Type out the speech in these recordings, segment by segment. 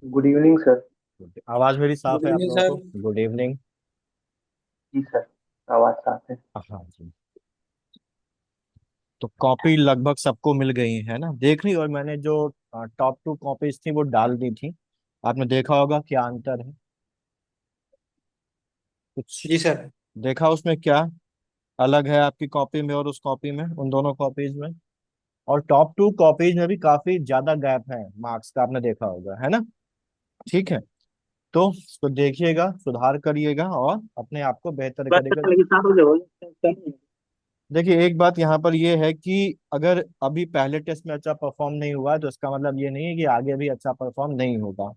Good evening sir. आवाज मेरी साफ गुड है आप इवनिंग लोगों सर। को? Good evening. जी सर, आवाज साफ है। हाँ जी। तो कॉपी लगभग सबको मिल गई है ना, देख ली। और मैंने जो टॉप टू कॉपीज थी वो डाल दी थी। आपने देखा होगा क्या अंतर है कुछ? जी सर। देखा उसमें क्या अलग है आपकी कॉपी में और उस कॉपी में, उन दोनों कॉपीज में? और टॉप टू कॉपीज में भी काफी ज्यादा गैप है मार्क्स का, आपने देखा होगा, है ना? ठीक है। तो उसको देखिएगा, सुधार करिएगा और अपने आप को बेहतर बस करिएगा। लेकिन 7 बजे हो जाए। देखिए, एक बात यहाँ पर ये है कि अगर अभी पहले टेस्ट में अच्छा परफॉर्म नहीं हुआ है तो इसका मतलब ये नहीं है कि आगे भी अच्छा परफॉर्म नहीं होगा,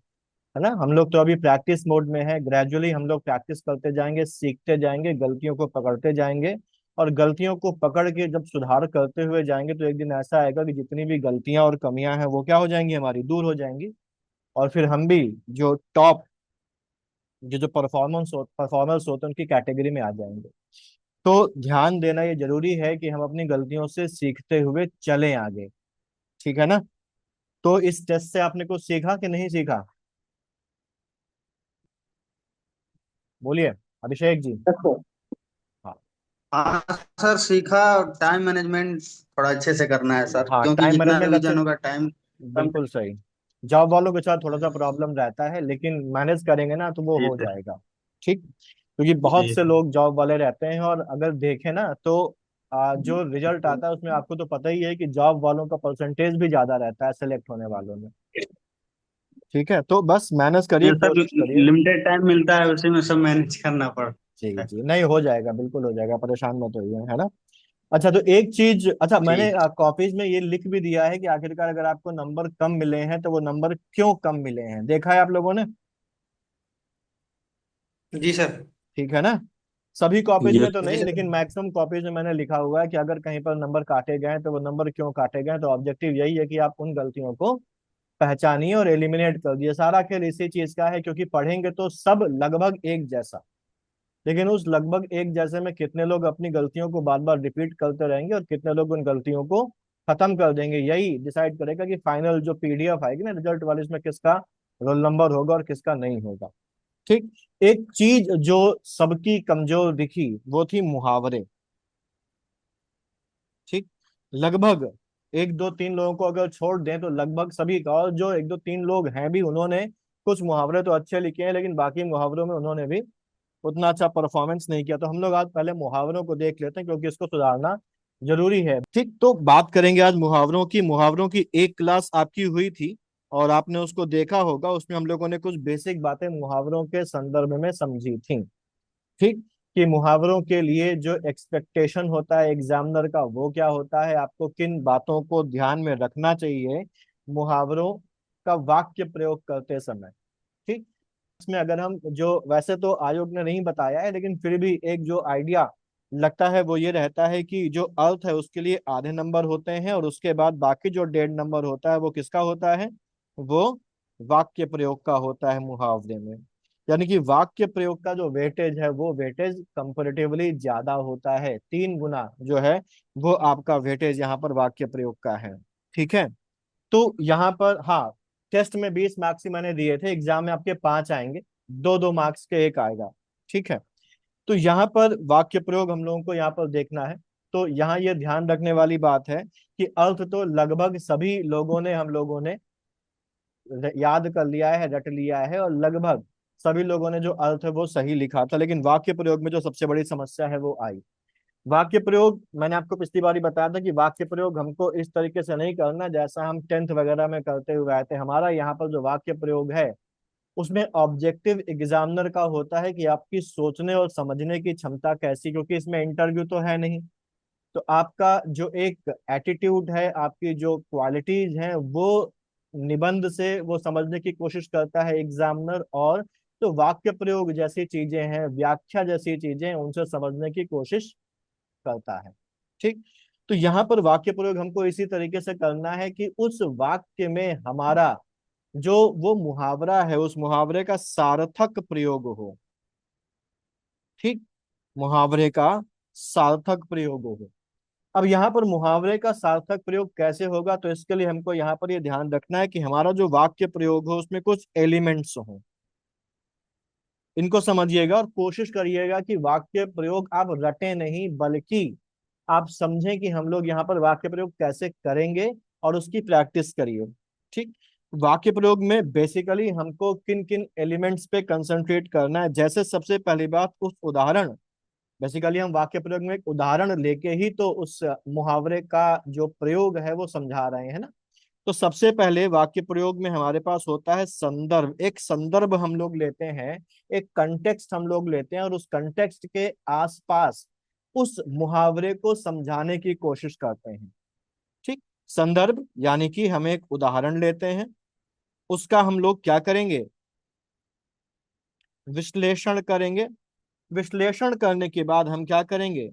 है ना? हम लोग तो अभी प्रैक्टिस मोड में है। ग्रेजुअली हम लोग प्रैक्टिस करते जाएंगे, सीखते जाएंगे, गलतियों को पकड़ते जाएंगे। और गलतियों को पकड़ के जब सुधार करते हुए जाएंगे तो एक दिन ऐसा आएगा कि जितनी भी गलतियां और कमियां हैं वो क्या हो जाएंगी, हमारी दूर हो जाएंगी। और फिर हम भी जो टॉप, जो परफॉर्मर्स होते हैं उनकी कैटेगरी में आ जाएंगे। तो ध्यान देना ये जरूरी है कि हम अपनी गलतियों से सीखते हुए चलें आगे। ठीक है ना? तो इस टेस्ट से आपने कुछ सीखा कि नहीं सीखा? बोलिए, अभिषेक जी। देखो, हाँ। हाँ सर, सीखा। टाइम मैनेजमेंट थोड़ा अच्छे से करना है सर, हाँ, क्योंकि टाइम जितना मैनेजमेंट अच्छे। रिवीजन होगा टाइम कम। बिल्कुल सही। जॉब वालों के साथ थोड़ा सा प्रॉब्लम रहता है, लेकिन मैनेज करेंगे ना तो वो जी हो सर। जाएगा। ठीक। क्योंकि बहुत जी से लोग जॉब वाले रहते हैं, और अगर देखें ना तो जो रिजल्ट आता है उसमें आपको तो पता ही है कि जॉब वालों का परसेंटेज भी ज्यादा रहता है सिलेक्ट होने वालों में। ठीक है, तो बस मैनेज करिए, ये सर, कोशिश करिए। लिमिटेड टाइम मिलता है, उसी में सब मैनेज करना जी पड़ता है। जी, नहीं हो जाएगा, बिल्कुल हो जाएगा, परेशान मत होइए, है ना? अच्छा, तो एक चीज, अच्छा मैंने ठीक। कॉपीज में ये लिख भी दिया है कि आखिरकार अगर आपको नंबर कम मिले हैं तो वो नंबर क्यों कम मिले हैं, देखा है आप लोगों ने? जी सर। ठीक है ना? सभी कॉपीज ये में तो जी नहीं, सर। लेकिन मैक्सिमम कॉपीज में मैंने लिखा हुआ है कि अगर कहीं पर नंबर काटे गए हैं तो वो नंबर क्यों काटे गए हैं। तो ऑब्जेक्टिव यही है कि आप उन गलतियों को पहचानिए और एलिमिनेट कर दिए। सारा खेल इसी चीज का है, क्योंकि पढ़ेंगे तो सब लगभग एक जैसा, लेकिन उस लगभग एक जैसे में कितने लोग अपनी गलतियों को बार बार रिपीट करते रहेंगे और कितने लोग उन गलतियों को खत्म कर देंगे, यही डिसाइड करेगा कि फाइनल जो पीडीएफ आएगी ना रिजल्ट वाली, उसमें किसका रोल नंबर होगा और किसका नहीं होगा। ठीक। एक चीज जो सबकी कमजोर दिखी वो थी मुहावरे। ठीक। लगभग एक दो तीन लोगों को अगर छोड़ दें तो लगभग सभी का, और जो एक दो तीन लोग हैं भी उन्होंने कुछ मुहावरे तो अच्छे लिखे हैं, लेकिन बाकी मुहावरों में उन्होंने भी उतना अच्छा परफॉर्मेंस नहीं किया। तो हम लोग आज पहले मुहावरों को देख लेते हैं, क्योंकि इसको सुधारना जरूरी है। ठीक, तो बात करेंगे आज मुहावरों की। मुहावरों की एक क्लास आपकी हुई थी और आपने उसको देखा होगा। उसमें हम लोगों ने कुछ बेसिक बातें मुहावरों के संदर्भ में समझी थी। ठीक। कि मुहावरों के लिए जो एक्सपेक्टेशन होता है एग्जामिनर का वो क्या होता है, आपको किन बातों को ध्यान में रखना चाहिए मुहावरों का वाक्य प्रयोग करते समय। ठीक। इसमें अगर हम जो, वैसे तो आयोग ने नहीं बताया है लेकिन फिर भी एक जो आइडिया लगता है वो ये रहता है कि जो अर्थ है उसके लिए आधे नंबर होते हैं, और उसके बाद बाकी जो 1.5 नंबर होता है वो किसका होता है? वो वाक्य प्रयोग का होता है मुहावरे में। यानी कि वाक्य प्रयोग का जो वेटेज है वो वेटेज कंपेरेटिवली ज्यादा होता है, 3 गुना जो है वो आपका वेटेज यहाँ पर वाक्य प्रयोग का है। ठीक है। तो यहाँ पर हाँ, टेस्ट में 20 मार्क्स ही मैंने दिए थे, एग्जाम में आपके 5 आएंगे, 2-2 मार्क्स के एक आएगा। ठीक है। तो यहाँ पर वाक्य प्रयोग हम लोगों को यहाँ पर देखना है। तो यहाँ ये ध्यान रखने वाली बात है कि अर्थ तो लगभग सभी लोगों ने, हम लोगों ने याद कर लिया है, रट लिया है, और लगभग सभी लोगों ने जो अर्थ है वो सही लिखा था, लेकिन वाक्य प्रयोग में जो सबसे बड़ी समस्या है वो आई। वाक्य प्रयोग मैंने आपको पिछली बार ही बताया था कि वाक्य प्रयोग हमको इस तरीके से नहीं करना जैसा हम टेंथ वगैरह में करते हुए आए थे। हमारा यहाँ पर जो वाक्य प्रयोग है उसमें ऑब्जेक्टिव एग्जामिनर का होता है कि आपकी सोचने और समझने की क्षमता कैसी, क्योंकि इसमें इंटरव्यू तो है नहीं। तो आपका जो एक एटीट्यूड है, आपकी जो क्वालिटीज हैं, वो निबंध से वो समझने की कोशिश करता है एग्जामिनर। और तो वाक्य प्रयोग जैसी चीजें हैं, व्याख्या जैसी चीजें हैं, उनसे समझने की कोशिश करता है। ठीक। तो यहाँ पर वाक्य प्रयोग हमको इसी तरीके से करना है कि उस वाक्य में हमारा जो वो मुहावरा है उस मुहावरे का सार्थक प्रयोग हो। ठीक। मुहावरे का सार्थक प्रयोग हो। अब यहाँ पर मुहावरे का सार्थक प्रयोग कैसे होगा, तो इसके लिए हमको यहाँ पर ये ध्यान रखना है कि हमारा जो वाक्य प्रयोग हो उसमें कुछ एलिमेंट्स हों। इनको समझिएगा और कोशिश करिएगा कि वाक्य प्रयोग आप रटे नहीं, बल्कि आप समझें कि हम लोग यहाँ पर वाक्य प्रयोग कैसे करेंगे और उसकी प्रैक्टिस करिए। ठीक। वाक्य प्रयोग में बेसिकली हमको किन किन एलिमेंट्स पे कंसंट्रेट करना है, जैसे सबसे पहली बात उस उदाहरण, बेसिकली हम वाक्य प्रयोग में एक उदाहरण लेके ही तो उस मुहावरे का जो प्रयोग है वो समझा रहे हैं ना। तो सबसे पहले वाक्य प्रयोग में हमारे पास होता है संदर्भ। एक संदर्भ हम लोग लेते हैं, एक कंटेक्स्ट हम लोग लेते हैं और उस कंटेक्स्ट के आसपास उस मुहावरे को समझाने की कोशिश करते हैं। ठीक। संदर्भ यानी कि हम एक उदाहरण लेते हैं, उसका हम लोग क्या करेंगे, विश्लेषण करेंगे। विश्लेषण करने के बाद हम क्या करेंगे,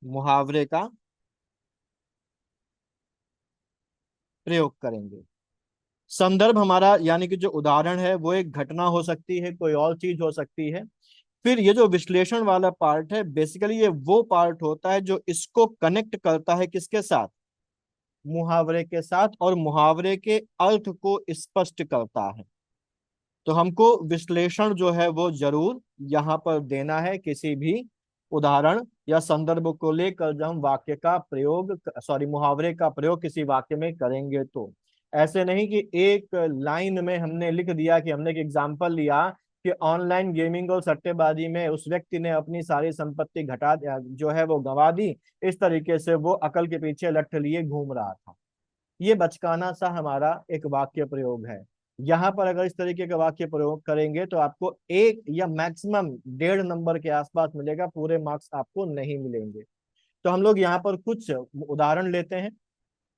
मुहावरे का प्रयोग करेंगे। संदर्भ हमारा यानी कि जो उदाहरण है वो एक घटना हो सकती है, कोई और चीज हो सकती है। फिर ये जो विश्लेषण वाला पार्ट है, बेसिकली ये वो पार्ट होता है जो इसको कनेक्ट करता है किसके साथ, मुहावरे के साथ, और मुहावरे के अर्थ को स्पष्ट करता है। तो हमको विश्लेषण जो है वो जरूर यहाँ पर देना है किसी भी उदाहरण या संदर्भ को लेकर जब हम वाक्य का प्रयोग, सॉरी, मुहावरे का प्रयोग किसी वाक्य में करेंगे। तो ऐसे नहीं कि एक लाइन में हमने लिख दिया कि हमने एक एग्जांपल लिया कि ऑनलाइन गेमिंग और सट्टेबाजी में उस व्यक्ति ने अपनी सारी संपत्ति घटा जो है वो गंवा दी, इस तरीके से वो अकल के पीछे लठ लिए घूम रहा था। ये बचकाना सा हमारा एक वाक्य प्रयोग है। यहाँ पर अगर इस तरीके का वाक्य प्रयोग करेंगे तो आपको एक या मैक्सिमम 1.5 नंबर के आसपास मिलेगा, पूरे मार्क्स आपको नहीं मिलेंगे। तो हम लोग यहाँ पर कुछ उदाहरण लेते हैं,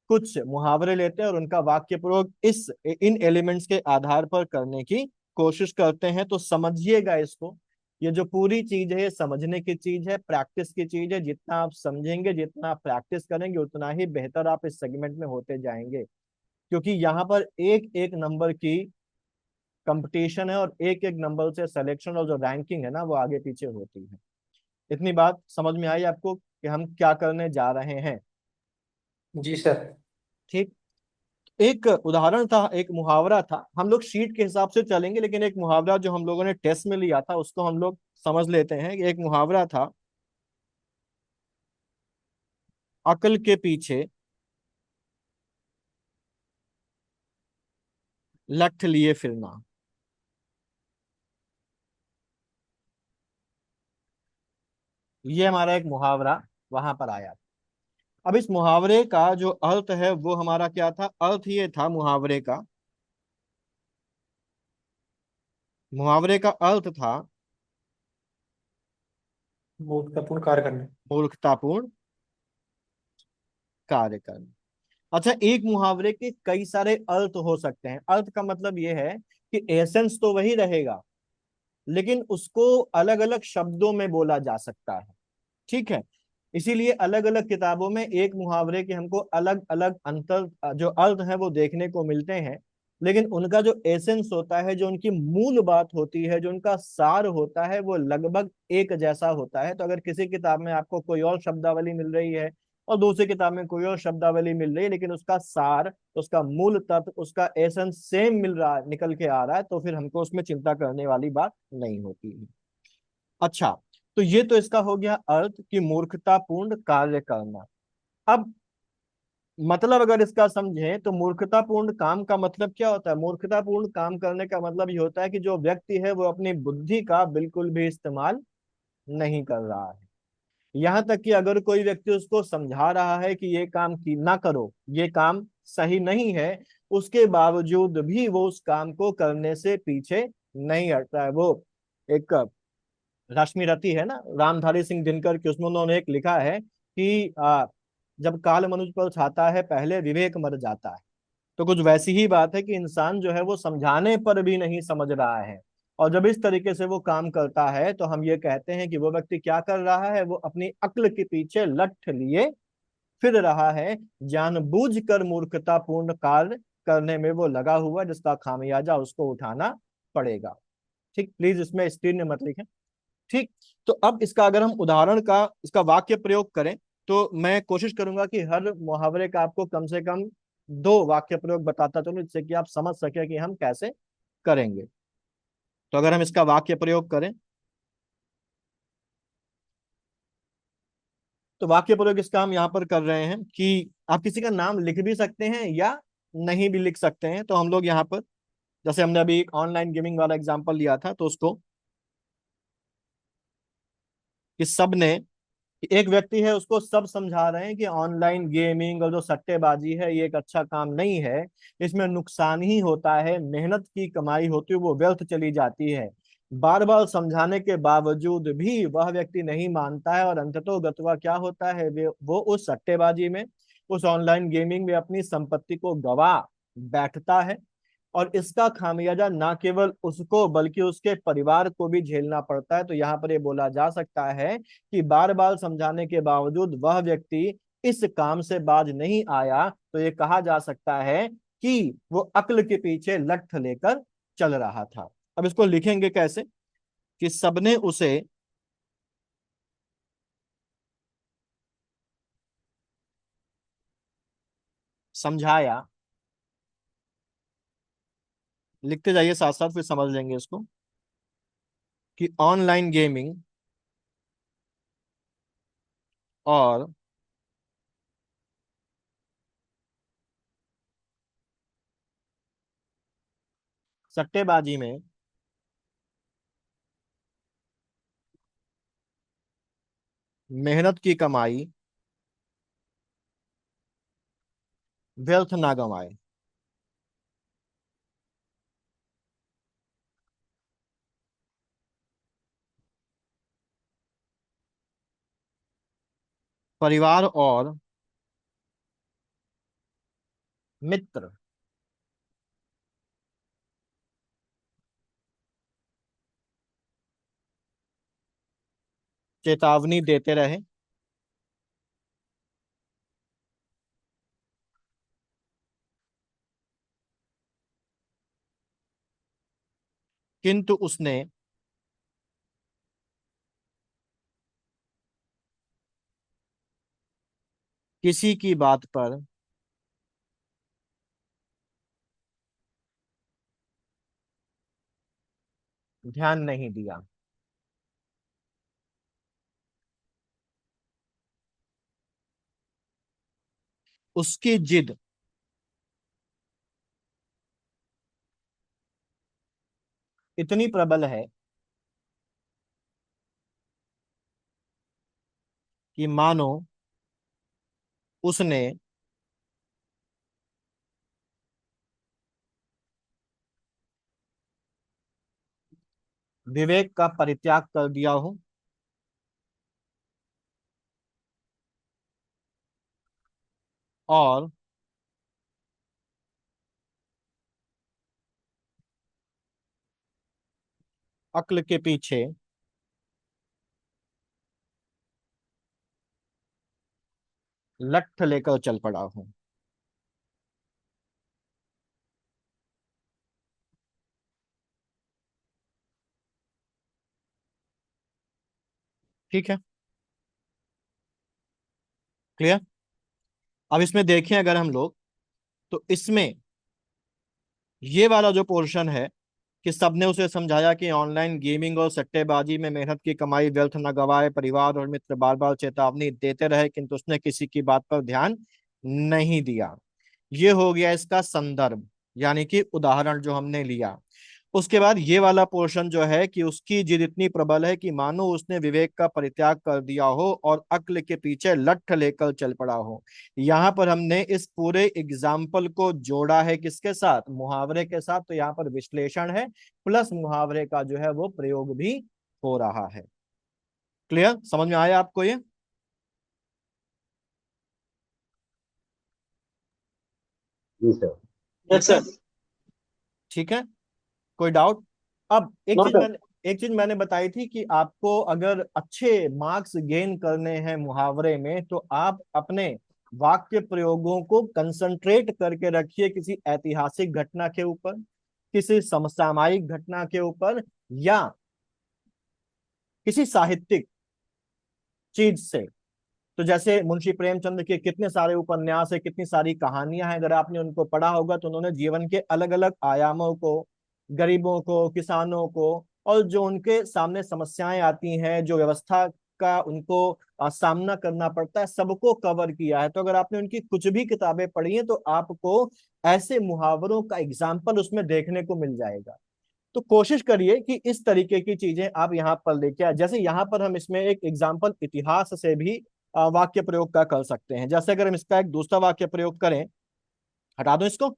कुछ मुहावरे लेते हैं और उनका वाक्य प्रयोग इस इन एलिमेंट्स के आधार पर करने की कोशिश करते हैं। तो समझिएगा इसको, ये जो पूरी चीज है ये समझने की चीज है, प्रैक्टिस की चीज है। जितना आप समझेंगे, जितना आप प्रैक्टिस करेंगे, उतना ही बेहतर आप इस सेगमेंट में होते जाएंगे, क्योंकि यहाँ पर एक एक नंबर की कंपटीशन है और एक एक नंबर से सिलेक्शन और जो रैंकिंग है ना वो आगे पीछे होती है। इतनी बात समझ में आई आपको कि हम क्या करने जा रहे हैं। जी सर। ठीक। एक उदाहरण था, एक मुहावरा था, हम लोग शीट के हिसाब से चलेंगे, लेकिन एक मुहावरा जो हम लोगों ने टेस्ट में लिया था उसको हम लोग समझ लेते हैं। एक मुहावरा था, अकल के पीछे लठ लिए फिरना। ये हमारा एक मुहावरा वहां पर आया। अब इस मुहावरे का जो अर्थ है वो हमारा क्या था, अर्थ ये था मुहावरे का, मुहावरे का अर्थ था मूर्खतापूर्ण कार्य करना। मूर्खतापूर्ण कार्य करना। अच्छा, एक मुहावरे के कई सारे अर्थ हो सकते हैं। अर्थ का मतलब ये है कि एसेंस तो वही रहेगा, लेकिन उसको अलग अलग शब्दों में बोला जा सकता है। ठीक है। इसीलिए अलग अलग किताबों में एक मुहावरे के हमको अलग अलग अंतर जो अर्थ है वो देखने को मिलते हैं, लेकिन उनका जो एसेंस होता है, जो उनकी मूल बात होती है, जो उनका सार होता है, वो लगभग एक जैसा होता है। तो अगर किसी किताब में आपको कोई और शब्दावली मिल रही है और दूसरी किताब में कोई और शब्दावली मिल रही है, लेकिन उसका सार, उसका मूल तत्व, उसका एसेंस सेम मिल रहा है, निकल के आ रहा है, तो फिर हमको उसमें चिंता करने वाली बात नहीं होती है। अच्छा, तो ये तो इसका हो गया अर्थ कि मूर्खतापूर्ण कार्य करना। अब मतलब अगर इसका समझें तो मूर्खतापूर्ण काम का मतलब क्या होता है, मूर्खतापूर्ण काम करने का मतलब ये होता है कि जो व्यक्ति है वो अपनी बुद्धि का बिल्कुल भी इस्तेमाल नहीं कर रहा है। यहाँ तक कि अगर कोई व्यक्ति उसको समझा रहा है कि ये काम की ना करो, ये काम सही नहीं है, उसके बावजूद भी वो उस काम को करने से पीछे नहीं हटता है। वो एक रश्मि रति है ना, रामधारी सिंह दिनकर की, उसमें उन्होंने एक लिखा है कि जब काल मनुष्य पर छाता है पहले विवेक मर जाता है। तो कुछ वैसी ही बात है कि इंसान जो है वो समझाने पर भी नहीं समझ रहा है, और जब इस तरीके से वो काम करता है तो हम ये कहते हैं कि वो व्यक्ति क्या कर रहा है, वो अपनी अक्ल के पीछे लठ लिए फिर रहा है, जानबूझकर मूर्खतापूर्ण कार्य करने में वो लगा हुआ, जिसका खामियाजा उसको उठाना पड़ेगा। ठीक, प्लीज इसमें स्क्रीन में मत लिखें। ठीक। तो अब इसका अगर हम उदाहरण का इसका वाक्य प्रयोग करें तो मैं कोशिश करूंगा कि हर मुहावरे का आपको कम से कम 2 वाक्य प्रयोग बताता चलूं, जिससे कि आप समझ सके कि हम कैसे करेंगे। तो अगर हम इसका वाक्य प्रयोग करें तो वाक्य प्रयोग इसका हम यहाँ पर कर रहे हैं कि आप किसी का नाम लिख भी सकते हैं या नहीं भी लिख सकते हैं। तो हम लोग यहाँ पर जैसे हमने अभी ऑनलाइन गेमिंग वाला एग्जांपल लिया था, तो उसको कि सबने, एक व्यक्ति है उसको सब समझा रहे हैं कि ऑनलाइन गेमिंग और जो सट्टेबाजी है ये एक अच्छा काम नहीं है, इसमें नुकसान ही होता है, मेहनत की कमाई होती है वो व्यर्थ चली जाती है। बार बार समझाने के बावजूद भी वह व्यक्ति नहीं मानता है और अंततोगत्वा क्या होता है, वो उस सट्टेबाजी में, उस ऑनलाइन गेमिंग में अपनी संपत्ति को गवा बैठता है। और इसका खामियाजा ना केवल उसको बल्कि उसके परिवार को भी झेलना पड़ता है। तो यहाँ पर ये बोला जा सकता है कि बार बार समझाने के बावजूद वह व्यक्ति इस काम से बाज नहीं आया, तो ये कहा जा सकता है कि वो अक्ल के पीछे लठ लेकर चल रहा था। अब इसको लिखेंगे कैसे कि सबने उसे समझाया, लिखते जाइए साथ साथ फिर समझ लेंगे इसको, कि ऑनलाइन गेमिंग और सट्टेबाजी में मेहनत की कमाई व्यर्थ ना गंवाए। परिवार और मित्र चेतावनी देते रहे, किंतु उसने किसी की बात पर ध्यान नहीं दिया। उसकी जिद इतनी प्रबल है कि मानो उसने विवेक का परित्याग कर दिया हो और अक्ल के पीछे लठ लेकर चल पड़ा हो। ठीक है, क्लियर। अब इसमें देखें अगर हम लोग, तो इसमें ये वाला जो पोर्शन है कि सबने उसे समझाया कि ऑनलाइन गेमिंग और सट्टेबाजी में मेहनत की कमाई व्यर्थ न गवाए, परिवार और मित्र बार बार चेतावनी देते रहे किंतु उसने किसी की बात पर ध्यान नहीं दिया। ये हो गया इसका संदर्भ, यानी कि उदाहरण जो हमने लिया। उसके बाद ये वाला पोर्शन जो है कि उसकी जिद इतनी प्रबल है कि मानो उसने विवेक का परित्याग कर दिया हो और अक्ल के पीछे लठ लेकर चल पड़ा हो। यहाँ पर हमने इस पूरे एग्जाम्पल को जोड़ा है किसके साथ, मुहावरे के साथ। तो यहाँ पर विश्लेषण है प्लस मुहावरे का जो है वो प्रयोग भी हो रहा है। क्लियर, समझ में आया आपको ये? जी सर। यस ठीक है, सर। ठीक है, कोई डाउट? अब नो सर। एक चीज मैंने बताई थी कि आपको अगर अच्छे मार्क्स गेन करने हैं मुहावरे में, तो आप अपने वाक्य प्रयोगों को कंसंट्रेट करके रखिए किसी ऐतिहासिक घटना के ऊपर, किसी समसामयिक घटना के ऊपर, या किसी साहित्यिक चीज से। तो जैसे मुंशी प्रेमचंद के कितने सारे उपन्यास है, कितनी सारी कहानियां हैं, अगर आपने उनको पढ़ा होगा तो उन्होंने जीवन के अलग अलग आयामों को, गरीबों को, किसानों को, और जो उनके सामने समस्याएं आती हैं, जो व्यवस्था का उनको सामना करना पड़ता है, सबको कवर किया है। तो अगर आपने उनकी कुछ भी किताबें पढ़ी हैं तो आपको ऐसे मुहावरों का एग्जाम्पल उसमें देखने को मिल जाएगा। तो कोशिश करिए कि इस तरीके की चीजें आप यहाँ पर लेके आए। जैसे यहाँ पर हम इसमें एक एग्जाम्पल इतिहास से भी वाक्य प्रयोग का कर सकते हैं। जैसे अगर हम इसका एक दूसरा वाक्य प्रयोग करें, हटा दो इसको।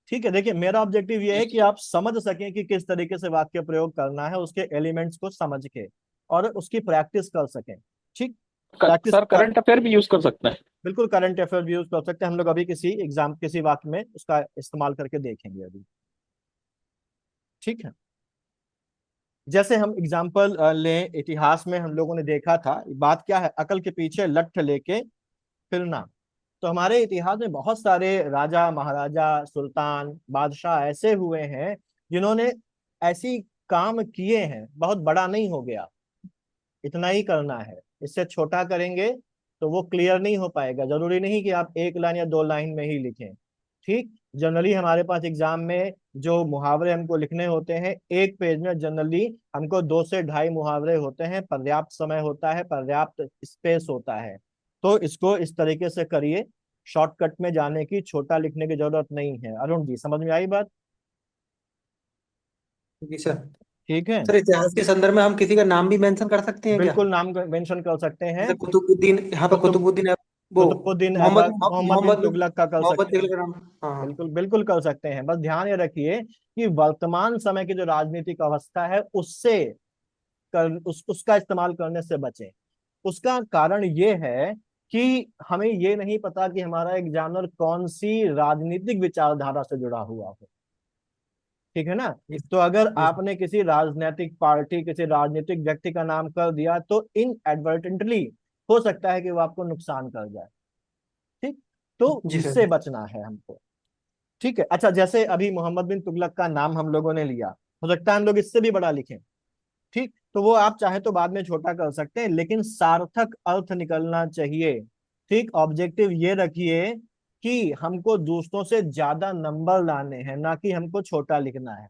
ठीक है, देखिए मेरा ऑब्जेक्टिव ये है कि आप समझ सकें कि किस तरीके से वाक्य प्रयोग करना है, उसके एलिमेंट्स को समझ के, और उसकी प्रैक्टिस कर सकें। ठीक, प्रैक्टिस सर करंट अफेयर भी यूज कर सकते हैं। बिल्कुल करंट अफेयर भी यूज कर सकते हैं। हम लोग अभी किसी एग्जाम, किसी वाक्य में उसका इस्तेमाल करके देखेंगे अभी। ठीक है, जैसे हम एग्जाम्पल लें, इतिहास में हम लोगों ने देखा था, बात क्या है, अकल के पीछे लठ लेके फिरना। तो हमारे इतिहास में बहुत सारे राजा, महाराजा, सुल्तान, बादशाह ऐसे हुए हैं जिन्होंने ऐसी काम किए हैं। बहुत बड़ा नहीं हो गया, इतना ही करना है, इससे छोटा करेंगे तो वो क्लियर नहीं हो पाएगा। जरूरी नहीं कि आप एक लाइन या दो लाइन में ही लिखें। ठीक, जनरली हमारे पास एग्जाम में जो मुहावरे हमको लिखने होते हैं, एक पेज में जनरली हमको 2 से 2.5 मुहावरे होते हैं। पर्याप्त समय होता है, पर्याप्त स्पेस होता है। तो इसको इस तरीके से करिए, शॉर्टकट में जाने की, छोटा लिखने की जरूरत नहीं है। अरुण जी, समझ में आई बात? जी सर। ठीक है, सर, इतिहास के संदर्भ में हम किसी का नाम भी मेंशन कर सकते हैं क्या? बिल्कुल नाम मेंशन कर सकते हैं। जैसे कुतुबुद्दीन, यहाँ पर कुतुब कुतुबुद्दीन वो कुतुबुद्दीन मोहम्मद ऐबक, मोहम्मद बिन मोहम्मद बिन तुगलक का कर मोहम्मद सकते हैं। तुगलक का नाम। हाँ हाँ। बिल्कुल बिल्कुल कर सकते हैं। बस ध्यान ये रखिए कि वर्तमान समय की जो राजनीतिक अवस्था है उससे उसका इस्तेमाल करने से बचें। उसका कारण ये है कि हमें ये नहीं पता कि हमारा एग्जामिनर कौन सी राजनीतिक विचारधारा से जुड़ा हुआ हो। ठीक है ना? जी तो अगर जी आपने किसी राजनीतिक पार्टी, किसी राजनीतिक व्यक्ति का नाम कर दिया तो इनएडवर्टेंटली हो सकता है कि वो आपको नुकसान कर जाए। ठीक, तो जी सर। इससे बचना है हमको। ठीक है, अच्छा, जैसे अभी मोहम्मद बिन तुगलक का नाम हम लोगों ने लिया, हो सकता है हम लोग इससे भी बड़ा लिखें। ठीक, तो वो आप चाहे तो बाद में छोटा कर सकते हैं, लेकिन सार्थक अर्थ निकलना चाहिए। ठीक, ऑब्जेक्टिव ये रखिए कि हमको दूसरों से ज्यादा नंबर लाने हैं, ना कि हमको छोटा लिखना है।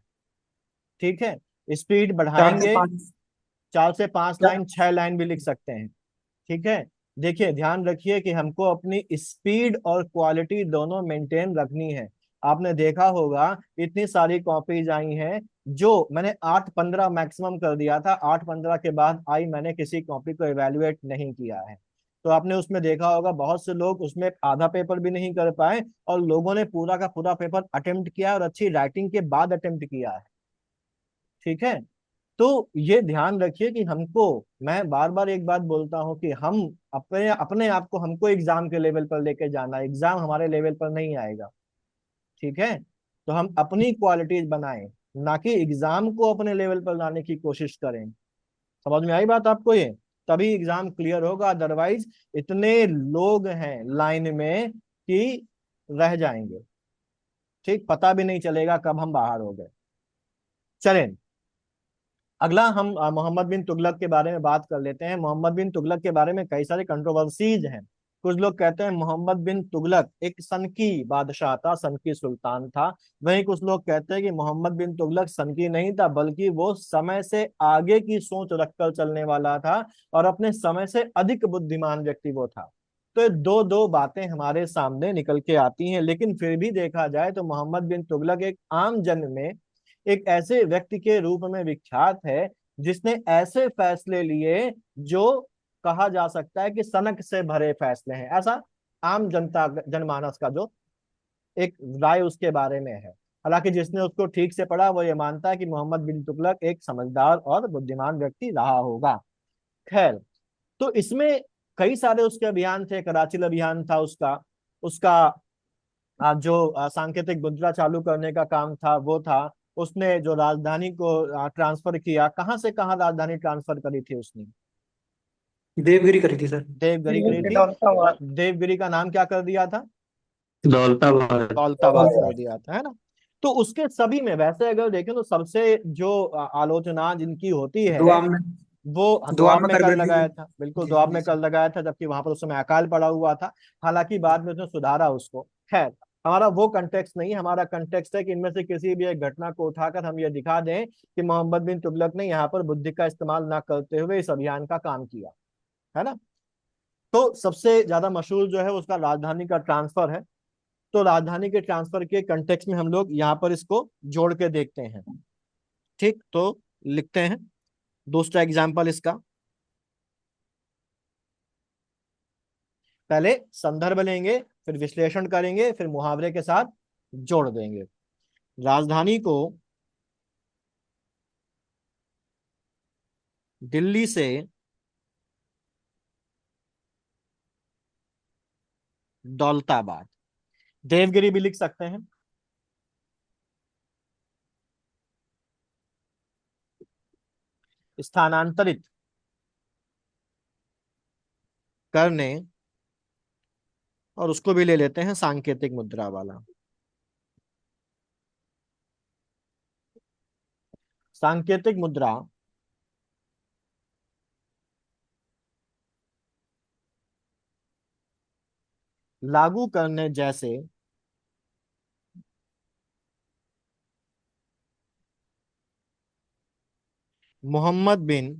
ठीक है, स्पीड 4 से बढ़ाएंगे, 5। 4 से 5 लाइन, 6 लाइन भी लिख सकते हैं। ठीक है, देखिए ध्यान रखिए कि हमको अपनी स्पीड और क्वालिटी दोनों मेंटेन रखनी है। आपने देखा होगा इतनी सारी कॉपीज आई हैं, जो मैंने 8-15 मैक्सिमम कर दिया था, 8-15 के बाद आई, मैंने किसी कॉपी को इवेल्युएट नहीं किया है। तो आपने उसमें देखा होगा बहुत से लोग उसमें आधा पेपर भी नहीं कर पाए, और लोगों ने पूरा का पूरा पेपर अटेम्प्ट किया और अच्छी राइटिंग के बाद अटेम्प्ट किया है। ठीक है, तो ये ध्यान रखिए कि हमको, मैं बार बार एक बात बोलता हूं कि हम अपने अपने आप को, हमको एग्जाम के लेवल पर लेके जाना है, एग्जाम हमारे लेवल पर नहीं आएगा। ठीक है, तो हम अपनी क्वालिटीज बनाएं, ना कि एग्जाम को अपने लेवल पर लाने की कोशिश करें। समझ में आई बात आपको ये? तभी एग्जाम क्लियर होगा, अदरवाइज इतने लोग हैं लाइन में कि रह जाएंगे। ठीक, पता भी नहीं चलेगा कब हम बाहर हो गए। चलें, अगला हम मोहम्मद बिन तुगलक के बारे में बात कर लेते हैं। मोहम्मद बिन तुगलक के बारे में कई सारे कंट्रोवर्सीज हैं। कुछ लोग कहते हैं मोहम्मद बिन तुगलक एक सनकी बादशाह था, सनकी सुल्तान था। वहीं कुछ लोग कहते हैं कि मोहम्मद बिन तुगलक सनकी नहीं था, बल्कि वो समय से आगे की सोच रखकर चलने वाला था, और अपने समय से अधिक बुद्धिमान व्यक्ति वो था। तो ये दो दो बातें हमारे सामने निकल के आती हैं, लेकिन फिर भी देखा जाए तो मोहम्मद बिन तुगलक एक आम जन में एक ऐसे व्यक्ति के रूप में विख्यात है जिसने ऐसे फैसले लिए जो कहा जा सकता है कि सनक से भरे फैसले हैं। ऐसा आम जनता, जनमानस का जो एक राय उसके बारे में है। हालांकि जिसने उसको ठीक से पढ़ा वो ये मानता है कि मोहम्मद बिन तुगलक एक समझदार और बुद्धिमान व्यक्ति रहा होगा। खैर, तो इसमें कई सारे उसके अभियान थे। कराची अभियान था उसका, उसका जो सांकेतिक मुद्रा चालू करने का काम था वो था। उसने जो राजधानी को ट्रांसफर किया, कहाँ से कहाँ राजधानी ट्रांसफर करी थी उसने? देवगिरी करी थी सर। देवगिरी करी थी, और देवगिरी का नाम क्या कर दिया था? दौलताबाद। दौलताबाद कर दिया था, है ना? तो उसके सभी में वैसे अगर देखें तो सबसे जो आलोचना जिनकी होती है दुआ में वो दुआ दोआब में में कर कर बैठी लगाया थी। था, बिल्कुल जी दोआब जी में कर सर। लगाया था, जबकि वहां पर उस समय अकाल पड़ा हुआ था। हालांकि बाद में उसने सुधारा उसको। खैर, हमारा वो कंटेक्स्ट नहीं, हमारा कंटेक्स्ट है कि इनमें से किसी भी एक घटना को उठाकर हम ये दिखा दें कि मोहम्मद बिन तुगलक ने यहाँ पर बुद्धि का इस्तेमाल ना करते हुए इस अभियान का काम किया, है ना। तो सबसे ज्यादा मशहूर जो है उसका राजधानी का ट्रांसफर है। तो राजधानी के ट्रांसफर के कंटेक्स्ट में हम लोग यहाँ पर इसको जोड़ के देखते हैं। ठीक, तो लिखते हैं दूसरा एग्जाम्पल इसका। पहले संदर्भ लेंगे, फिर विश्लेषण करेंगे, फिर मुहावरे के साथ जोड़ देंगे। राजधानी को दिल्ली से दौलताबाद, देवगिरी भी लिख सकते हैं, स्थानांतरित करने, और उसको भी ले लेते हैं सांकेतिक मुद्रा वाला। सांकेतिक मुद्रा लागू करने जैसे मोहम्मद बिन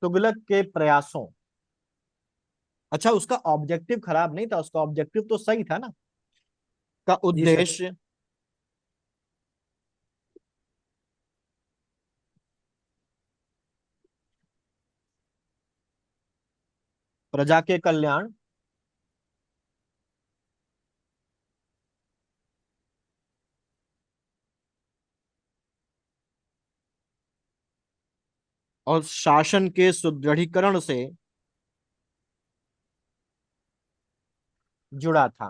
तुगलक के प्रयासों, अच्छा उसका ऑब्जेक्टिव खराब नहीं था, उसका ऑब्जेक्टिव तो सही था ना, का जी सर। उद्देश्य प्रजा के कल्याण और शासन के सुदृढ़ीकरण से जुड़ा था,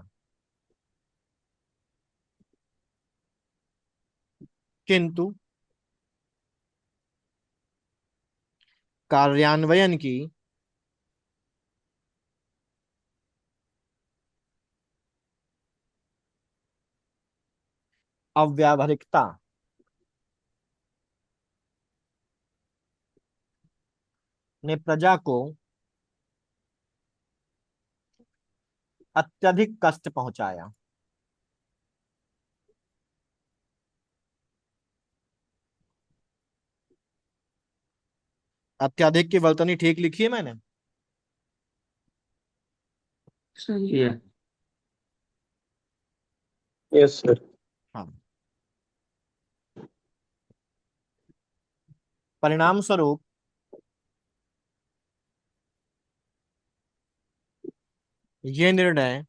किंतु कार्यान्वयन की अव्यावहारिकता ने प्रजा को अत्यधिक कष्ट पहुंचाया। अत्यधिक की वर्तनी ठीक लिखी है मैंने। सही है। Yes sir. हाँ, परिणाम स्वरूप ये निर्णय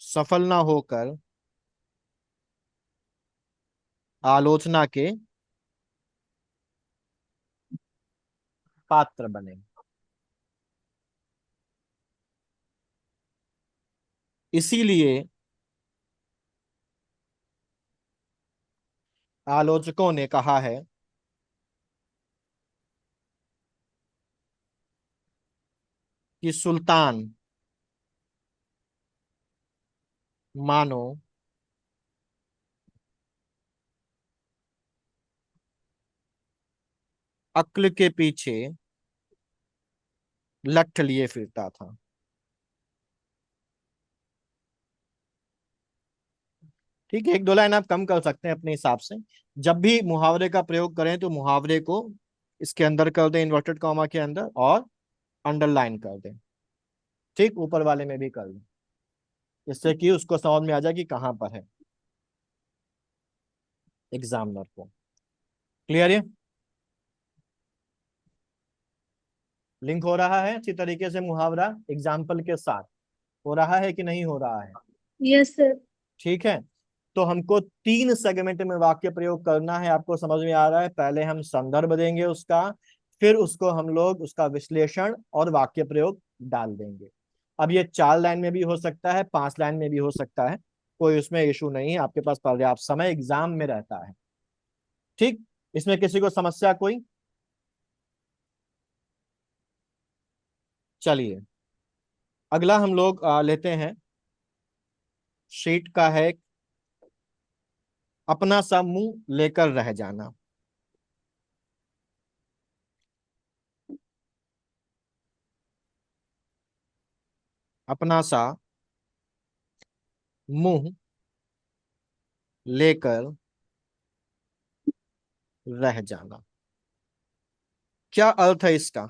सफल न होकर आलोचना के पात्र बने। इसीलिए आलोचकों ने कहा है कि सुल्तान मानो अक्ल के पीछे लठ लिए फिरता था। ठीक है, एक दो लाइन आप कम कर सकते हैं अपने हिसाब से। जब भी मुहावरे का प्रयोग करें तो मुहावरे को इसके अंदर कर दें, इन्वर्टेड कॉमा के अंदर, और अंडरलाइन कर दें। ठीक, ऊपर वाले में भी कर दें, जिससे कि उसको समझ में आ जाए कि कहां पर है एग्जामिनर को। क्लियर है? लिंक हो रहा है अच्छी तरीके से मुहावरा एग्जाम्पल के साथ? हो रहा है कि नहीं हो रहा है? Yes sir. ठीक है, तो हमको 3 सेगमेंट में वाक्य प्रयोग करना है, आपको समझ में आ रहा है। पहले हम संदर्भ देंगे उसका, फिर उसको हम लोग उसका विश्लेषण और वाक्य प्रयोग डाल देंगे। अब ये 4 लाइन में भी हो सकता है, 5 लाइन में भी हो सकता है, कोई उसमें इशू नहीं है, आपके पास पर्याप्त समय एग्जाम में रहता है। ठीक, इसमें किसी को समस्या कोई? चलिए अगला हम लोग लेते हैं, शीट का है, अपना सा मुंह लेकर रह जाना। अपना सा मुंह लेकर रह जाना, क्या अर्थ है इसका?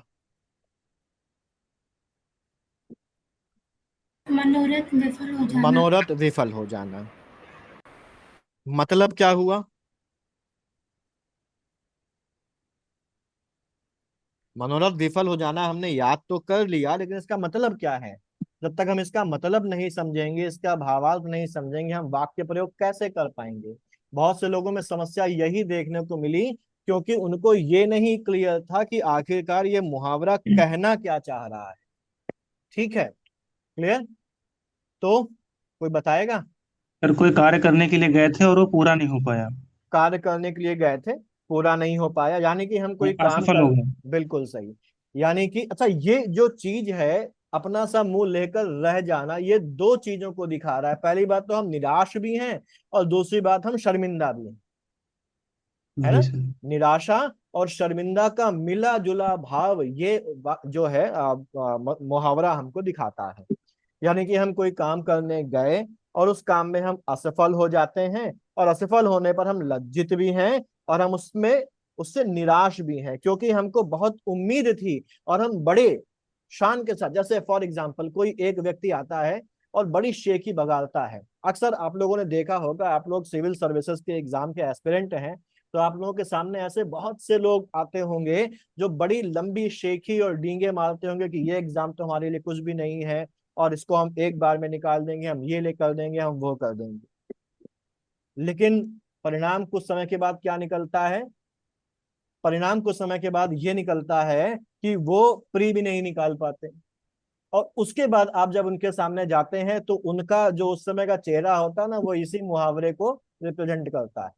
मनोरथ विफल हो जाना। मनोरथ विफल हो जाना, मतलब क्या हुआ? मनोरथ विफल हो जाना हमने याद तो कर लिया, लेकिन इसका मतलब क्या है? जब तक हम इसका मतलब नहीं समझेंगे, इसका भावार्थ नहीं समझेंगे, हम वाक्य प्रयोग कैसे कर पाएंगे? बहुत से लोगों में समस्या यही देखने को मिली, क्योंकि उनको ये नहीं क्लियर था कि आखिरकार ये मुहावरा कहना क्या चाह रहा है। ठीक है, क्लियर? तो कोई बताएगा? सर कोई कार्य करने के लिए गए थे और वो पूरा नहीं हो पाया, कार्य करने के लिए गए थे, पूरा नहीं हो पाया, यानी कि हम कोई काम असफल कर। हो गए। बिल्कुल सही। यानी कि अच्छा, ये जो चीज है, अपना सा मुंह लेकर रह जाना, ये दो चीजों को दिखा रहा है। पहली बात तो हम निराश भी हैं, और दूसरी बात हम शर्मिंदा भी हैं, है जी ना? सर। निराशा और शर्मिंदा का मिला जुला भाव, ये जो है मुहावरा हमको दिखाता है। यानी कि हम कोई काम करने गए और उस काम में हम असफल हो जाते हैं, और असफल होने पर हम लज्जित भी हैं, और हम उसमें उससे निराश भी हैं, क्योंकि हमको बहुत उम्मीद थी और हम बड़े शान के साथ, जैसे फॉर एग्जांपल कोई एक व्यक्ति आता है और बड़ी शेखी बगाड़ता है। अक्सर आप लोगों ने देखा होगा, आप लोग सिविल सर्विसेज के एग्जाम के एस्पिरेंट हैं, तो आप लोगों के सामने ऐसे बहुत से लोग आते होंगे जो बड़ी लंबी शेखी और डींगे मारते होंगे कि ये एग्जाम तो हमारे लिए कुछ भी नहीं है, और इसको हम एक बार में निकाल देंगे, हम ये ले कर देंगे, हम वो कर देंगे। लेकिन परिणाम कुछ समय के बाद क्या निकलता है? परिणाम कुछ समय के बाद ये निकलता है कि वो प्री भी नहीं निकाल पाते, और उसके बाद आप जब उनके सामने जाते हैं तो उनका जो उस समय का चेहरा होता है ना, वो इसी मुहावरे को रिप्रेजेंट करता है।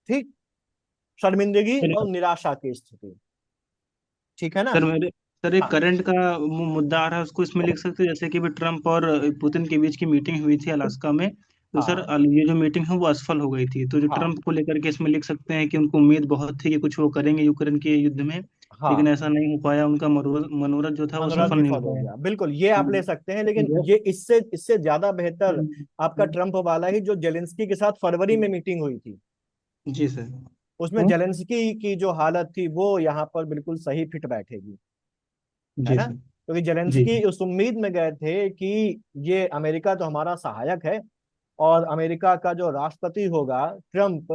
ठीक, शर्मिंदगी सर और निराशा की स्थिति। ठीक है ना? सर मेरे सर एक हाँ करंट का मुद्दा आ रहा है, उसको इसमें लिख सकते हैं, जैसे कि भी ट्रम्प और पुतिन के बीच की मीटिंग हुई थी अलास्का में। तो सर हाँ ये जो मीटिंग है वो असफल हो गई थी, तो जो हाँ ट्रम्प को लेकर के इसमें लिख सकते हैं कि उनको उम्मीद बहुत थी कि कुछ वो करेंगे यूक्रेन के युद्ध में, लेकिन हाँ। ऐसा नहीं हो पाया, उनका मनोरथ मनोरथ जो था वो मनोरथ सफल नहीं हो विफल हो पाया। गया, बिल्कुल, ये आप ले सकते हैं, लेकिन ये- ये इससे इससे ज्यादा बेहतर आपका ट्रम्प वाला ही, जो जेलेंस्की के साथ फरवरी में मीटिंग हुई थी, जी सर। उसमें जेलेंस्की की जो हालत थी वो यहाँ पर बिल्कुल सही फिट बैठेगी, है जी ना? सर। क्योंकि जी जेलेंस्की उस उम्मीद में गए थे कि ये अमेरिका तो हमारा सहायक है, और अमेरिका का जो राष्ट्रपति होगा ट्रम्प,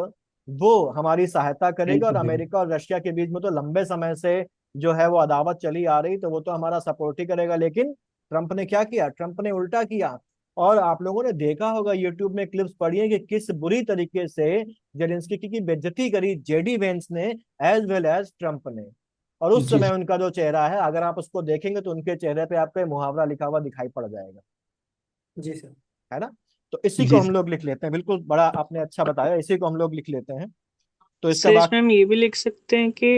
वो हमारी सहायता करेगा, और अमेरिका और रशिया के बीच में तो लंबे समय से जो है वो अदावत चली आ रही, तो वो तो हमारा सपोर्ट ही करेगा। लेकिन ट्रम्प ने क्या किया? ट्रम्प ने उल्टा किया। और आप लोगों ने देखा होगा, यूट्यूब में क्लिप्स पड़ी है कि किस बुरी तरीके से जेलेंस्की की बेइज्जती करी जेडी वेंस ने, एज वेल एज ट्रम्प ने। और उस जी समय उनका जो चेहरा है, अगर आप उसको देखेंगे तो उनके चेहरे पे आपको मुहावरा लिखा हुआ दिखाई पड़ जाएगा, जी सर। है ना? तो इसी को जी हम सर। लोग लिख लेते हैं, बिल्कुल, बड़ा आपने अच्छा बताया, इसी को हम लोग लिख लेते हैं। तो इसका सर बाद इसमें हम ये भी लिख सकते हैं कि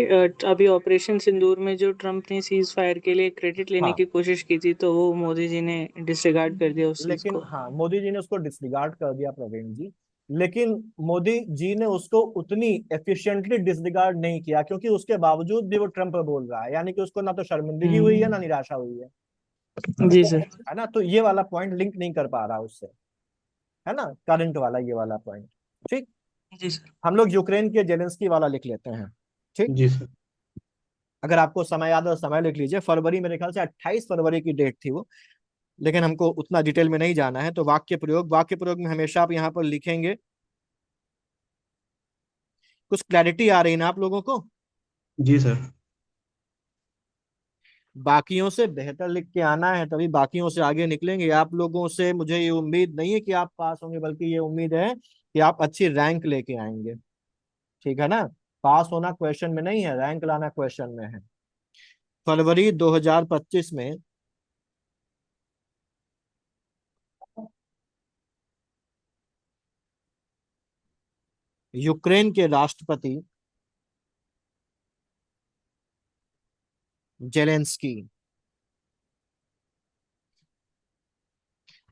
अभी ऑपरेशन सिंदूर में जो ट्रम्प ने सीज फायर के लिए क्रेडिट लेने हाँ, की कोशिश की थी, तो वो मोदी जी ने डिसरिगार्ड कर दिया उस चीज लेकिन को। हाँ, मोदी जी ने उसको डिसरिगार्ड कर दिया प्रवीण जी, लेकिन मोदी जी ने उसको उतनी एफिशिएंटली डिसरिगार्ड नहीं किया, क्योंकि उसके बावजूद भी वो ट्रम्प बोल रहा है, यानी कि उसको ना तो शर्मिंदगी हुई है, ना हम्म। निराशा हुई जी सर। है ना? तो ये वाला पॉइंट लिंक नहीं कर पा रहा उससे, है ना? करंट वाला ये वाला पॉइंट। ठीक, जी सर। हम लोग यूक्रेन के जेलेंस्की वाला लिख लेते हैं। ठीक, जी सर। अगर आपको समय याद है तो समय लिख लीजिए, फरवरी, मेरे ख्याल से 28 फरवरी की डेट थी वो, लेकिन हमको उतना डिटेल में नहीं जाना है। तो वाक्य प्रयोग में हमेशा आप यहाँ पर लिखेंगे। कुछ क्लैरिटी आ रही है ना आप लोगों को? जी सर। बाकियों से बेहतर लिख के आना है, तभी बाकियों से आगे निकलेंगे। आप लोगों से मुझे ये उम्मीद नहीं है कि आप पास होंगे, बल्कि ये उम्मीद है कि आप अच्छी रैंक लेके आएंगे। ठीक है ना? पास होना क्वेश्चन में नहीं है, रैंक लाना क्वेश्चन में है। फरवरी 2025 में यूक्रेन के राष्ट्रपति जेलेंस्की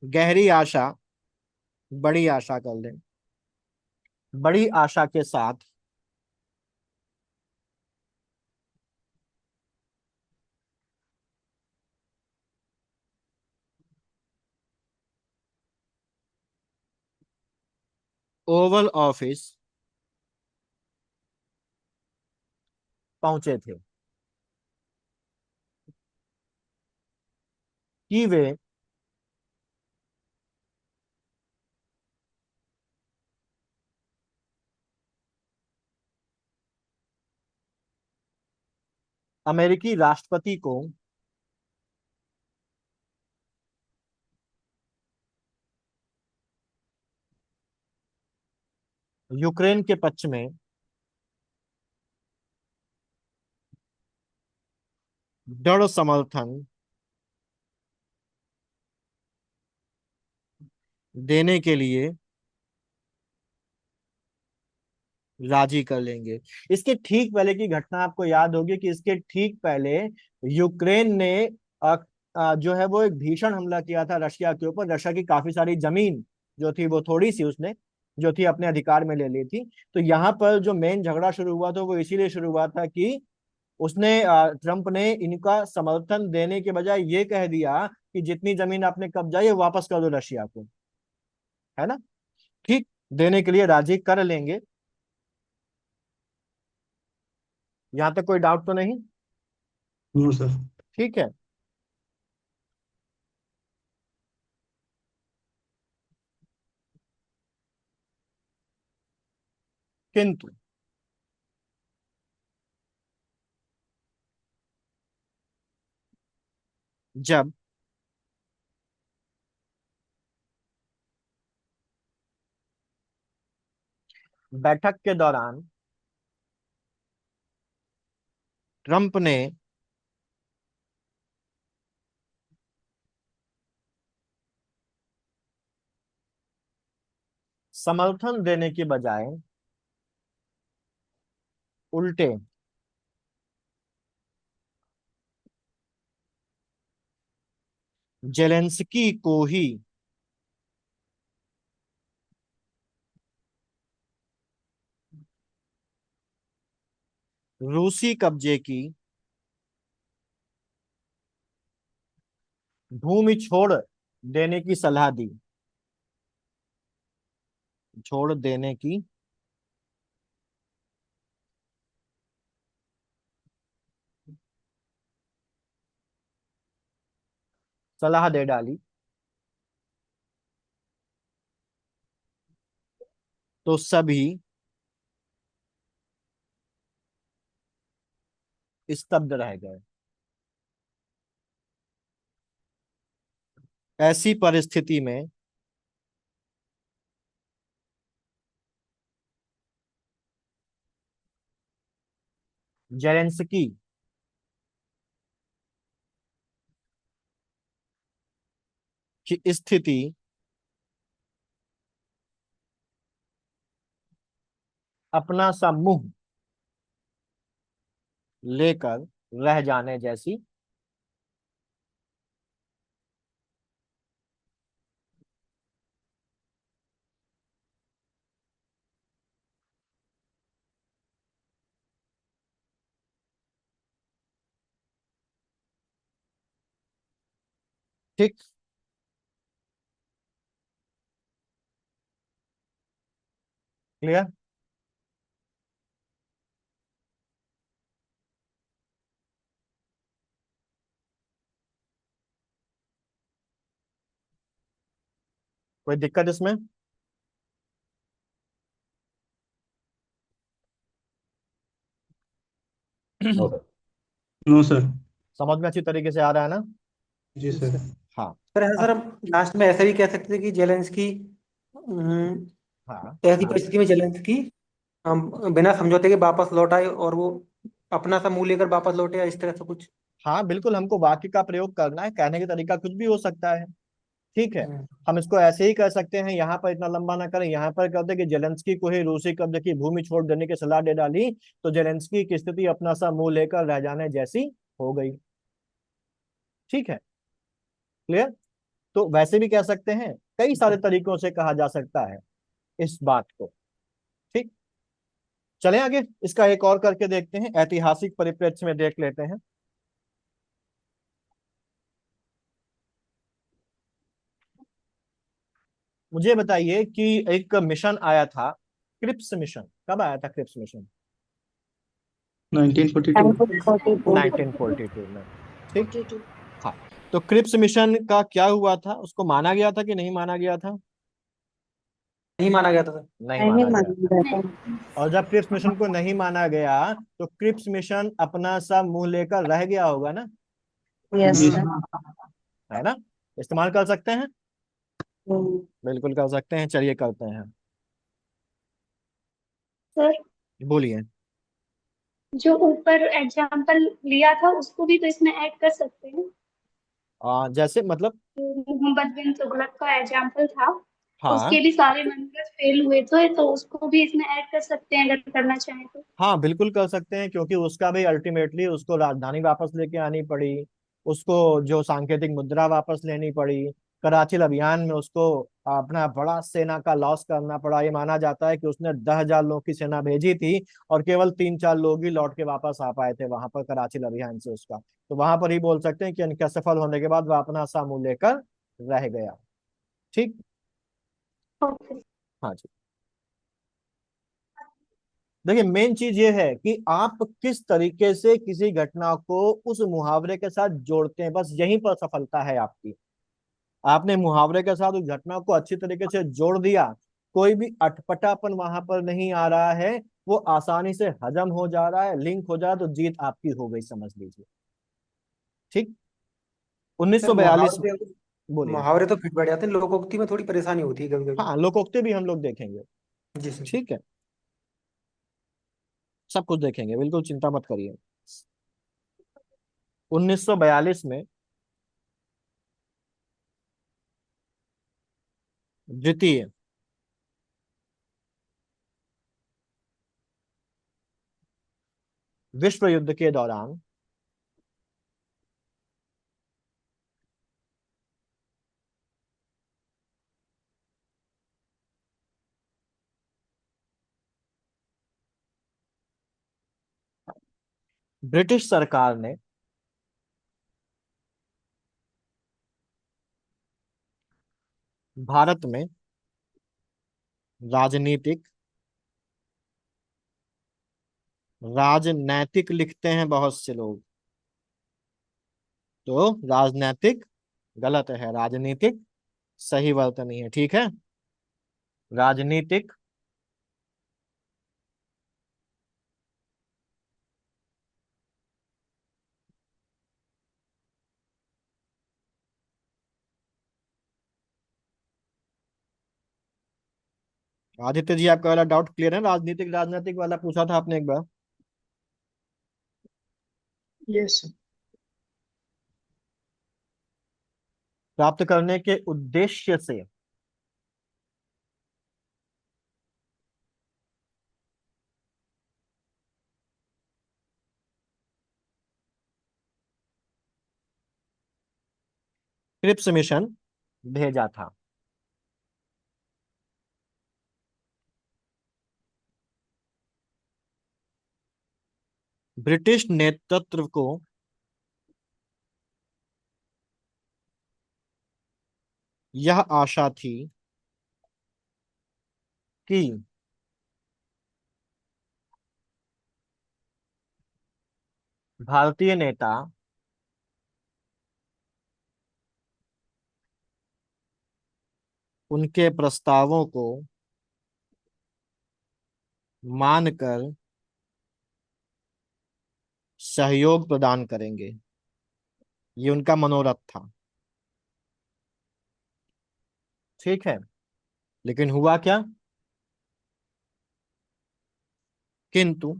गहरी आशा, बड़ी आशा कर लें, बड़ी आशा के साथ ओवल ऑफिस पहुंचे थे कि वे अमेरिकी राष्ट्रपति को यूक्रेन के पक्ष में दृढ़ समर्थन देने के लिए राजी कर लेंगे। इसके ठीक पहले की घटना आपको याद होगी कि इसके ठीक पहले यूक्रेन ने जो है वो एक भीषण हमला किया था रशिया के ऊपर। रशिया की काफी सारी जमीन जो थी वो थोड़ी सी उसने जो थी अपने अधिकार में ले ली थी। तो यहाँ पर जो मेन झगड़ा शुरू हुआ था वो इसीलिए शुरू हुआ था कि उसने ट्रंप ने इनका समर्थन देने के बजाय ये कह दिया कि जितनी जमीन आपने कब्जा है वापस कर दो रशिया को, है ना। ठीक, देने के लिए राजी कर लेंगे, यहां तक कोई डाउट तो नहीं? No sir. ठीक है। किंतु जब बैठक के दौरान ट्रंप ने समर्थन देने के बजाय उल्टे जेलेंस्की को ही रूसी कब्जे की भूमि छोड़ देने की सलाह दी, छोड़ देने की सलाह दे डाली। तो सभी स्तब्ध रह गए। ऐसी परिस्थिति में जेलेंस्की की स्थिति अपना सा मुंह लेकर रह जाने जैसी ठीक। क्लियर? कोई दिक्कत इसमें? No sir. समझ में अच्छी तरीके से आ रहा है ना? जी सर। हाँ। सर ऐसा सर हम लास्ट में ऐसा भी कह सकते थे कि जेलेंस्की हम्म, हाँ। ऐसी परिस्थिति में जेलेंस्की हम बिना समझौते के वापस लौट आए और वो अपना सा मुंह लेकर वापस लौटे या इस तरह से कुछ। हाँ बिल्कुल, हमको वाक्य का प्रयोग करना है, कहने का तरीका कुछ भी हो सकता है। ठीक है, हम्म, हम इसको ऐसे ही कर सकते हैं, यहाँ पर इतना लंबा ना करें, यहाँ पर कर दे कि जेलेंस्की को ही रूसी कब्जे की भूमि छोड़ देने की सलाह दे डाली तो जेलेंस्की की स्थिति अपना सा मुंह लेकर रह जाने जैसी हो गई। ठीक है, क्लियर? तो वैसे भी कह सकते हैं, कई सारे तरीकों से कहा जा सकता है इस बात को। ठीक, चलें आगे, इसका एक और करके देखते हैं, ऐतिहासिक परिप्रेक्ष्य में देख लेते हैं। मुझे बताइए कि एक मिशन आया था, क्रिप्स मिशन, कब आया था क्रिप्स मिशन? 1942। 1942 में। ठीक। हाँ, तो क्रिप्स मिशन का क्या हुआ था, उसको माना गया था कि नहीं माना गया था? नहीं माना गया था सर। नहीं माना गया था। और जब क्रिप्स मिशन को नहीं माना गया, तो क्रिप्स मिशन अपना सा मुंह लेकर रह गया होगा ना, जी सर। है ना? इस्तेमाल कर सकते हैं, बिल्कुल कर सकते हैं, चलिए करते हैं। सर, बोलिए। जो ऊपर एग्जाम्पल लिया था उसको भी तो इसमें ऐड कर सकते हैं। जैसे मतलब? जो मोहम्मद बिन तुगलक का एग्जाम्पल था, हाँ उसके भी सारे मंत्र फेल हुए थे, तो उसको भी इसमें ऐड कर सकते हैं अगर करना चाहें तो। हाँ, बिल्कुल कर सकते हैं, क्योंकि उसका भी अल्टीमेटली उसको राजधानी वापस लेके आनी पड़ी, उसको जो सांकेतिक मुद्रा वापस लेनी पड़ी, कराची अभियान में उसको अपना बड़ा सेना का लॉस करना पड़ा। ये माना जाता है कि उसने 10,000 लोगों की सेना भेजी थी और केवल 3-4 लोग ही लौट के वापस आ पाए थे वहां पर कराची अभियान से उसका। तो वहां पर ही बोल सकते हैं कि इनके सफल होने के बाद वह अपना सा मुंह लेकर रह गया। ठीक। ओके। हाँ जी। देखिए, मेन चीज ये है कि आप किस तरीके से किसी घटना को उस मुहावरे के साथ जोड़ते हैं, बस यहीं पर सफलता है आपकी। आपने मुहावरे के साथ उस घटना को अच्छी तरीके से जोड़ दिया, कोई भी अटपटापन वहां पर नहीं आ रहा है, वो आसानी से हजम हो जा रहा है, लिंक हो जा रहा है, तो जीत आपकी हो गई, समझ लीजिए। ठीक। सर 1942। बोलिए। मुहावरे तो फिट बैठ जाते हैं, लोकोक्ति में थोड़ी परेशानी होती है कभी कभी। हाँ, लोकोक्ति भी हम लोग देखेंगे। जी सर। ठीक है, सब कुछ देखेंगे, बिल्कुल चिंता मत करिए। 1942 में द्वितीय विश्व युद्ध के दौरान ब्रिटिश सरकार ने भारत में राजनीतिक, राजनैतिक लिखते हैं बहुत से लोग, तो राजनैतिक गलत है, राजनीतिक सही वर्तनी है। ठीक है, राजनीतिक आदित्य जी, आपका वाला डाउट क्लियर है? राजनीतिक राजनीतिक वाला पूछा था आपने एक बार। Yes sir. प्राप्त करने के उद्देश्य से क्रिप्स मिशन भेजा था। ब्रिटिश नेतृत्व को यह आशा थी कि भारतीय नेता उनके प्रस्तावों को मानकर सहयोग प्रदान करेंगे, ये उनका मनोरथ था। ठीक है, लेकिन हुआ क्या? किंतु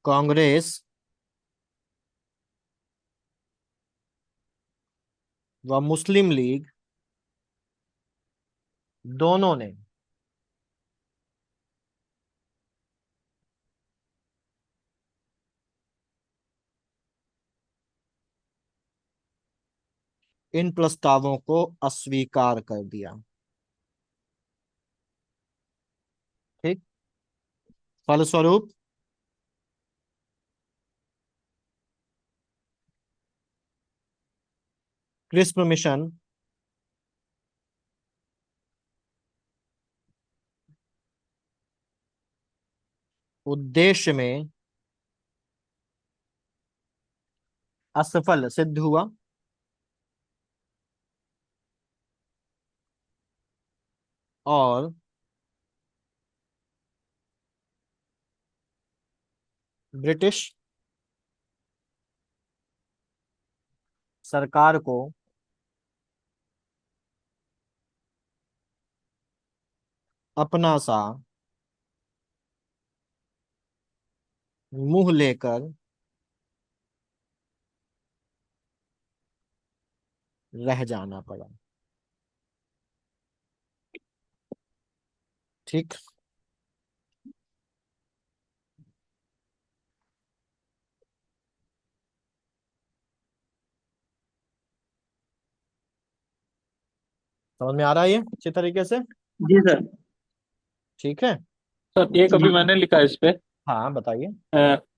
कांग्रेस व मुस्लिम लीग दोनों ने इन प्रस्तावों को अस्वीकार कर दिया। ठीक। फलस्वरूप क्रिस्प मिशन उद्देश्य में असफल सिद्ध हुआ और ब्रिटिश सरकार को अपना सा मुंह लेकर रह जाना पड़ा। ठीक। समझ में आ रहा है ये अच्छी तरीके से? जी सर। ठीक है। सर एक अभी जी मैंने लिखा है इस पे। हाँ बताइए।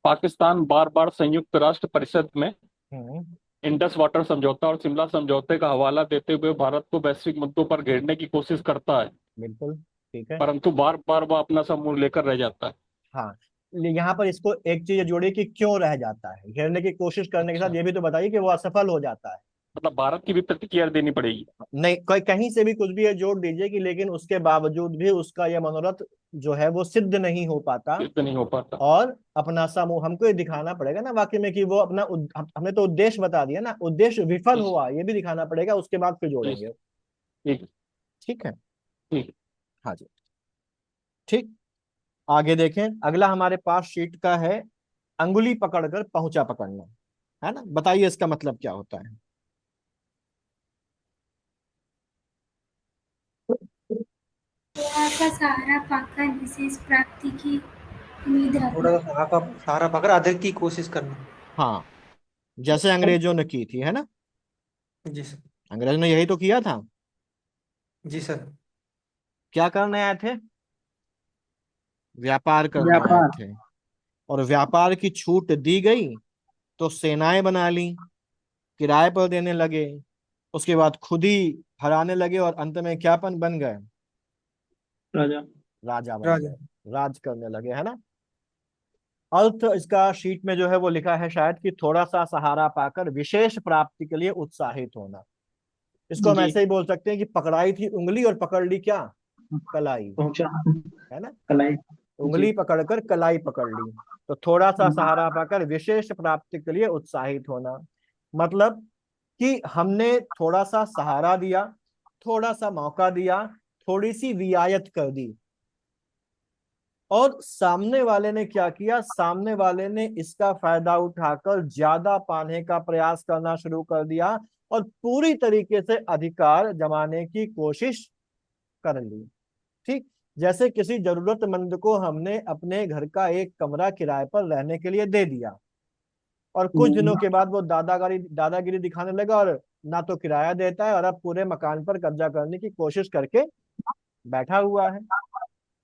पाकिस्तान बार बार संयुक्त राष्ट्र परिषद में हम्म। इंडस वाटर समझौता और शिमला समझौते का हवाला देते हुए भारत को वैश्विक मुद्दों पर घेरने की कोशिश करता है, बिल्कुल ठीक है। परंतु बार बार वह अपना सब मुंह लेकर रह जाता है। हाँ, यहाँ पर इसको एक चीज जोड़िए कि क्यों रह जाता है। घेरने की कोशिश करने के साथ अच्छा, ये भी तो बताइए कि वो असफल हो जाता है। मतलब भारत की भी प्रतिक्रिया देनी पड़ेगी। नहीं, कोई कहीं से भी कुछ भी ये जोड़ दीजिए कि लेकिन उसके बावजूद भी उसका यह मनोरथ जो है वो सिद्ध नहीं हो पाता। सिद्ध नहीं हो पाता। और अपना समूह हमको ये दिखाना पड़ेगा ना वाकई में कि वो अपना हमने तो उद्देश्य बता दिया ना, उद्देश्य विफल जी हुआ ये भी दिखाना पड़ेगा, उसके बाद फिर जी जोड़ेंगे। ठीक ठीक है। ठीक। हाँ जी। ठीक। आगे देखें, अगला हमारे पास शीट का है अंगुली पकड़कर पहुंचा पकड़ना। है ना, बताइए इसका मतलब क्या होता है? दुआ का सहारा पाकर विशेष प्राप्ति की उम्मीद थोड़ा रखना। सा सहारा पकड़ अधिक की कोशिश करना। हाँ, जैसे अंग्रेजों ने की थी, है ना। जी सर। अंग्रेजों ने यही तो किया था। जी सर। क्या करने आए थे? व्यापार करने आए व्यापार। थे। और व्यापार की छूट दी गई तो सेनाएं बना ली, किराए पर देने लगे, उसके बाद खुद ही हराने लगे और अंत में क्यापन बन गए? राजा। राजा बन राजा। गए, राज करने लगे, है ना। अर्थ इसका शीट में जो है वो लिखा है शायद कि थोड़ा सा सहारा पाकर विशेष प्राप्ति के लिए उत्साहित होना। इसको हम जी। ऐसे ही बोल सकते हैं कि पकड़ाई थी उंगली और पकड़ ली क्या? कलाई। पहुंचा। है ना। कलाई। जी। उंगली पकड़कर कलाई पकड़ ली, तो थोड़ा सा सहारा पाकर विशेष प्राप्ति के लिए उत्साहित होना। मतलब कि हमने थोड़ा सा सहारा दिया, थोड़ा सा मौका दिया, थोड़ी सी रियायत कर दी, और सामने वाले ने क्या किया? सामने वाले ने इसका फायदा उठाकर ज्यादा पाने का प्रयास करना शुरू कर दिया और पूरी तरीके से अधिकार जमाने की कोशिश कर ली। ठीक। जैसे किसी जरूरतमंद को हमने अपने घर का एक कमरा किराए पर रहने के लिए दे दिया और कुछ दिनों के बाद वो दादागिरी दिखाने लगा और ना तो किराया देता है और अब पूरे मकान पर कब्जा करने की कोशिश करके बैठा हुआ है।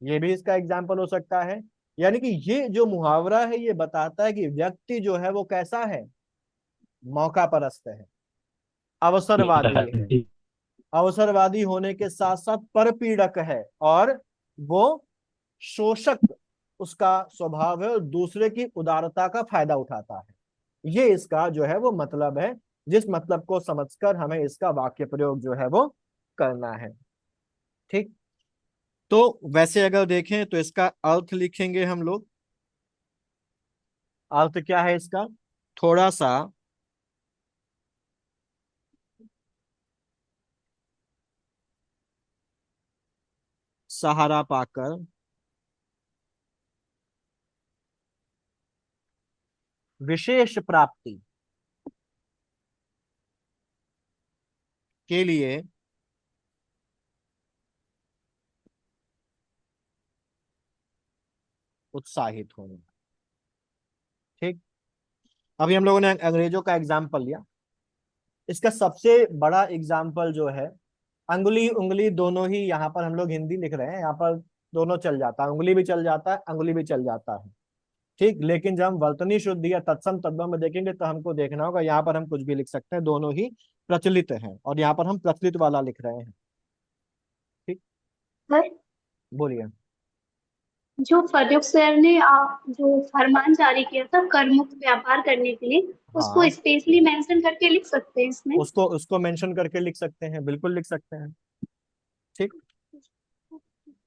ये भी इसका एग्जाम्पल हो सकता है। यानी कि ये जो मुहावरा है ये बताता है कि व्यक्ति जो है वो कैसा है? मौका परस्त है, अवसरवादी है, अवसरवादी होने के साथ साथ परपीड़क है, और वो शोषक उसका स्वभाव है और दूसरे की उदारता का फायदा उठाता है। ये इसका जो है वो मतलब है, जिस मतलब को समझकर हमें इसका वाक्य प्रयोग जो है वो करना है। ठीक। तो वैसे अगर देखें तो इसका अर्थ लिखेंगे हम लोग। अर्थ क्या है इसका? थोड़ा सा सहारा पाकर विशेष प्राप्ति के लिए उत्साहित होना। ठीक। अभी हम लोगों ने अंग्रेजों का एग्जाम्पल लिया, इसका सबसे बड़ा एग्जाम्पल जो है, अंगुली उंगली दोनों ही, यहाँ पर हम लोग हिंदी लिख रहे हैं, यहाँ पर दोनों चल जाता है, उंगली भी चल जाता है, अंगुली भी चल जाता है। ठीक, लेकिन जब हम वर्तनी शुद्धि या तत्सम तद्भव में देखेंगे तो हमको देखना होगा, यहाँ पर हम कुछ भी लिख सकते हैं, दोनों ही प्रचलित हैं, और यहाँ पर हम प्रचलित वाला लिख रहे हैं। ठीक, सर, बोलिए। जो फर्रुख सर ने जो फरमान जारी किया था कर मुक्त व्यापार करने के लिए, उसको हाँ, स्पेशली मेंशन करके लिख सकते हैं इसमें। उसको उसको मेंशन करके लिख सकते हैं, बिल्कुल लिख सकते हैं। ठीक,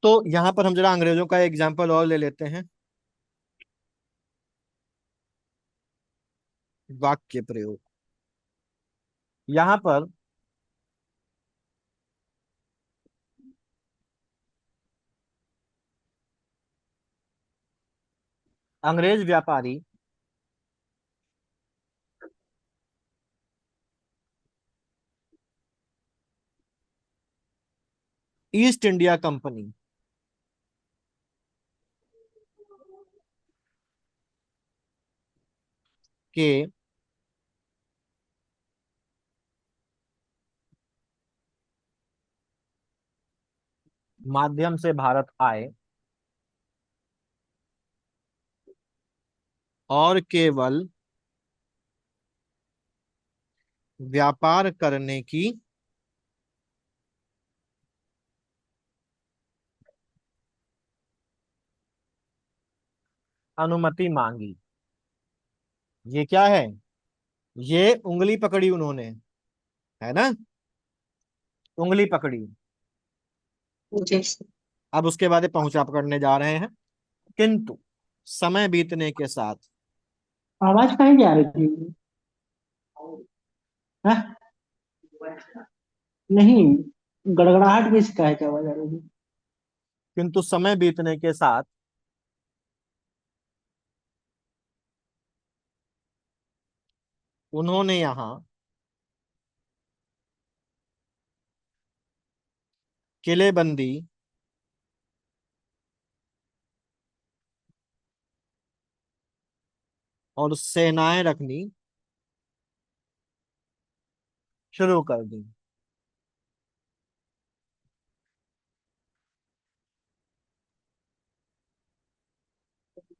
तो यहाँ पर हम जरा अंग्रेजों का एग्जाम्पल और ले लेते हैं। वाक्य प्रयोग, यहाँ पर अंग्रेज व्यापारी ईस्ट इंडिया कंपनी के माध्यम से भारत आए और केवल व्यापार करने की अनुमति मांगी। ये क्या है? ये उंगली पकड़ी उन्होंने, है ना, उंगली पकड़ी। जी। अब उसके बाद ये पहुंचा पकड़ने जा रहे हैं, किंतु समय बीतने के साथ आवाज कहीं जा रही थी? हाँ? नहीं, गड़गड़ाहट भी इसका है, क्या आवाज आ रही थी? किंतु समय बीतने के साथ उन्होंने यहाँ किलेबंदी और सेनाएं रखनी शुरू कर दी।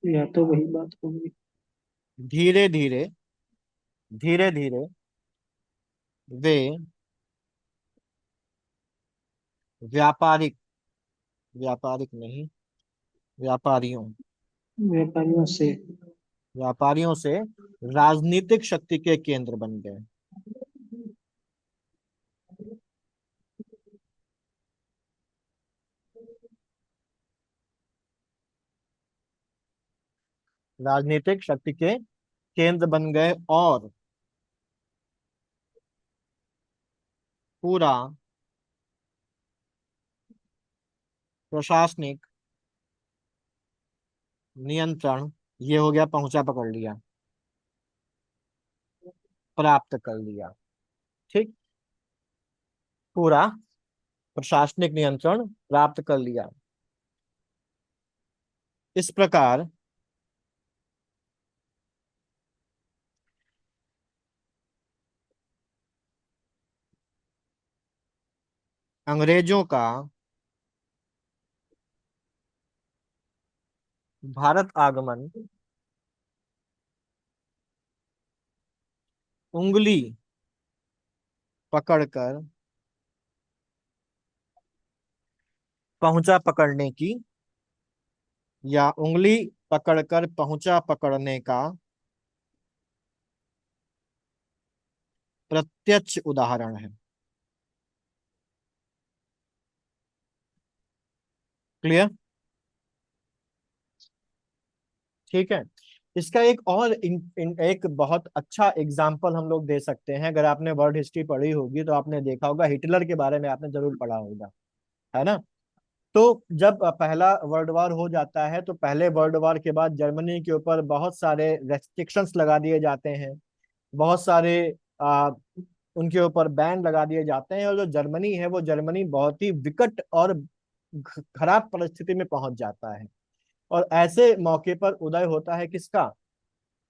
या तो वही बात होगी। धीरे धीरे, धीरे धीरे वे व्यापारिक, व्यापारिक नहीं, व्यापारियों, व्यापारियों से व्यापारियों से राजनीतिक शक्ति के केंद्र बन गए। राजनीतिक शक्ति के केंद्र बन गए और पूरा प्रशासनिक नियंत्रण, ये हो गया पहुंचा पकड़ लिया, प्राप्त कर लिया। ठीक, पूरा प्रशासनिक नियंत्रण प्राप्त कर लिया। इस प्रकार अंग्रेजों का भारत आगमन उंगली पकड़कर पहुंचा पकड़ने की या उंगली पकड़कर पहुंचा पकड़ने का प्रत्यक्ष उदाहरण है। क्लियर? ठीक है, इसका एक और एक बहुत अच्छा एग्जाम्पल हम लोग दे सकते हैं। अगर आपने वर्ल्ड हिस्ट्री पढ़ी होगी तो आपने देखा होगा, हिटलर के बारे में आपने जरूर पढ़ा होगा, है ना। तो जब पहला वर्ल्ड वॉर हो जाता है तो पहले वर्ल्ड वॉर के बाद जर्मनी के ऊपर बहुत सारे रेस्ट्रिक्शंस लगा दिए जाते हैं, बहुत सारे आ, उनके ऊपर बैन लगा दिए जाते हैं, और जो जर्मनी है वो जर्मनी बहुत ही विकट और खराब परिस्थिति में पहुंच जाता है। और ऐसे मौके पर उदय होता है किसका?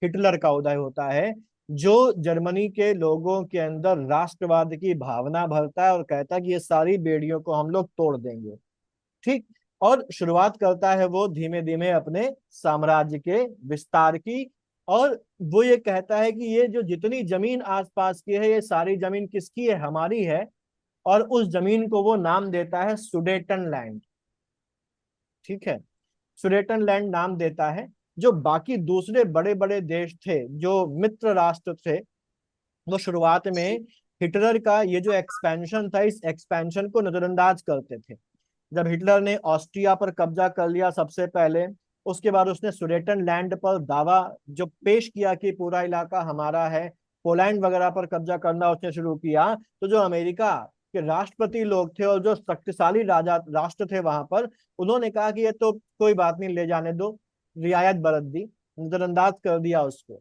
हिटलर का उदय होता है, जो जर्मनी के लोगों के अंदर राष्ट्रवाद की भावना भरता है और कहता है कि ये सारी बेड़ियों को हम लोग तोड़ देंगे। ठीक। और शुरुआत करता है वो धीमे धीमे अपने साम्राज्य के विस्तार की। और वो ये कहता है कि ये जो जितनी जमीन आसपास की है, ये सारी जमीन किसकी है? हमारी है। और उस जमीन को वो नाम देता है सुडेटन लैंड। ठीक है, सुडेटन लैंड नाम देता है। जो बाकी दूसरे बड़े बड़े देश थे, जो मित्र राष्ट्र थे, वो शुरुआत में हिटलर का ये जो एक्सपेंशन था, इस एक्सपेंशन को नजरअंदाज करते थे। जब हिटलर ने ऑस्ट्रिया पर कब्जा कर लिया सबसे पहले, उसके बाद उसने सुडेटन लैंड पर दावा जो पेश किया कि पूरा इलाका हमारा है, पोलैंड वगैरह पर कब्जा करना उसने शुरू किया, तो जो अमेरिका के राष्ट्रपति लोग थे और जो शक्तिशाली राजा राष्ट्र थे वहां पर, उन्होंने कहा कि ये तो कोई बात नहीं, ले जाने दो, रियायत बरत दी, नजरअंदाज कर दिया उसको।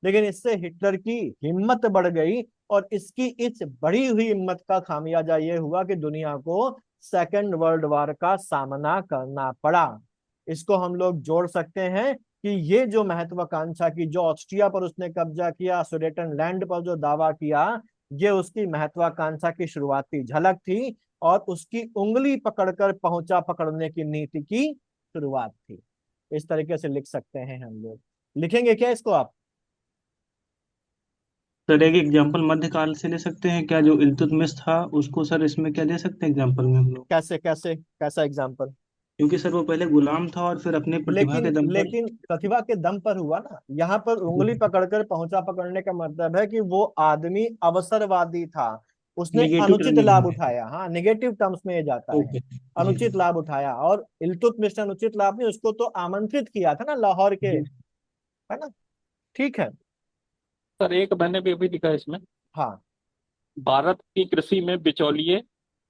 लेकिन इससे हिटलर की हिम्मत बढ़ गई, और इसकी इस बढ़ी हुई हिम्मत का खामियाजा ये हुआ कि दुनिया को सेकेंड वर्ल्ड वॉर का सामना करना पड़ा। इसको हम लोग जोड़ सकते हैं कि ये जो महत्वाकांक्षा की, जो ऑस्ट्रिया पर उसने कब्जा किया, सुडेटन लैंड पर जो दावा किया, ये उसकी महत्वाकांक्षा की शुरुआती झलक थी और उसकी उंगली पकड़कर पहुंचा पकड़ने की नीति की शुरुआत थी। इस तरीके से लिख सकते हैं हम लोग। लिखेंगे क्या इसको आप? सर एक एग्जांपल मध्यकाल से ले सकते हैं क्या, जो इल्तुतमिश था उसको सर इसमें क्या दे सकते हैं एग्जांपल में हम लोग? कैसे कैसे कैसा एग्जाम्पल? क्योंकि सर वो पहले गुलाम था और फिर अपने प्रतिभा लेकिन के दम पर। लेकिन प्रतिभा के दम पर हुआ ना। यहाँ पर उंगली पकड़कर पहुंचा पकड़ने का मतलब है कि वो आदमी अवसरवादी था, उसने निगेटिव अनुचित टर्निंग लाभ है। उठाया। हाँ, नेगेटिव टर्म्स में ये जाता है, ओके जी। अनुचित लाभ उठाया। और इल्तुतमिश ने अनुचित लाभ नहीं, उसको तो आमंत्रित किया था ना लाहौर के, जी है ना? ठीक है। सर एक मैंने भी अभी लिखा है इसमें, हाँ भारत की कृषि में बिचौलिए हाँ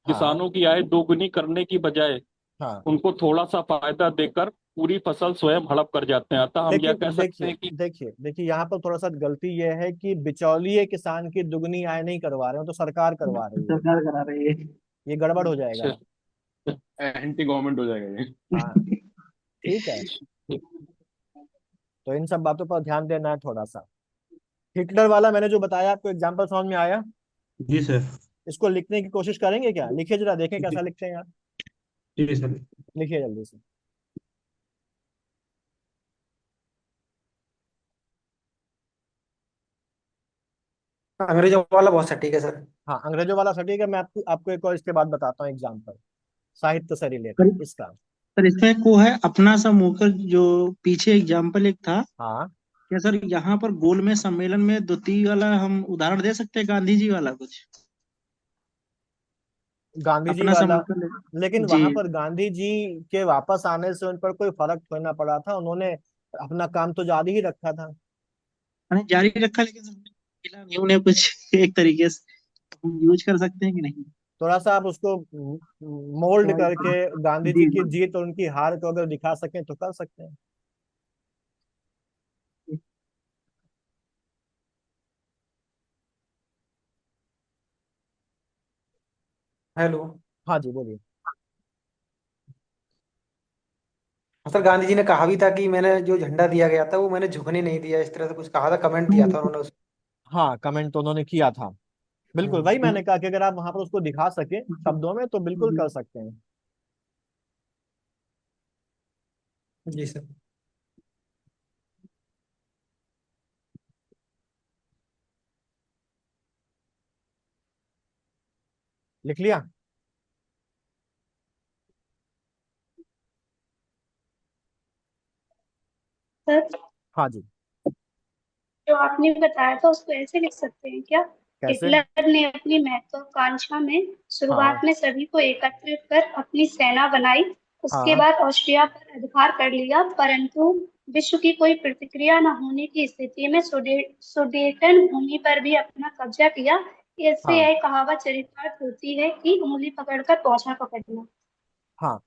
किसानों की आय दोगुनी करने की बजाय हाँ। उनको थोड़ा सा फायदा देकर पूरी फसल स्वयं हड़प कर जाते हैं। अतः हम यह लेकिन कह सकते देखिए हैं कि देखिए देखिए, यहाँ पर थोड़ा सा गलती यह है कि बिचौलिए किसान की दुगनी आय नहीं करवा रहे हो, तो सरकार करवा रही है। सरकार करा रही है। ये गड़बड़ हो जाएगा। अच्छा, एंटी गवर्नमेंट हो जाएगा ये। हाँ, ठीक है। तो इन सब बातों पर ध्यान देना है थोड़ा सा। हिटलर वाला मैंने जो बताया आपको एग्जाम्पल समझ में आया? जी सर। इसको लिखने की कोशिश करेंगे क्या? लिखिए जरा, देखें जी कैसा लिखते हैं आप। जी सर। लिखिए जल्दी से। अंग्रेजों वाला बहुत सटीक है सर। हाँ, अंग्रेजों वाला सटीक है। मैं आपको एक और इसके बाद बताता हूँ एग्जाम्पल, साहित्य से सर रिलेटेड इसका। सर इसमें एक वो है अपना सा मुकर, जो पीछे एग्जाम्पल एक था। हाँ, क्या सर यहाँ पर गोलमेज सम्मेलन में द्वितीय वाला हम उदाहरण दे सकते हैं, गांधी जी वाला कुछ गांधी जी अपना सा वाला। मुकर लेकिन जी। वहां पर गांधी जी के वापस आने से उन पर कोई फर्क थोड़ी ना पड़ा था, उन्होंने अपना काम तो जारी ही रखा था। मैंने जारी रखा, लेकिन सर मिला नहीं उन्हें कुछ एक तरीके से हम यूज कर सकते हैं कि नहीं? थोड़ा सा आप उसको मोल्ड करके गांधी जी जी की जीत और उनकी हार को अगर दिखा सकें तो कर सकते हैं। हेलो। हाँ जी, बोलिए। सर गांधी जी ने कहा भी था कि मैंने जो झंडा दिया गया था वो मैंने झुकने नहीं दिया, इस तरह से कुछ कहा था, कमेंट दिया था उन्होंने उस। हाँ, कमेंट तो उन्होंने किया था। बिल्कुल, वही मैंने कहा कि अगर आप वहां पर उसको दिखा सके शब्दों में तो बिल्कुल कर सकते हैं। जी सर। लिख लिया? सर हाँ जी। जो आपने बताया था उसको ऐसे लिख सकते हैं क्या? कैसे? हिटलर ने अपनी महत्वाकांक्षा में शुरुआत हाँ में सभी को एकत्रित कर अपनी सेना बनाई। उसके हाँ बाद ऑस्ट्रिया पर अधिकार कर लिया, परंतु विश्व की कोई प्रतिक्रिया न होने की स्थिति में सुडेटन भूमि पर भी अपना कब्जा किया। इससे हाँ यह कहावत चरितार्थ होती है कि उंगली पकड़कर पौछा पकड़ना। हाँ,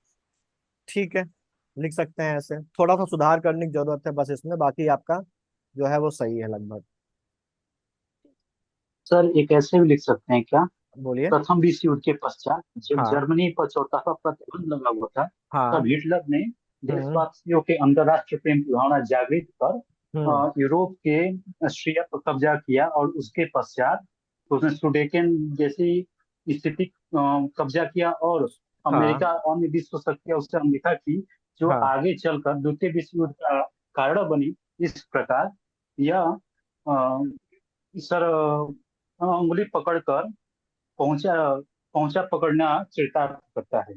ठीक है, लिख सकते हैं ऐसे। थोड़ा सा सुधार करने की जरूरत है बस इसमें, बाकी आपका जो है वो सही है लगभग। सर एक ऐसे भी लिख सकते हैं क्या, बोलिए। प्रथम विश्व युद्ध के पश्चात जब हाँ जर्मनी पर चौतरफा प्रतिबंध लगा हुआ था, हाँ। तब हिटलर ने हम्म देशवासियों के अंदर राष्ट्र प्रेम की भावना जागृत कर यूरोप के ऑस्ट्रिया पर कब्जा किया और उसके पश्चात तो उसने सुडेकन जैसी स्थिति कब्जा किया और हाँ अमेरिका अन्य विश्व शक्तियां उससे अनदेखा की, जो हाँ। आगे चलकर द्वितीय विश्व युद्ध का कारण बनी। इस प्रकार यह सर उंगली पकड़कर पहुंचा पहुंचा पकड़ना चरितार्थ करता है।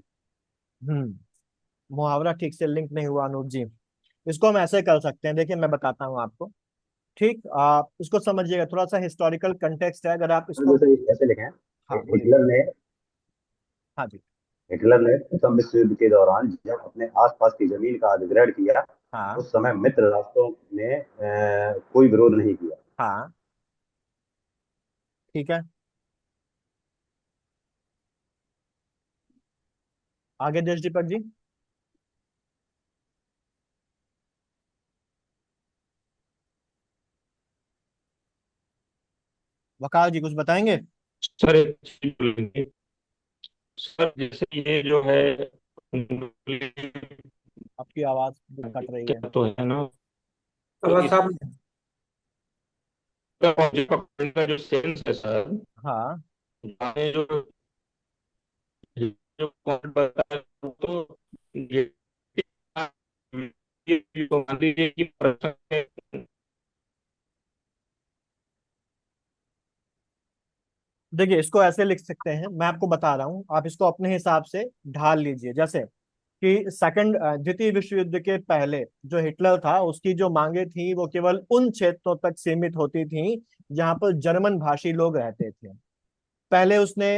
मुहावरा ठीक से लिंक नहीं हुआ अनुज जी। इसको हम ऐसे कर सकते हैं, देखिए मैं बताता हूँ आपको। ठीक, आप इसको समझिएगा, थोड़ा सा हिस्टोरिकल कंटेक्स्ट है, अगर आप इसको। जैसे कैसे लिखे हैं, हाँ बोलिए। हिटलर ने हाँ जी। हिटलर ने प्रथम विश्व युद्ध के दौरान जब अपने आसपास की जमीन का अधिग्रहण किया, हाँ उस समय मित्र राष्ट्रों ने कोई विरोध नहीं किया। हाँ ठीक है, आगे देश दीपक जी। वकाल जी कुछ बताएंगे? सर एक चीज बोलेंगे सर, जैसे ये जो है आपकी आवाज कट रही है। क्या तो है ना, तो आवाज साफ इसका मुझे पकड़ने का जो सेंस है सर, हाँ हमें जो जो पॉइंट बताया तो ये तो मान लीजिए कि प्रश्न में देखिए, इसको ऐसे लिख सकते हैं, मैं आपको बता रहा हूँ, आप इसको अपने हिसाब से ढाल लीजिए। जैसे कि द्वितीय विश्व युद्ध के पहले जो हिटलर था, उसकी जो मांगे थी वो केवल उन क्षेत्रों तक सीमित होती थी जहां पर जर्मन भाषी लोग रहते थे। पहले उसने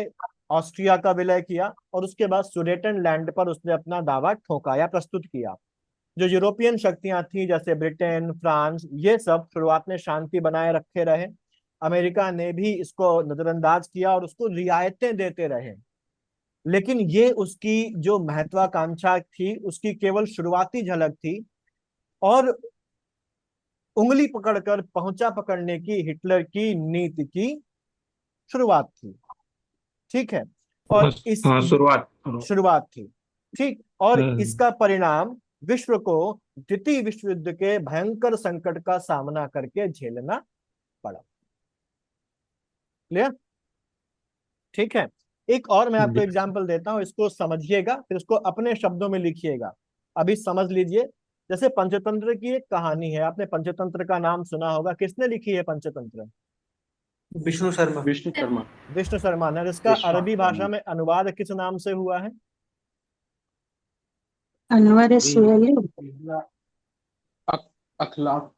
ऑस्ट्रिया का विलय किया और उसके बाद सुडेटन लैंड पर उसने अपना दावा ठोका या प्रस्तुत किया। जो यूरोपियन शक्तियां थी जैसे ब्रिटेन, फ्रांस, ये सब शुरुआत में शांति बनाए रखे रहे। अमेरिका ने भी इसको नजरअंदाज किया और उसको रियायतें देते रहे। लेकिन ये उसकी जो महत्वाकांक्षा थी उसकी केवल शुरुआती झलक थी, और उंगली पकड़कर पहुंचा पकड़ने की हिटलर की नीति की शुरुआत थी। ठीक है, और इस हाँ शुरुआत। शुरुआत थी। ठीक, और हम्म। इसका परिणाम विश्व को द्वितीय विश्व युद्ध के भयंकर संकट का सामना करके झेलना पड़ा। क्लियर? ठीक है, एक और मैं आपको एग्जांपल देता हूं, इसको समझिएगा फिर इसको अपने शब्दों में लिखिएगा। अभी समझ लीजिए, जैसे पंचतंत्र की एक कहानी है, आपने पंचतंत्र का नाम सुना होगा, किसने लिखी है पंचतंत्र? विष्णु शर्मा। विष्णु शर्मा। विष्णु शर्मा ने। इसका अरबी भाषा में अनुवाद किस नाम से हुआ है? अनवर सुहेली। अखलाक।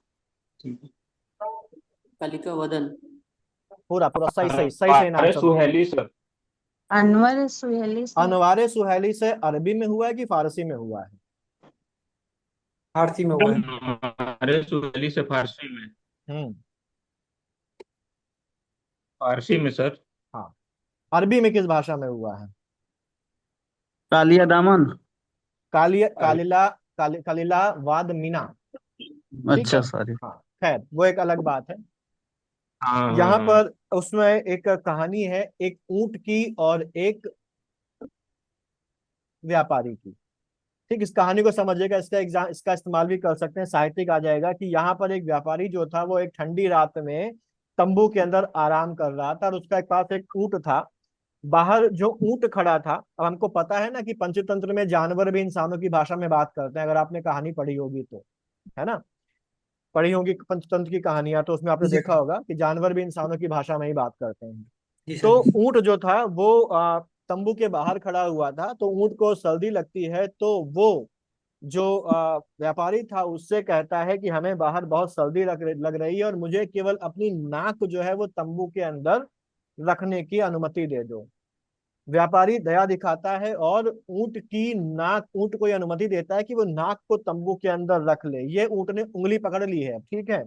कालिका वदन। पूरा पूरा सही सही सही सही नाम अरे सब। सुहेली सर। अनवर सुहेली से। अनवारे सुहेली से अरबी में हुआ है कि फारसी में हुआ है? फारसी में हुआ है। अरे सुहेली से फारसी में। हम्म। फारसी में सर। हाँ, अरबी में किस भाषा में हुआ है? कालिया दामन। कालिला वाद मीना। ठीक अच्छा है, सॉरी। हाँ खैर वो एक अलग बात है। हाँ यहाँ हाँ पर उसमें एक कहानी है, एक ऊंट की और एक व्यापारी की। ठीक, इस कहानी को समझिएगा, इसका इस्तेमाल भी कर सकते हैं, साहित्यिक आ जाएगा। कि यहाँ पर एक व्यापारी जो था वो एक ठंडी रात में तंबू के अंदर आराम कर रहा था और उसका एक पास एक ऊंट था। बाहर जो ऊंट खड़ा था, अब हमको पता है ना कि पंचतंत्र में जानवर भी इंसानों की भाषा में बात करते हैं, अगर आपने कहानी पढ़ी होगी तो, है ना? पढ़ी होगी पंचतंत्र की कहानियां तो उसमें आपने जी देखा होगा कि जानवर भी इंसानों की भाषा में ही बात करते हैं। जी तो सर। ऊंट जो था वो तंबू के बाहर खड़ा हुआ था, तो ऊंट को सर्दी लगती है, तो वो जो व्यापारी था उससे कहता है कि हमें बाहर बहुत सर्दी लग रही है और मुझे केवल अपनी नाक जो है वो तंबू के अंदर रखने की अनुमति दे दो। व्यापारी दया दिखाता है और ऊंट को ये अनुमति देता है कि वो नाक को तंबू के अंदर रख ले। ये ऊंट ने उंगली पकड़ ली है, ठीक है,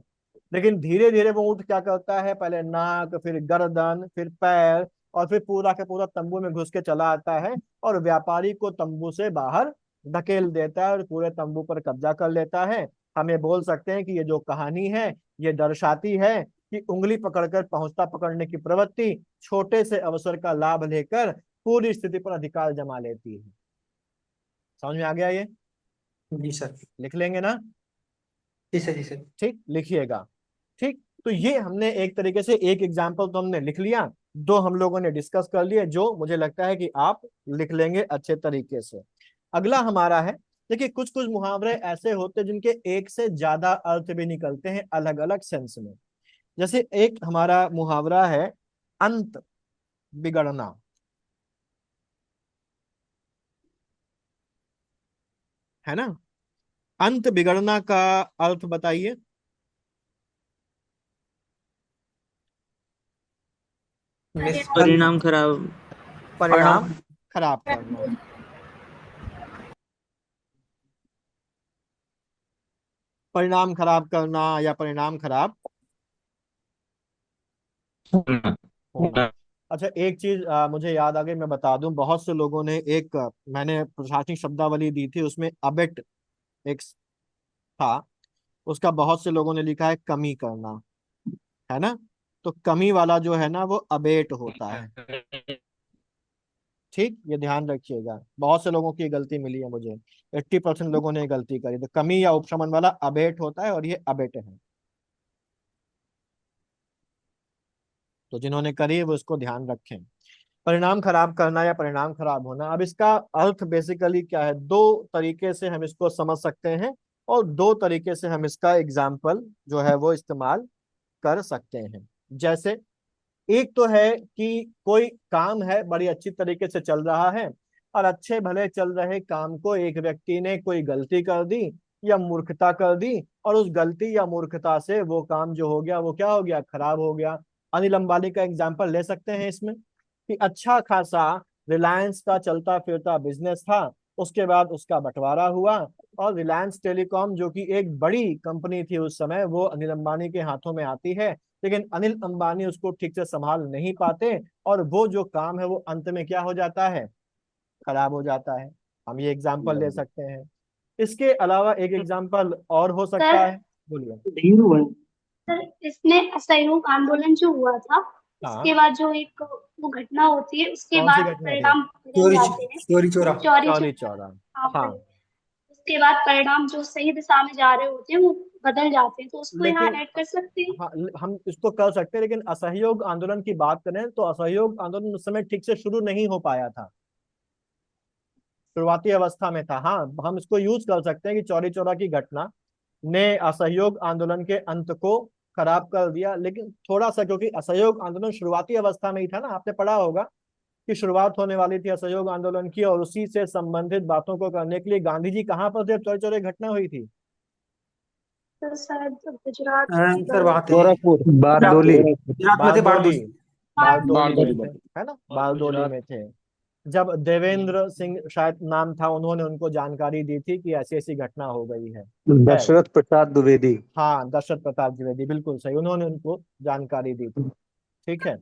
लेकिन धीरे धीरे वो ऊंट क्या करता है, पहले नाक, फिर गर्दन, फिर पैर, और फिर पूरा का पूरा तंबू में घुस के चला आता है और व्यापारी को तंबू से बाहर धकेल देता है और पूरे तंबू पर कब्जा कर लेता है। हम ये बोल सकते हैं कि ये जो कहानी है ये दर्शाती है कि उंगली पकड़कर पहुंचता पकड़ने की प्रवृत्ति छोटे से अवसर का लाभ लेकर पूरी स्थिति पर अधिकार जमा लेती है। समझ में आ गया ये? जी सर। लिख लेंगे ना? जी सर, जी सर। ठीक, लिखिएगा। ठीक, तो ये हमने एक तरीके से एक एग्जाम्पल तो हमने लिख लिया, दो हम लोगों ने डिस्कस कर लिए, जो मुझे लगता है कि आप लिख लेंगे अच्छे तरीके से। अगला हमारा है, देखिए कुछ कुछ मुहावरे ऐसे होते हैं जिनके एक से ज्यादा अर्थ भी निकलते हैं अलग अलग सेंस में। जैसे एक हमारा मुहावरा है अंत बिगड़ना, है ना? अंत बिगड़ना का अर्थ बताइए। परिणाम खराब। परिणाम खराब करना। परिणाम खराब करना या परिणाम खराब होना। अच्छा, एक चीज मुझे याद आ गई, मैं बता दूं, बहुत से लोगों ने एक मैंने प्रशासनिक शब्दावली दी थी, उसमें अबेट एक था, उसका बहुत से लोगों ने लिखा है कमी करना, है ना? तो कमी वाला जो है ना वो अबेट होता है। ठीक, ये ध्यान रखिएगा, बहुत से लोगों की ये गलती मिली है मुझे, 80% लोगों ने ये गलती करी। तो कमी या उपशमन वाला अबेट होता है और ये अबेट है। तो जिन्होंने करी है वो इसको ध्यान रखें। परिणाम खराब करना या परिणाम खराब होना, अब इसका अर्थ बेसिकली क्या है, दो तरीके से हम इसको समझ सकते हैं और दो तरीके से हम इसका एग्जाम्पल जो है वो इस्तेमाल कर सकते हैं। जैसे एक तो है कि कोई काम है बड़ी अच्छी तरीके से चल रहा है, और अच्छे भले चल रहे काम को एक व्यक्ति ने कोई गलती कर दी या मूर्खता कर दी, और उस गलती या मूर्खता से वो काम जो हो गया वो क्या हो गया, खराब हो गया। अनिल अंबानी का एग्जाम्पल ले सकते हैं इसमें, कि अच्छा खासा रिलायंस का चलता फिरता बिजनेस था, उसके बाद उसका बंटवारा हुआ, और रिलायंस टेलीकॉम जो कि एक बड़ी कंपनी थी उस समय, वो अनिल अंबानी के हाथों में आती है, लेकिन अनिल अंबानी उसको ठीक से संभाल नहीं पाते, और वो जो काम है वो अंत में क्या हो जाता है, खराब हो जाता है। हम ये एग्जाम्पल ले सकते हैं। इसके अलावा एक एग्जाम्पल और हो सकता सर है, बोलिए। सर, इसमें असहयोग आंदोलन जो हुआ था, हाँ, उसके बाद जो एक वो घटना होती है, उसके कौन सी बाद घटना थी? परिणाम बदल चोरी, जाते हैं। चोरी चोरा। चौरी चौरी चौरा। चौरा। हाँ, हाँ, वही। उसके बाद परिणाम जो सही दिशा में जा रहे होते हैं वो बदल जाते हैं, तो उसको यहाँ लेकिन ऐड कर सकते हैं। हाँ, हम इसको कर सकते हैं, लेकिन असहयोग आंदोलन की बात करें तो असहयोग आंदोलन उस समय ठीक से शुरू नहीं हो पाया था, शुरुआती अवस्था में था। हाँ, हम इसको यूज कर सकते हैं कि चौरी चौरा की घटना ने असहयोग आंदोलन के अंत को खराब कर दिया, लेकिन थोड़ा सा, क्योंकि असहयोग आंदोलन शुरुआती अवस्था में ही था ना, आपने पढ़ा होगा कि शुरुआत होने वाली थी असहयोग आंदोलन की, और उसी से संबंधित बातों को करने के लिए गांधी जी कहाँ पर जब चौरी चौरा की घटना हुई थी? तो शायद गुजरात की सर तरफ। वहाँ थे, गोरखपुर, बारदोली। गुजरात में थे, बारदोली, बारडोली। बारदोली में बारडोली। थे, है ना, बारदोली में थे। जब देवेंद्र सिंह शायद नाम था, उन्होंने उनको जानकारी दी थी कि ऐसी ऐसी घटना हो गई है। खैर, दशरथ प्रसाद द्विवेदी। हाँ, दशरथ प्रताप द्विवेदी, बिल्कुल सही, उन्होंने उनको जानकारी दी थी। ठीक है।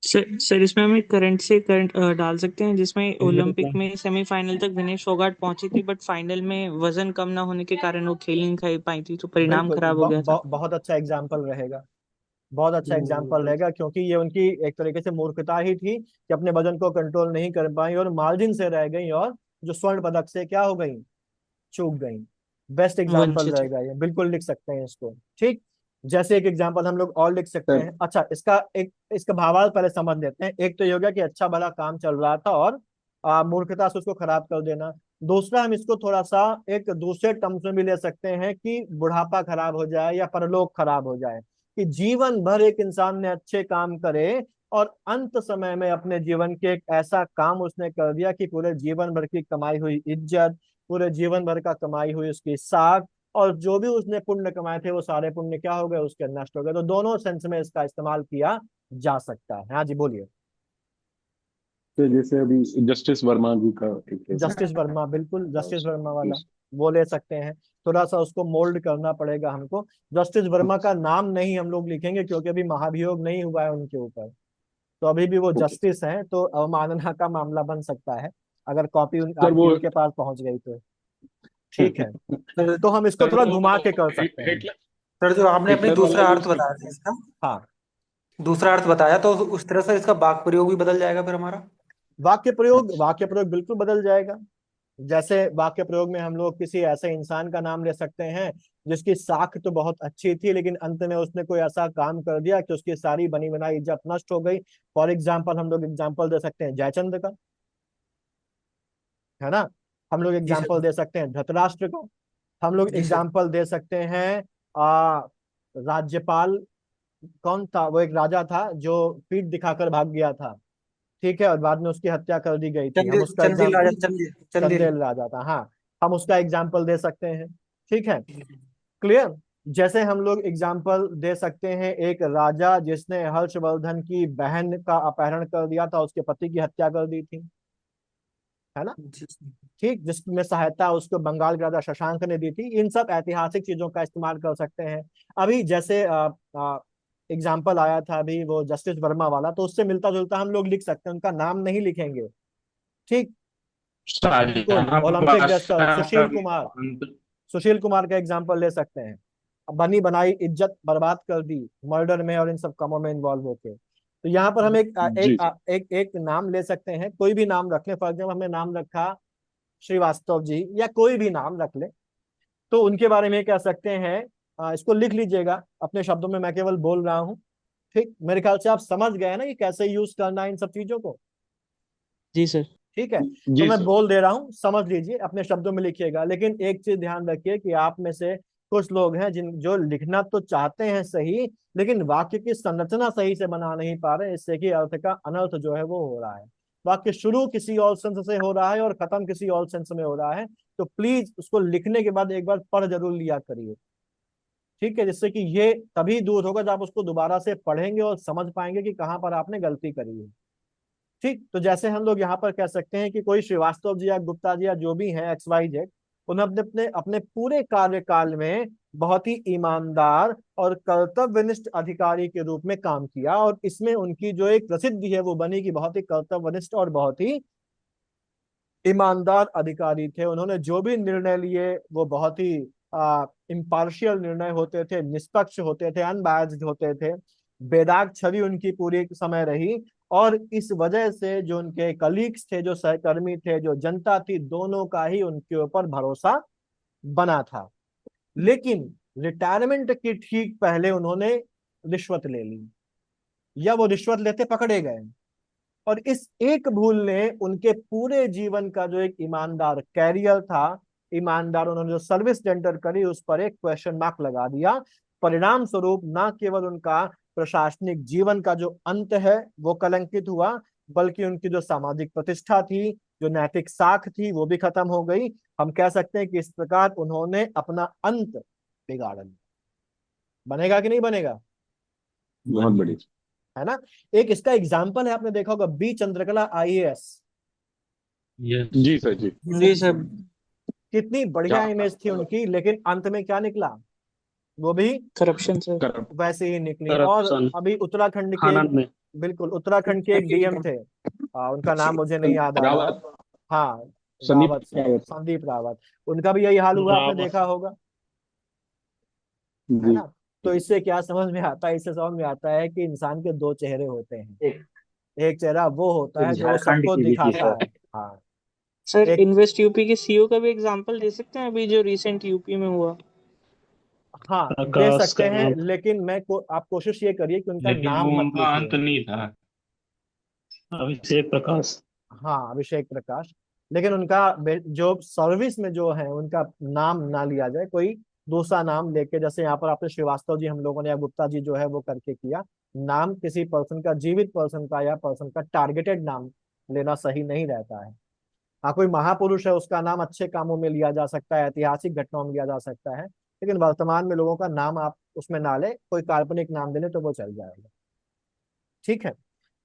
सर इसमें हम एक करंट से करंट डाल सकते हैं, जिसमें ओलंपिक में सेमीफाइनल तक विनेश फोगाट पहुंची थी, बट फाइनल में वजन कम ना होने के कारण वो खेल नहीं खेल पाई थी, तो परिणाम बिल्कुल, खराब हो गया था। बहुत अच्छा एग्जाम्पल रहेगा, बहुत अच्छा एग्जाम्पल रहेगा, क्योंकि ये उनकी एक तरीके से मूर्खता ही थी कि अपने वजन को कंट्रोल नहीं कर पाई और मार्जिन से रह गई, और जो स्वर्ण पदक से क्या हो गई, चूक गई। बेस्ट एग्जाम्पल वंचित। रहेगा ये, बिल्कुल लिख सकते हैं इसको। ठीक, जैसे एक एग्जाम्पल हम लोग और लिख सकते हैं। अच्छा, इसका भावार्थ पहले समझ लेते हैं। एक तो ये हो गया कि अच्छा भला काम चल रहा था और मूर्खता से उसको खराब कर देना। दूसरा, हम इसको थोड़ा सा एक दूसरे टर्म्स में भी ले सकते हैं कि बुढ़ापा खराब हो जाए या परलोक खराब हो जाए, कि जीवन भर एक इंसान ने अच्छे काम करे और अंत समय में अपने जीवन के एक ऐसा काम उसने कर दिया कि पूरे जीवन भर की कमाई हुई इज्जत, पूरे जीवन भर का कमाई हुई उसकी साख, और जो भी उसने पुण्य कमाए थे वो सारे पुण्य क्या हो गए, उसके नष्ट हो गए। तो दोनों सेंस में इसका इस्तेमाल किया जा सकता है। हाँ जी, बोलिए। तो जैसे अभी जस्टिस वर्मा जी का एक केस है। जस्टिस वर्मा, बिल्कुल जस्टिस वर्मा वाला वो ले सकते हैं। थोड़ा सा उसको मोल्ड करना पड़ेगा हमको। जस्टिस वर्मा का नाम नहीं हम लोग लिखेंगे, क्योंकि अभी महाभियोग नहीं हुआ है उनके ऊपर, तो अभी भी वो जस्टिस हैं, तो अवमानना का मामला बन सकता है अगर कॉपी सर आपकी वो उनके पास पहुंच गई तो। ठीक है, तो हम इसको थोड़ा घुमा के कर सकते हैं। हिटलर सर जो आपने अपने हिटलर वाला दूसरा अर्थ यूज बताया कर। था इसका, हाँ, दूसरा अर्थ बताया, तो उस तरह से इसका वाक्य प्रयोग भी बदल जाएगा फिर हमारा। वाक्य प्रयोग बिल्कुल बदल जाएगा। जैसे वाक्य प्रयोग में हम लोग किसी ऐसे इंसान का नाम ले सकते हैं जिसकी साख तो बहुत अच्छी थी, लेकिन अंत में उसने कोई ऐसा काम कर दिया कि उसकी सारी बनी बनाई इज्जत नष्ट हो गई। फॉर एग्जाम्पल हम लोग एग्जाम्पल दे सकते हैं जयचंद्र का, है ना। हम लोग जी सर। एग्जाम्पल दे सकते हैं धृतराष्ट्र का। हम लोग जी सर। एग्जाम्पल दे सकते हैं आ राज्यपाल, कौन था वो, एक राजा था जो पीठ दिखाकर भाग गया था, ठीक है, और बाद में उसकी हत्या कर दी गई थी, हम उसका चंदेल एग्जाम, राजा, चंदेल चंदेल। चंदेल राजा था, हाँ, हम उसका एग्जाम्पल दे सकते हैं। ठीक है, क्लियर। जैसे हम लोग एग्जाम्पल दे सकते हैं एक राजा जिसने हर्षवर्धन की बहन का अपहरण कर दिया था, उसके पति की हत्या कर दी थी, है ना। जी सर। ठीक, जिसमें सहायता उसको बंगाल के राजा शशांक ने दी थी। इन सब ऐतिहासिक चीजों का इस्तेमाल कर सकते हैं। अभी जैसे एग्जाम्पल आया था अभी वो जस्टिस वर्मा वाला, तो उससे मिलता जुलता हम लोग लिख सकते हैं, उनका नाम नहीं लिखेंगे। ठीक, बिल्कुल, शाहजहां ओलंपिक जैसा बादशाह का सुशील भी कुमार, अंत। सुशील कुमार का एग्जाम्पल ले सकते हैं। अब बनी बनाई इज्जत बर्बाद कर दी मर्डर में और इन सब कामों में इन्वॉल्व होके। तो यहाँ पर हम जी जी। एक नाम ले सकते हैं, कोई भी नाम रख ले। फॉर एग्जाम्पल हमने नाम रखा श्रीवास्तव जी, या कोई भी नाम रख ले, तो उनके बारे में कह सकते हैं, इसको लिख लीजिएगा अपने शब्दों में, मैं केवल बोल रहा हूँ। ठीक, मेरे ख्याल से आप समझ गए ना कि कैसे यूज करना है इन सब चीजों को। जी सर। ठीक है, तो जी मैं सर। बोल दे रहा हूँ, समझ लीजिए, अपने शब्दों में लिखिएगा। लेकिन एक चीज ध्यान रखिए कि आप में से कुछ लोग हैं जिन जो लिखना तो चाहते हैं सही, लेकिन वाक्य की संरचना सही से बना नहीं पा रहे, इससे कि अर्थ का अनर्थ जो है वो हो रहा है। वाक्य शुरू किसी और सेंस से हो रहा है और खत्म किसी और सेंस में हो रहा है, तो प्लीज उसको लिखने के बाद एक बार पढ़ जरूर लिया करिए। ठीक है, जिससे कि ये तभी दूर होगा जब आप उसको दोबारा से पढ़ेंगे और समझ पाएंगे कि कहाँ पर आपने गलती करी है। ठीक, तो जैसे हम लोग यहाँ पर कह सकते हैं कि कोई श्रीवास्तव जी या गुप्ता जी या जो भी हैं XYZ, उन्होंने अपने अपने पूरे कार्यकाल में बहुत ही ईमानदार और कर्तव्यनिष्ठ अधिकारी के रूप में काम किया, और इसमें उनकी जो एक प्रसिद्धि है वो बनी कि बहुत ही कर्तव्यनिष्ठ और बहुत ही ईमानदार अधिकारी थे। उन्होंने जो भी निर्णय लिए वो बहुत ही इम्पार्शियल निर्णय होते थे, निष्पक्ष होते थे, अनबायस्ड होते थे। बेदाग छवि उनकी पूरी समय रही, और इस वजह से जो उनके कलीग्स थे, जो सहकर्मी थे, जो जनता थी, दोनों का ही उनके ऊपर भरोसा बना था। लेकिन रिटायरमेंट की ठीक पहले उन्होंने रिश्वत ले ली, या वो रिश्वत लेते पकड़े गए, और इस एक भूल ने उनके पूरे जीवन का जो एक ईमानदार कैरियर था, ईमानदार उन्होंने जो सर्विस रेंडर करी, उस पर एक क्वेश्चन मार्क लगा दिया। परिणाम स्वरूप न केवल उनका प्रशासनिक जीवन का जो अंत है वो कलंकित हुआ, बल्कि उनकी जो सामाजिक प्रतिष्ठा थी, जो नैतिक साख थी, वो भी खत्म हो गई। हम कह सकते हैं कि इस प्रकार उन्होंने अपना अंत बिगाड़ लिया। बनेगा कि नहीं बनेगा? बहुत बढ़िया। है ना। एक इसका एग्जाम्पल है, आपने देखा होगा बी चंद्रकला IAS, जी सर। जी जी सर। कितनी बढ़िया इमेज थी उनकी, लेकिन अंत में क्या निकला, वो भी करप्शन सर। करप्ट। वैसे ही निकली। और करप्शन, अभी उत्तराखंड के खानन में। बिल्कुल, उत्तराखंड के एक DM थे, उनका नाम मुझे नहीं याद आ रहा है। रावत। हाँ, संदीप रावत सर, रावत। संदीप रावत। उनका भी यही हाल हुआ, आपने रावत। देखा होगा, है जी ना। तो इससे क्या समझ में आता है? इससे समझ में आता है कि इंसान के दो चेहरे होते हैं। एक एक चेहरा वो होता एक है जो वो झारखंड सबको की भी थी दिखाता सर। है। हाँ, सर एक, इन्वेस्ट यूपी के CEO का भी एग्जांपल दे सकते हैं, अभी जो रिसेंट यूपी में हुआ। हाँ दे प्रकाश सकते का हैं, नाम, लेकिन आप कोशिश ये करिए कि उनका लेकिन नाम वो मत उनका अंत लिखिए। नहीं था। अभिषेक प्रकाश। हाँ, अभिषेक प्रकाश। लेकिन उनका जो सर्विस में जो है उनका नाम ना लिया जाए, कोई दूसरा नाम लेके, जैसे यहाँ पर आपने श्रीवास्तव जी हम लोगों ने या गुप्ता जी जो है वो करके किया। नाम किसी पर्सन का, जीवित पर्सन का या पर्सन का टारगेटेड नाम लेना सही नहीं रहता है। हाँ, कोई महापुरुष है उसका नाम अच्छे कामों में लिया जा सकता है, ऐतिहासिक घटनाओं में लिया जा सकता है, लेकिन वर्तमान में लोगों का नाम आप उसमें ना ले, कोई काल्पनिक नाम दे ले तो वो चल जाएगा। ठीक है,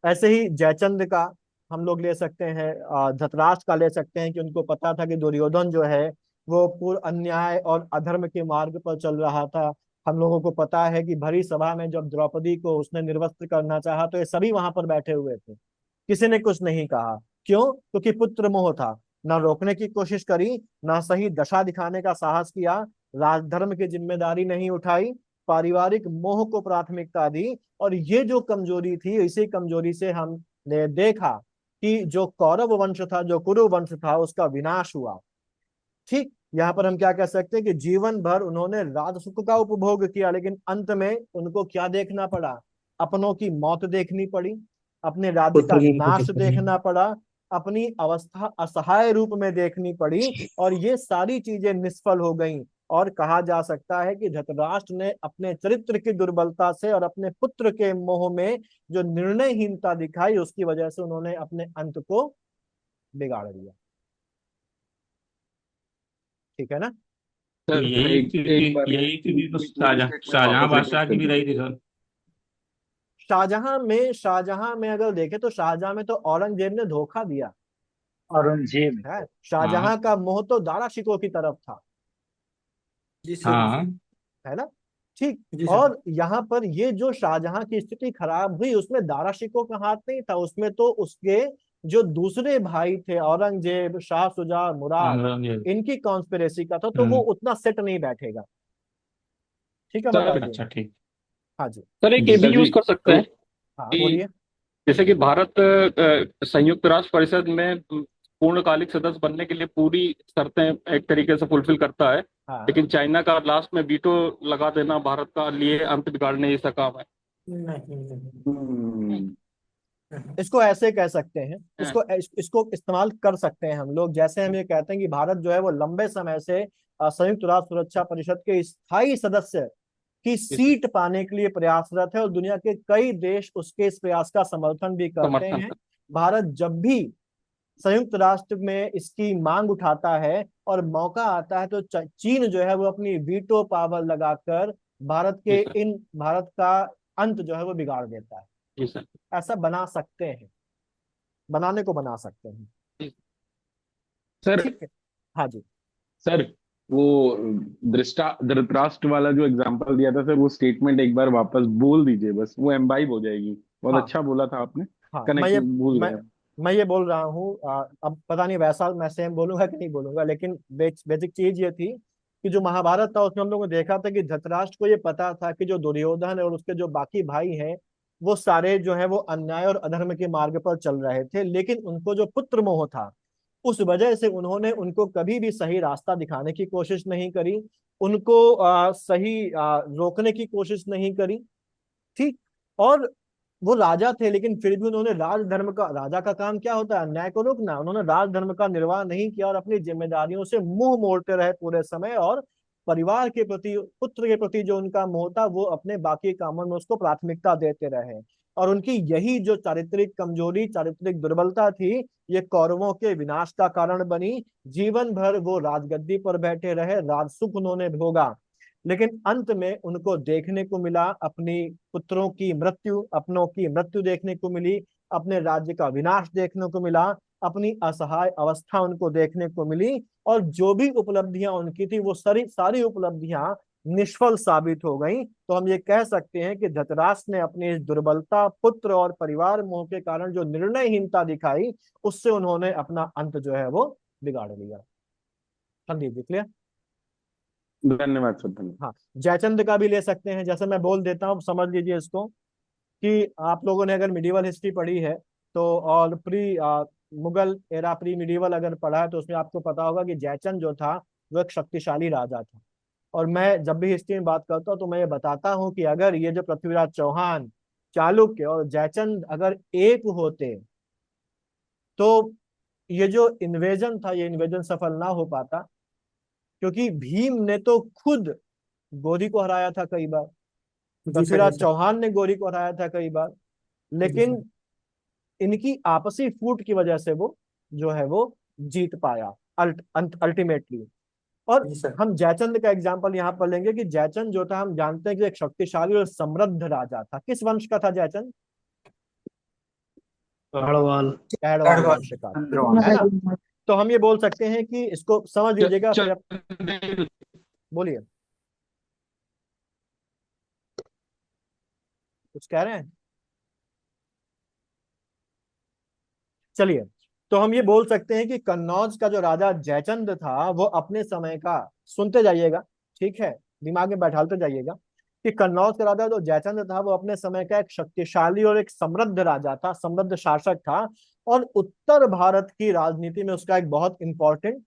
ऐसे ही जयचंद का हम लोग ले सकते हैं, धृतराष्ट्र का ले सकते हैं कि उनको पता था कि दुर्योधन जो है वो पूर्ण अन्याय और अधर्म के मार्ग पर चल रहा था। हम लोगों को पता है कि भरी सभा में जब द्रौपदी को उसने निर्वस्त्र करना चाहा तो ये सभी वहां पर बैठे हुए थे, किसी ने कुछ नहीं कहा। क्यों? क्योंकि पुत्र मोह था। ना रोकने की कोशिश करी, ना सही दशा दिखाने का साहस किया, राजधर्म की जिम्मेदारी नहीं उठाई, पारिवारिक मोह को प्राथमिकता दी। और ये जो कमजोरी थी, इसी कमजोरी से हमने देखा कि जो कौरव वंश था, जो कुरु वंश था, उसका विनाश हुआ। ठीक, यहाँ पर हम क्या कह सकते हैं कि जीवन भर उन्होंने राज सुख का उपभोग किया, लेकिन अंत में उनको क्या देखना पड़ा? अपनों की मौत देखनी पड़ी, अपने राज्य का पुत्र की नाश मृत्यु करनी। देखना पड़ा, अपनी अवस्था असहाय रूप में देखनी पड़ी, और ये सारी चीजें निष्फल हो गईं। और कहा जा सकता है कि धृतराष्ट्र ने अपने चरित्र की दुर्बलता से और अपने पुत्र के मोह में जो निर्णयहीनता दिखाई, उसकी वजह से उन्होंने अपने अंत को बिगाड़ दिया। ठीक है ना? सर यही स्थिति तो शाहजहां बादशाह की भी रही थी सर। शाहजहां में अगर देखें तो शाहजहां में तो औरंगजेब ने धोखा दिया औरंगजेब। है। शाहजहां का मोह तो दारा शिकोह की तरफ था, जी सर। हाँ है ना? ठीक। जी सर। और यहाँ पर ये जो शाहजहां की स्थिति खराब हुई, उसमें दारा शिकोह का हाथ नहीं था, उसमें तो उसके जो दूसरे भाई थे, औरंगजेब, शाह शुजा, मुराद, ये इनकी कॉन्स्पिरेसी का था, तो वो उतना सेट नहीं बैठेगा। ठीक है सर महाराज जी? अच्छा ठीक। हाँ जी। सर एक ये भी यूज कर सकते हैं हाँ कि बोलिए। जैसे कि भारत संयुक्त राष्ट्र परिषद में पूर्णकालिक सदस्य बनने के लिए पूरी शर्तें एक तरीके से फुलफिल करता है, हाँ लेकिन चाइना का लास्ट में वीटो लगा देना भारत का लिए अंत बिगाड़ने जैसा काम है। नहीं। इसको ऐसे कह सकते हैं, इसको इस्तेमाल कर सकते हैं हम लोग। जैसे हम ये कहते हैं कि भारत जो है वो लंबे समय से संयुक्त राष्ट्र सुरक्षा परिषद के स्थायी सदस्य की सीट पाने के लिए प्रयासरत है, और दुनिया के कई देश उसके इस प्रयास का समर्थन भी करते समर्थन हैं। भारत जब भी संयुक्त राष्ट्र में इसकी मांग उठाता है और मौका आता है, तो चीन जो है वो अपनी वीटो पावर लगाकर भारत का अंत जो है वो बिगाड़ देता है। जी सर। ऐसा बना सकते हैं, बनाने को बना सकते हैं। सर ठीक है। हाँ जी। सर वो धृतराष्ट्र वाला जो एग्जांपल दिया था सर, वो स्टेटमेंट एक बार वापस बोल दीजिए, बस वो एम्बाइब हो जाएगी। बहुत हाँ अच्छा बोला था आपने। हाँ, कनेक्ट भूल मैं गया। मैं ये बोल रहा हूँ, अब पता नहीं वैसा मैं सेम बोलूंगा कि नहीं बोलूंगा, लेकिन बेसिक चीज ये थी कि जो महाभारत था उसमें हम लोगों ने देखा था कि धृतराष्ट्र को ये पता था कि जो दुर्योधन है और उसके जो बाकी भाई हैं, वो सारे जो है वो अन्याय और अधर्म के मार्ग पर चल रहे थे, लेकिन उनको जो पुत्र मोह था, उस वजह से उन्होंने उनको कभी भी सही रास्ता दिखाने की कोशिश नहीं करी, उनको सही रोकने की कोशिश नहीं करी। ठीक। और वो राजा थे, लेकिन फिर भी उन्होंने राजा का काम क्या होता है? अन्याय को रोकना। उन्होंने राजधर्म का निर्वाह नहीं किया और अपनी जिम्मेदारियों से मुंह मोड़ते रहे पूरे समय, और परिवार के प्रति, पुत्र के प्रति जो उनका मोह था, वो अपने बाकी कामों में उसको प्राथमिकता देते रहे। और उनकी यही जो चारित्रिक कमजोरी, चारित्रिक दुर्बलता थी, ये कौरवों के विनाश का कारण बनी। जीवन भर वो राजगद्दी पर बैठे रहे, राजसुख उन्होंने भोगा, लेकिन अंत में उनको देखने को मिला अपनी पुत्रों की मृत्यु, अपनों की मृत्यु देखने को मिली, अपने राज्य का विनाश देखने को मिला, अपनी असहाय अवस्था उनको देखने को मिली, और जो भी उपलब्धियां उनकी थी, वो सारी सारी उपलब्धियां निष्फल साबित हो गई। तो हम ये कह सकते हैं कि धृतराष्ट्र ने अपनी इस दुर्बलता, पुत्र और परिवार मोह के कारण जो निर्णयहीनता दिखाई, उससे उन्होंने अपना अंत जो है वो बिगाड़ लिया। संदीप जी, क्लियर? धन्यवाद सर, धन्यवाद। हाँ, जयचंद का भी ले सकते हैं। जैसे मैं बोल देता हूँ, समझ लीजिए इसको, कि आप लोगों ने अगर मिडिवल हिस्ट्री पढ़ी है तो, और मुगल एरा प्री मिडिवल अगर पढ़ा है, तो उसमें आपको पता होगा कि जयचंद जो था वो एक शक्तिशाली राजा था। और मैं जब भी हिस्ट्री में बात करता हूँ तो मैं ये बताता हूँ कि अगर ये जो पृथ्वीराज चौहान, चालुक्य और जयचंद अगर एक होते, तो ये जो इन्वेजन था, ये इन्वेजन सफल ना हो पाता, क्योंकि भीम ने तो खुद गोरी को हराया था कई बार, जी सर। पृथ्वीराज चौहान ने गोरी को हराया था कई बार, लेकिन इनकी आपसी फूट की वजह से वो जो है वो जीत पाया अल्टीमेटली। और जी सर। हम जयचंद का एग्जांपल यहाँ पर लेंगे कि जयचंद जो था, हम जानते हैं कि एक शक्तिशाली और समृद्ध राजा था। किस वंश का था जयचंद? गढ़वाल। गढ़वाल वंश का, है ना? तो हम ये बोल सकते हैं कि इसको समझ लीजिएगा। बोलिए, कुछ कह रहे हैं? चलिए, तो हम ये बोल सकते हैं कि कन्नौज का जो राजा जयचंद था, वो अपने समय का, सुनते जाइएगा, ठीक है, दिमाग में बैठाते जाइएगा, कि कन्नौज का राजा जो जयचंद्र था वो अपने समय का एक शक्तिशाली और एक समृद्ध राजा था, समृद्ध शासक था, और उत्तर भारत की राजनीति में उसका एक बहुत इंपॉर्टेंट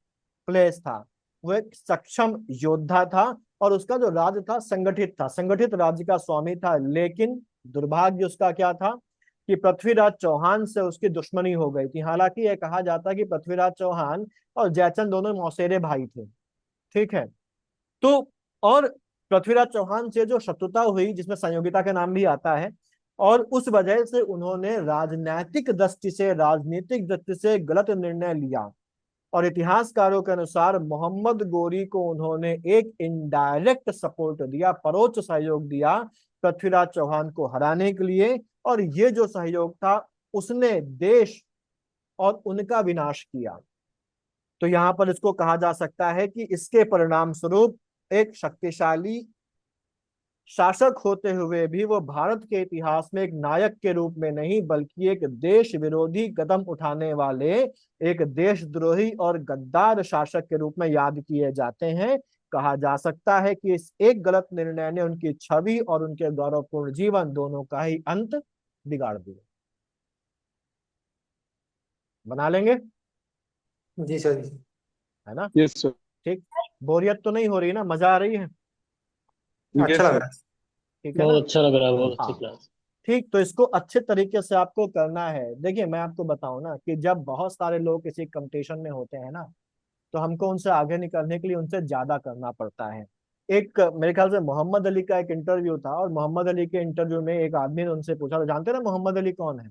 प्लेस था। वो एक सक्षम योद्धा था और उसका जो राज्य था संगठित था, संगठित राज्य का स्वामी था। लेकिन दुर्भाग्य उसका क्या था कि पृथ्वीराज चौहान से उसकी दुश्मनी हो गई थी। हालांकि यह कहा जाता है कि पृथ्वीराज चौहान और जयचंद दोनों मौसेरे भाई थे, ठीक है। तो और पृथ्वीराज चौहान से जो शत्रुता हुई, जिसमें संयोगिता का नाम भी आता है, और उस वजह से उन्होंने राजनीतिक दृष्टि से, राजनीतिक दृष्टि से गलत निर्णय लिया। और इतिहासकारों के अनुसार मोहम्मद गोरी को उन्होंने एक इनडायरेक्ट सपोर्ट दिया, परोक्ष सहयोग दिया पृथ्वीराज चौहान को हराने के लिए। और ये जो सहयोग था उसने देश और उनका विनाश किया। तो यहां पर इसको कहा जा सकता है कि इसके परिणाम स्वरूप एक शक्तिशाली शासक होते हुए भी वो भारत के इतिहास में एक नायक के रूप में नहीं, बल्कि एक देश विरोधी कदम उठाने वाले, एक देशद्रोही और गद्दार शासक के रूप में याद किए जाते हैं। कहा जा सकता है कि इस एक गलत निर्णय ने उनकी छवि और उनके गौरवपूर्ण जीवन दोनों का ही अंत बिगाड़ दिया। बना लेंगे? जी सर जी। है ना? Yes sir. ठीक, बोरियत तो नहीं हो रही ना? मजा आ रही है? अच्छा लग रहा है। ठीक है ना? बहुत अच्छा लग रहा है, बहुत अच्छी हाँ क्लास। ठीक। तो इसको अच्छे तरीके से आपको करना है। देखिए मैं आपको बताऊं ना कि जब बहुत सारे लोग किसी कंपटीशन में होते हैं ना, तो हमको उनसे आगे निकलने के लिए उनसे ज्यादा करना पड़ता है। एक मेरे ख्याल से मोहम्मद अली का एक इंटरव्यू था, और मोहम्मद अली के इंटरव्यू में एक आदमी ने उनसे पूछा, तो जानते हैं ना मोहम्मद अली कौन है?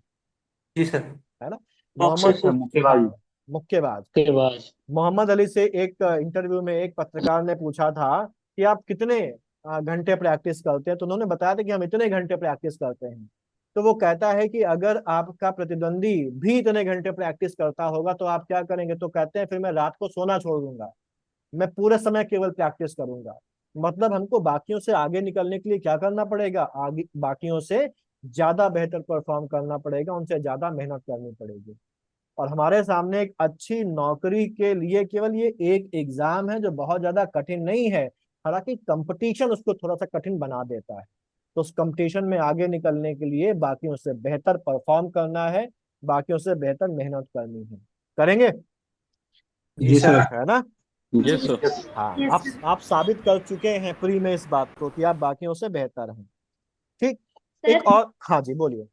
जी सर। है ना? बॉक्सर मोहम्मद मुक्केबाज। मुक्केबाज। के बाद मोहम्मद अली से एक इंटरव्यू में एक पत्रकार ने पूछा था कि आप कितने घंटे प्रैक्टिस करते हैं, तो उन्होंने बताया था कि हम इतने घंटे प्रैक्टिस करते हैं। तो वो कहता है कि अगर आपका प्रतिद्वंदी भी इतने घंटे प्रैक्टिस करता होगा तो आप क्या करेंगे? तो कहते हैं फिर मैं रात को सोना छोड़ दूंगा, मैं पूरे समय केवल प्रैक्टिस करूंगा। मतलब हमको बाकियों से आगे निकलने के लिए क्या करना पड़ेगा? आगे बाकियों से ज्यादा बेहतर परफॉर्म करना पड़ेगा, उनसे ज्यादा मेहनत करनी पड़ेगी। और हमारे सामने एक अच्छी नौकरी के लिए केवल ये एक एग्जाम है जो बहुत ज्यादा कठिन नहीं है, हालांकि कंपटीशन उसको थोड़ा सा कठिन बना देता है। तो उस कंपटीशन में आगे निकलने के लिए बाकियों से बेहतर परफॉर्म करना है, बाकियों से बेहतर मेहनत करनी है। करेंगे? जी सर। है ना? Yes sir. हाँ, यस सर। आप साबित कर चुके हैं प्री में इस बात को कि आप बाकियों से बेहतर हैं। ठीक। एक सर, और, हाँ जी बोलिए।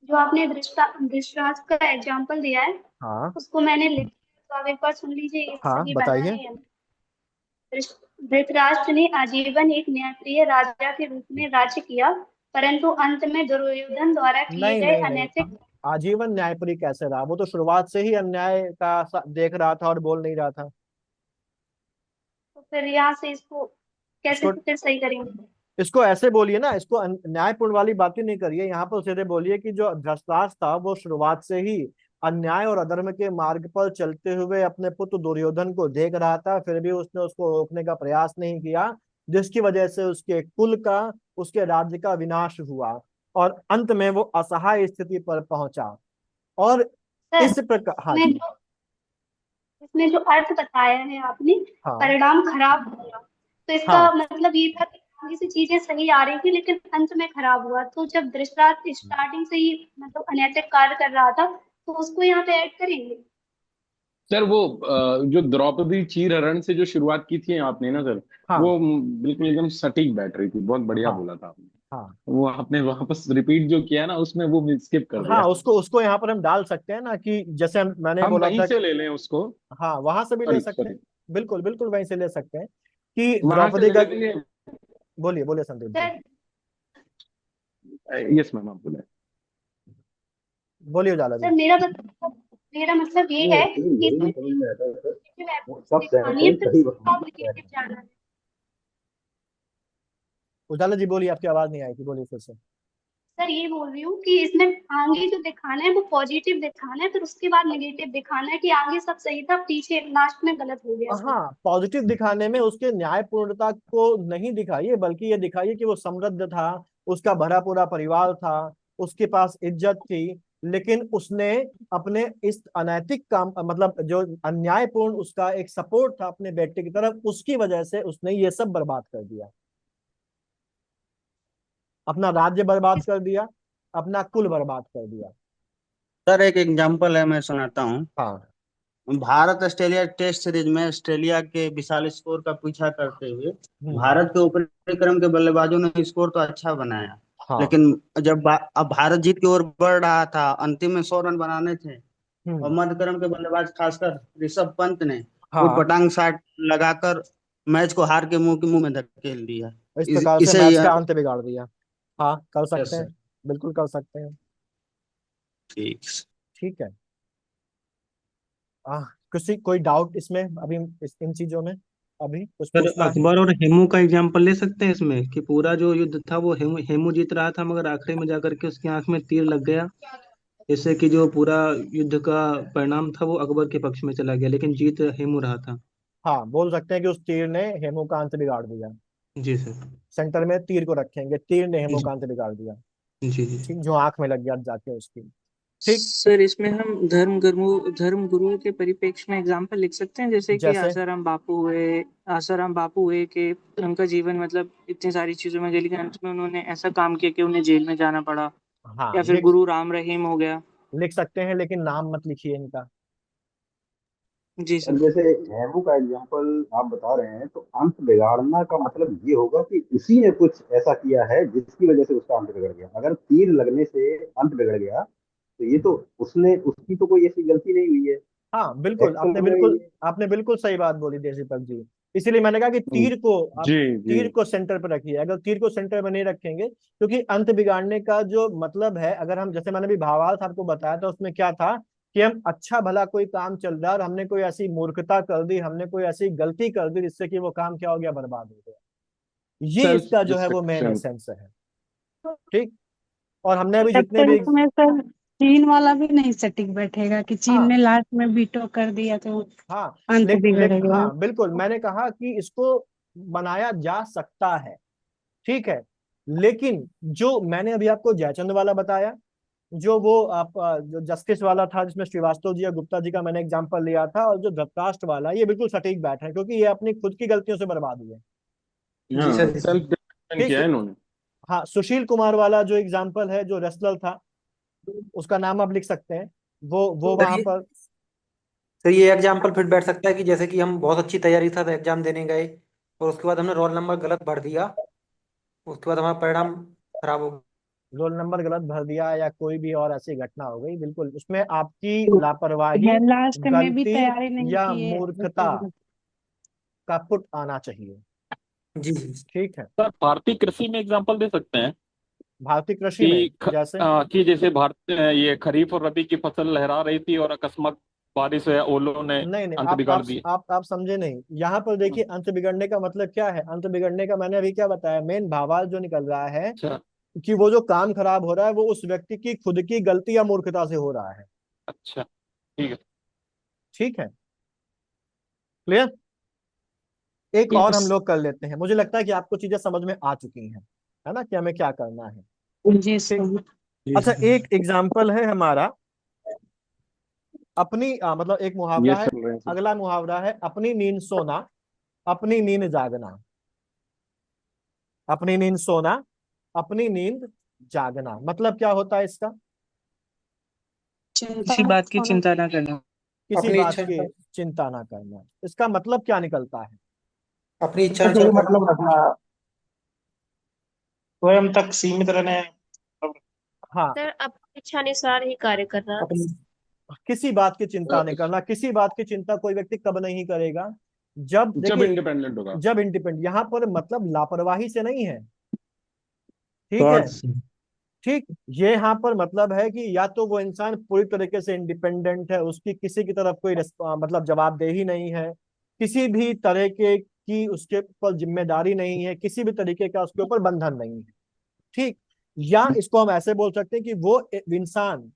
जो आपने दृष्टांत का एग्जाम्पल दिया है हाँ उसको मैंने लिख लिया, तो आप एक बार सुन लीजिए, ये हाँ सही बना बताइए। है। धृतराष्ट्र ने आजीवन एक न्यायप्रिय राजा के रूप में राज्य किया, परंतु अंत में दुर्योधन द्वारा किए नहीं गए नहीं नहीं, अनैतिक। आजीवन न्यायपरी कैसे रहा? वो तो शुरुआत से ही अन्याय का देख रहा था और बोल नहीं रहा था। तो फिर यहाँ से इसको कैसे इसको फिर सही करेंगे? इसको ऐसे बोलिए ना, इसको न्यायपूर्ण वाली बातें नहीं करिए। यहाँ पर सीधे बोलिए कि जो धृतराष्ट्र था वो शुरुआत से ही अन्याय और अधर्म के मार्ग पर चलते हुए अपने पुत्र दुर्योधन को देख रहा था, फिर भी उसने उसको रोकने का प्रयास नहीं किया, जिसकी वजह से उसके कुल का, उसके राज्य का विनाश हुआ और अंत में वो असहाय स्थिति पर पहुंचा। और सर, इस प्रकार, हाँ इसमें जी, जो इसमें जो अर्थ बताया है आपने, हाँ परिणाम खराब हुआ, तो इसका हाँ मतलब ये था कि आगे से चीजें सही आ रही थी लेकिन अंत में खराब हुआ। तो जब धृतराष्ट्र स्टार्टिंग से ही मतलब अनैतिक कार्य कर रहा था, तो उसको यहाँ पे ऐड करेंगे। सर वो जो द्रौपदी चीरहरण से जो शुरुआत की थी आपने ना सर, हाँ वो बिल्कुल एकदम सटीक बैठ रही थी, बहुत बढ़िया हाँ बोला था आपने। हाँ वो आपने वापस रिपीट जो किया ना उसमें वो स्किप कर हाँ, दिया। उसको उसको यहाँ पर हम डाल सकते हैं ना, कि जैसे मैंने हम बोला वहीं था। से ले लें उसको। हाँ वहां से भी ले सॉरी सकते हैं, सॉरी, बिल्कुल बिल्कुल वहीं से ले सकते हैं कि वहां से द्रौपदी ले का। लेंगे। बोलिए बोलिए Sandeep ji, sir, yes ma'am आप बोले। बोलिए उजाला जी। सर मेरा मतलब ये नहीं है एक्चुअली कि यही इसमें समझ में आता है सर, वो नेगेटिव सब दिखानी है, सेंटेंस फिर सही उसके बाद नेगेटिव जाना है। उजाला जी बोलिए, आपकी आवाज नहीं आई थी, बोलिए फिर से। सर, ये बोल रही हूँ कि इसमें आगे जो दिखाना है वो पॉजिटिव दिखाना है, फिर उसके बाद नेगेटिव दिखाना है कि आगे सब सही था, पीछे लास्ट में गलत हो गया सब। हाँ, पॉजिटिव दिखाने में उसके न्यायपूर्णता को नहीं दिखाइए, बल्कि ये दिखाइए कि वो समृद्ध था, उसका भरा पूरा परिवार था, उसके पास इज्जत थी, लेकिन उसने अपने इस अनैतिक काम, मतलब जो अन्यायपूर्ण उसका एक सपोर्ट था अपने बेटे की तरफ, उसकी वजह से उसने ये सब बर्बाद कर दिया। अपना राज्य बर्बाद कर दिया, अपना कुल बर्बाद कर दिया। सर एक एग्जांपल है, मैं सुनाता हूँ। हाँ भारत ऑस्ट्रेलिया टेस्ट सीरीज में ऑस्ट्रेलिया के विशाल स्कोर का पीछा करते हुए हम्म, भारत के ऊपरी क्रम के बल्लेबाजों ने स्कोर तो अच्छा बनाया, हाँ लेकिन अब भारत जीत की ओर बढ़ रहा था, अंतिम में 100 रन बनाने थे, और हम्म, मध्य क्रम के बल्लेबाज खासकर ऋषभ पंत ने हाँ। उटपटांग शॉट लगाकर मैच को हार के मुंह में धकेल दिया। इस प्रकार से इसे मैच यह का अंत बिगाड़ दिया। हाँ कर सकते यस हैं, सर। बिल्कुल कर सकते हैं। ठीक। ठीक है। किसी कोई डाउट इसमें अभी, इन चीजों में अभी कुछ सर पूछना है? अकबर और हेमू का एग्जाम्पल ले सकते हैं इसमें कि पूरा जो युद्ध था वो हेमू जीत रहा था, मगर आखिरी में जाकर के उसकी आंख में तीर लग गया, जिससे कि जो पूरा युद्ध का परिणाम था वो अकबर के पक्ष में चला गया, लेकिन जीत हेमू रहा था। हाँ बोल सकते हैं कि उस तीर ने हेमू का अंत बिगाड़ दिया। जी सर। सेंटर में तीर को रखेंगे, तीर ने हेमू जी का अंत बिगाड़ दिया। जी जी। ठीक, जो आंख में लग गया जाके उसकी। ठीक। सर इसमें हम धर्म गुरु के परिप्रेक्ष्य में एग्जाम्पल लिख सकते हैं, जैसे कि जैसे आसाराम बापू हुए कि उनका जीवन मतलब इतनी सारी चीजों में गया, लेकिन अंत में उन्होंने ऐसा काम किया कि उन्हें जेल में जाना पड़ा। हाँ या फिर गुरु राम रहीम हो गया। लिख सकते हैं, लेकिन नाम मत लिखिए इनका। जी और सर। जैसे नेहरू का एग्जाम्पल आप बता रहे हैं, तो अंत बिगाड़ना का मतलब ये होगा कि उसी ने कुछ ऐसा किया है जिसकी वजह से उसका अंत बिगड़ गया। अगर तीर लगने से अंत बिगड़ गया, तो ये तो उसने उसकी तो कोई ऐसी गलती नहीं हुई है। हाँ बिल्कुल, एक्चुअल में ये आपने बिल्कुल सही बात बोली देसीपत जी। इसीलिए मैंने कहा कि तीर को आप जी जी। तीर को सेंटर पर रखिए। अगर तीर को सेंटर में नहीं रखेंगे, क्योंकि अंत बिगाड़ने का जो मतलब है, अगर हम जैसे मैंने भी भावार्थ आपको बताया था, उसमें क्या था कि हम अच्छा भला कोई काम चल रहा है और हमने कोई ऐसी मूर्खता कर दी, हमने कोई ऐसी गलती कर दी जिससे कि वो काम क्या हो गया, बर्बाद हो गया। ये सेल्फ इसका जो है वो मेन डिस्ट्रक्शन। एसेंस है। ठीक। और हमने अभी तब जितने तो भी इसमें सर चीन वाला भी नहीं सटीक बैठेगा कि चीन हाँ ने लास्ट में वीटो कर दिया तो हाँ अंत बिगड़ गया। हाँ बिल्कुल, मैंने कहा कि इसको बनाया जा सकता है। ठीक है। लेकिन जो मैंने अभी आपको जयचंद वाला बताया, जो वो आप जो जस्टिस वाला था जिसमें श्रीवास्तव जी या गुप्ता जी का मैंने एग्जांपल लिया था, और जो धृतराष्ट्र वाला, ये बिल्कुल सटीक बैठ है, क्योंकि ये अपनी खुद की गलतियों से बर्बाद हुए। जी हाँ, सर जी सर। सेल्फ डिस्ट्रक्शन ठीक। किया है इन्होंने। हाँ, सुशील कुमार वाला जो एग्जांपल है, जो रेसलर था, उसका नाम आप लिख सकते हैं। वो सर वहां ये पर सर ये एग्जाम्पल फिट बैठ सकता है कि जैसे कि हम बहुत अच्छी तैयारी के साथ एग्जाम देने गए और उसके बाद हमने रोल नंबर गलत भर दिया, उसके बाद हमारा परिणाम खराब हो रोल नंबर गलत भर दिया या कोई भी और ऐसी घटना हो गई, बिल्कुल उसमें आपकी लापरवाही, लास्ट में भी गलती तैयारी नहीं या की है। मूर्खता का पुट आना चाहिए। गई। जी जी। ठीक है। सर भारतीय कृषि में एग्जांपल दे सकते हैं भारतीय कृषि में जैसे कि जैसे भारत ये खरीफ और रबी की फसल लहरा रही थी और अकस्मात बारिश या ओलों ने नहीं नहीं, अंत बिगाड़ दिए। आप समझे नहीं। यहाँ पर देखिए, अंत बिगड़ने का मतलब क्या है। अंत बिगड़ने का मैंने अभी क्या बताया, मेन भावार्थ जो निकल रहा है अच्छा कि वो जो काम खराब हो रहा है वो उस व्यक्ति की खुद की गलती या मूर्खता से हो रहा है। अच्छा ठीक है। ठीक है, क्लियर। एक और हम यस। लोग कर लेते हैं, मुझे लगता है कि आपको चीजें समझ में आ चुकी हैं, है ना, कि हमें क्या करना है। जी ठीक। सर। जी अच्छा, सर। एक एग्जाम्पल है हमारा, अपनी मतलब एक ये मुहावरा है। चल रहे हैं सर। अगला मुहावरा है, अपनी नींद सोना, अपनी नींद जागना। अपनी नींद सोना, अपनी नींद जागना, मतलब क्या होता है इसका? चिंता किसी बात की होना। चिंता ना करना। किसी अपनी बात इच्छा की चिंता ना करना, इसका मतलब क्या निकलता है? अपनी इच्छा सही अनुसार करना। मतलब रखना, स्वयं तक सीमित रहने। हाँ, सर अपनी इच्छानुसार ही कार्य करना। अपनी किसी बात की चिंता नहीं करना। किसी बात की चिंता कोई व्यक्ति कब नहीं करेगा? जब जब देखिए, इंडिपेंडेंट होगा। जब इंडिपेंडेंट, यहाँ पर मतलब लापरवाही से नहीं है। ठीक है। स्वार्थ से। ठीक, ये यहाँ पर मतलब है कि या तो वो इंसान पूरी तरीके से इंडिपेंडेंट है, उसकी किसी की तरफ कोई मतलब जवाबदेही नहीं है, किसी भी तरह के की उसके ऊपर जिम्मेदारी नहीं है, किसी भी तरीके का उसके ऊपर बंधन नहीं है। ठीक। या इसको हम ऐसे बोल सकते हैं कि वो इंसान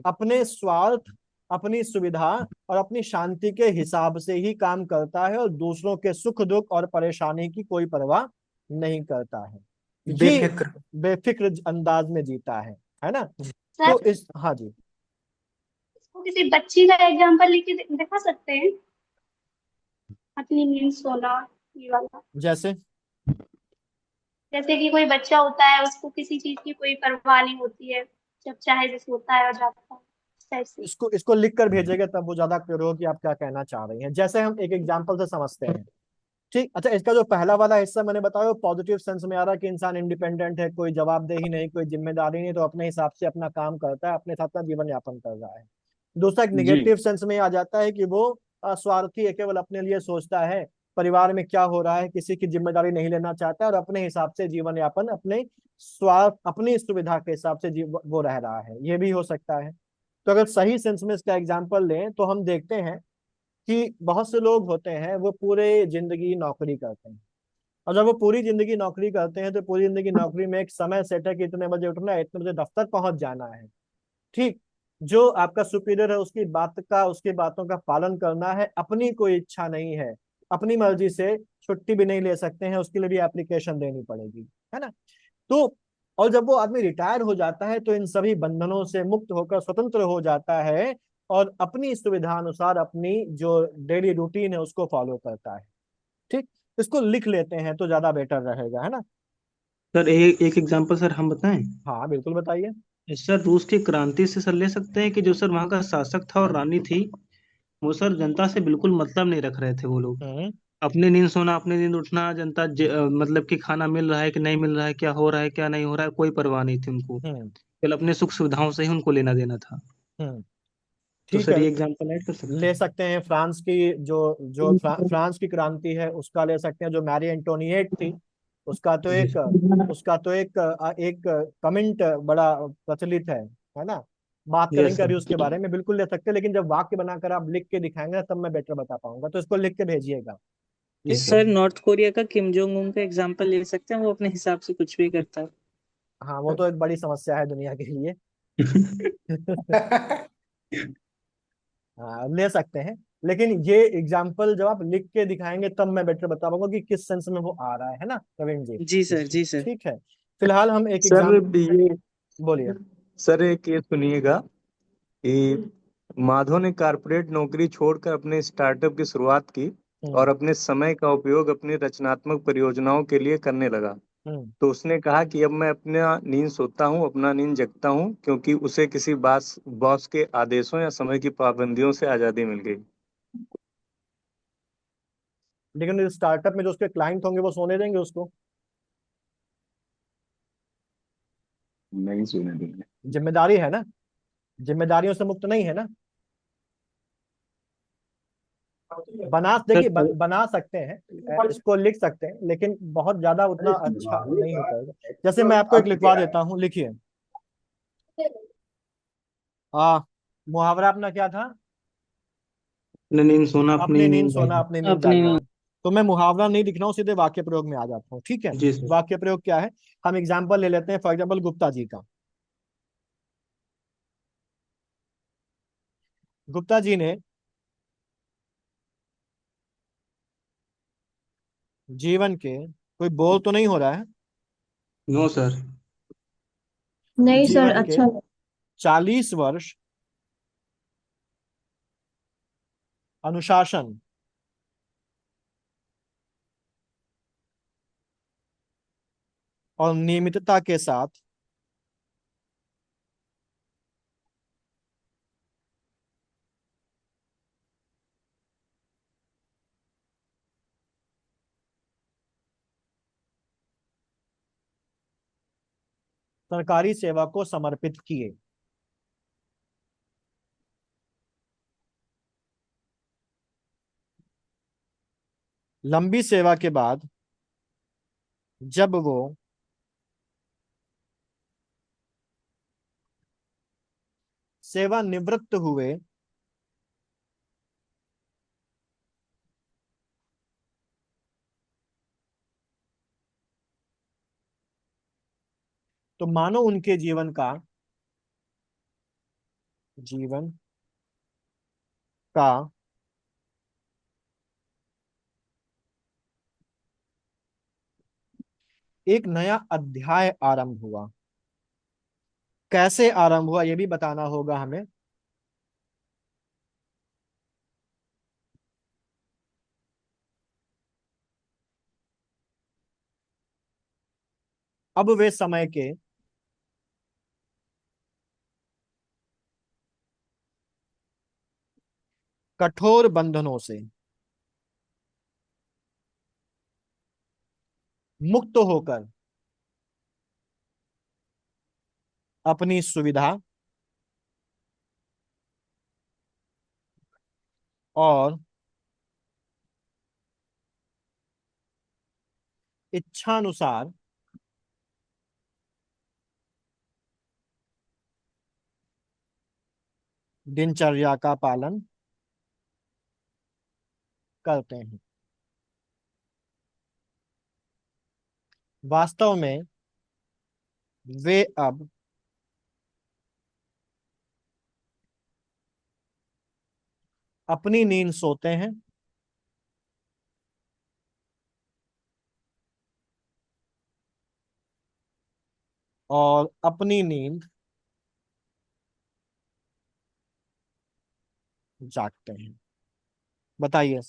अपने स्वार्थ, अपनी सुविधा और अपनी शांति के हिसाब से ही काम करता है और दूसरों के सुख दुख और परेशानी की कोई परवाह नहीं करता है। ये बेफिक्र। बेफिक्र अंदाज में जीता है ना। सर तो इस, हाँ जी, इसको किसी बच्ची का एग्जांपल लेके दिखा सकते हैं, अपनी नींद सोना, ये वाला। जैसे जैसे कि कोई बच्चा होता है, उसको किसी चीज की कोई परवाह नहीं होती है, जब चाहे जैसे होता है और जाता है, इस टाइप से। इसको इसको लिख कर भेजेगा तब वो ज्यादा क्लियर होगा कि आप क्या कहना चाह रही हैं। जैसे हम एक एग्जांपल से समझते हैं। ठीक, अच्छा, इसका जो पहला वाला हिस्सा मैंने बताया वो पॉजिटिव सेंस में आ रहा है कि इंसान इंडिपेंडेंट है, कोई जवाबदेही नहीं, कोई जिम्मेदारी नहीं, तो अपने हिसाब से अपना काम करता है, अपने साथ साथ जीवन यापन कर रहा है। दूसरा एक जी। निगेटिव सेंस में आ जाता है कि वो स्वार्थी है, केवल अपने लिए सोचता है, परिवार में क्या हो रहा है किसी की जिम्मेदारी नहीं लेना चाहता है, और अपने हिसाब से जीवन यापन, अपने स्वार्थ, अपनी सुविधा के हिसाब से वो रह रहा है, ये भी हो सकता है। तो अगर सही सेंस में इसका एग्जाम्पल लें तो हम देखते हैं कि बहुत से लोग होते हैं वो पूरे जिंदगी नौकरी करते हैं, और जब वो पूरी जिंदगी नौकरी करते हैं तो पूरी जिंदगी नौकरी में एक समय सेट है कि इतने बजे उठना है, इतने बजे दफ्तर पहुंच जाना है। ठीक, जो आपका सुपीरियर है उसकी बात का, उसकी बातों का पालन करना है, अपनी कोई इच्छा नहीं है, अपनी मर्जी से छुट्टी भी नहीं ले सकते हैं, उसके लिए भी एप्लीकेशन देनी पड़ेगी, है ना। तो और जब वो आदमी रिटायर हो जाता है तो इन सभी बंधनों से मुक्त होकर स्वतंत्र हो जाता है, और अपनी सुविधा अनुसार अपनी जो डेली रूटीन है उसको फॉलो करता है। ठीक, इसको लिख लेते हैं तो ज्यादा बेटर रहेगा, है ना। सर एक एक एग्जांपल सर हम बताएं। हाँ बिल्कुल बताइए। सर रूस की क्रांति से सर ले सकते हैं कि जो सर वहाँ का शासक था और रानी थी, वो सर जनता से बिल्कुल मतलब नहीं रख रहे थे वो लोग। हम्म अपने नींद सोना, अपने नींद उठना, मतलब कि खाना मिल रहा है कि नहीं मिल रहा है, क्या हो रहा है क्या नहीं हो रहा है, कोई परवाह नहीं थी उनको। हम्म केवल अपने सुख सुविधाओं से ही उनको लेना देना था। हम्म तो ठीक सर है, ये एग्जांपल ऐड कर सकते ले सकते हैं। फ्रांस की जो जो हैं। फ्रांस की क्रांति है उसका ले सकते हैं, जो मैरी एंटोनिएट थी उसका तो जी एक, उसका तो एक कमेंट बड़ा प्रचलित है ना। बात यस करेंगे सर। अभी उसके बारे में, बिल्कुल ले सकते हैं, लेकिन जब वाक्य बनाकर आप लिख के दिखाएंगे ना, तब मैं बेटर बता पाऊंगा, तो इसको लिख के भेजिएगा। जी ठीक, सर। सर नॉर्थ कोरिया का किम जोंग उन का एग्जांपल ले सकते हैं, वो अपने हिसाब से कुछ भी करता है। हाँ वो तो एक बड़ी समस्या है दुनिया के लिए। हाँ ले सकते हैं, लेकिन ये एग्जाम्पल जब आप लिख के दिखाएंगे तब मैं बेटर बता पाऊंगा कि किस सेंस में वो आ रहा है ना प्रवीण जी। जी सर, जी सर। ठीक है, फिलहाल हम एक सर एग्जाम, ये बोलिए। सर एक ये सुनिएगा कि माधव ने कारपोरेट नौकरी छोड़कर अपने स्टार्टअप की शुरुआत की हम्म और अपने समय का उपयोग अपनी रचनात्मक परियोजनाओं के लिए करने लगा। हम्म तो उसने कहा कि अब मैं अपना नींद सोता हूँ, अपना नींद जगता हूँ, क्योंकि उसे किसी बॉस के आदेशों या समय की पाबंदियों से आजादी मिल गई। लेकिन स्टार्टअप में जो उसके क्लाइंट होंगे वो सोने देंगे उसको? नहीं सुने देंगे। जिम्मेदारी है ना, जिम्मेदारियों से मुक्त नहीं है ना। बना देखिए सर बना सकते हैं, इसको लिख सकते हैं, लेकिन बहुत ज्यादा उतना अच्छा नहीं हो पाएगा। जैसे मैं आपको एक लिखवा देता हूँ, लिखिए। मुहावरा अपना क्या था? अपने नींद सोना, अपनी अपनी नींद नींद सोना, जागना। अपनी नींद अपने जागना। तो मैं मुहावरा नहीं लिख रहा हूँ, सीधे वाक्य प्रयोग में आ जाता हूँ। ठीक है, जी सर। वाक्य प्रयोग क्या है, हम एग्जाम्पल ले लेते हैं, फॉर एग्जाम्पल गुप्ता जी का। गुप्ता जी ने जीवन के, कोई बोल तो नहीं हो रहा है, नो सर। नहीं सर, जीवन के अच्छा। 40 वर्ष अनुशासन और नियमितता के साथ सरकारी सेवा को समर्पित किए। लंबी सेवा के बाद जब वो सेवानिवृत्त हुए तो मानो उनके जीवन का एक नया अध्याय आरंभ हुआ। कैसे आरंभ हुआ ये भी बताना होगा हमें। अब वे समय के कठोर बंधनों से मुक्त होकर अपनी सुविधा और इच्छानुसार दिनचर्या का पालन करते हैं। वास्तव में वे अब अपनी नींद सोते हैं और अपनी नींद जागते हैं। बताइए,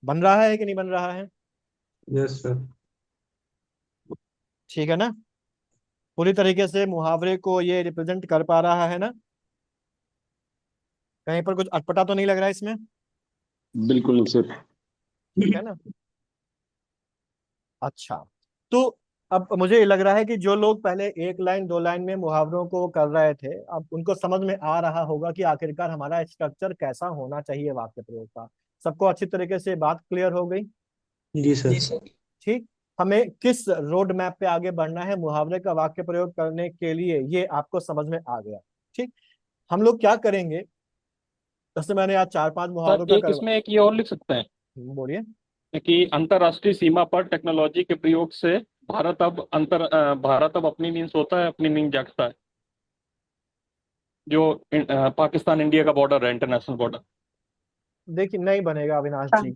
बन रहा है कि नहीं बन रहा है? Yes sir. ठीक है ना? पूरी तरीके से मुहावरे को ये रिप्रेजेंट कर पा रहा है ना? कहीं पर कुछ अटपटा तो नहीं लग रहा है इसमें? बिल्कुल सर। ठीक है ना? अच्छा, तो अब मुझे लग रहा है कि जो लोग पहले एक लाइन दो लाइन में मुहावरों को कर रहे थे, अब उनको समझ में आ रहा होगा कि आखिरकार हमारा स्ट्रक्चर कैसा होना चाहिए वाक्य प्रयोग का। सबको अच्छी तरीके से बात क्लियर हो गई? जी सर। ठीक। हमें किस रोड मैप पे आगे बढ़ना है मुहावरे का वाक्य प्रयोग करने के लिए, ये आपको समझ में आ गया। ठीक। हम लोग क्या करेंगे, जैसे मैंने आज 4-5 मुहावरों सर का एक इसमें एक ये और लिख सकते हैं बोलिए। कि अंतर्राष्ट्रीय सीमा पर टेक्नोलॉजी के प्रयोग से भारत अब अपनी नींद सोता है, अपनी नींद जागता है। जो पाकिस्तान इंडिया का बॉर्डर है, इंटरनेशनल बॉर्डर। देखिए, नहीं बनेगा अविनाश जी,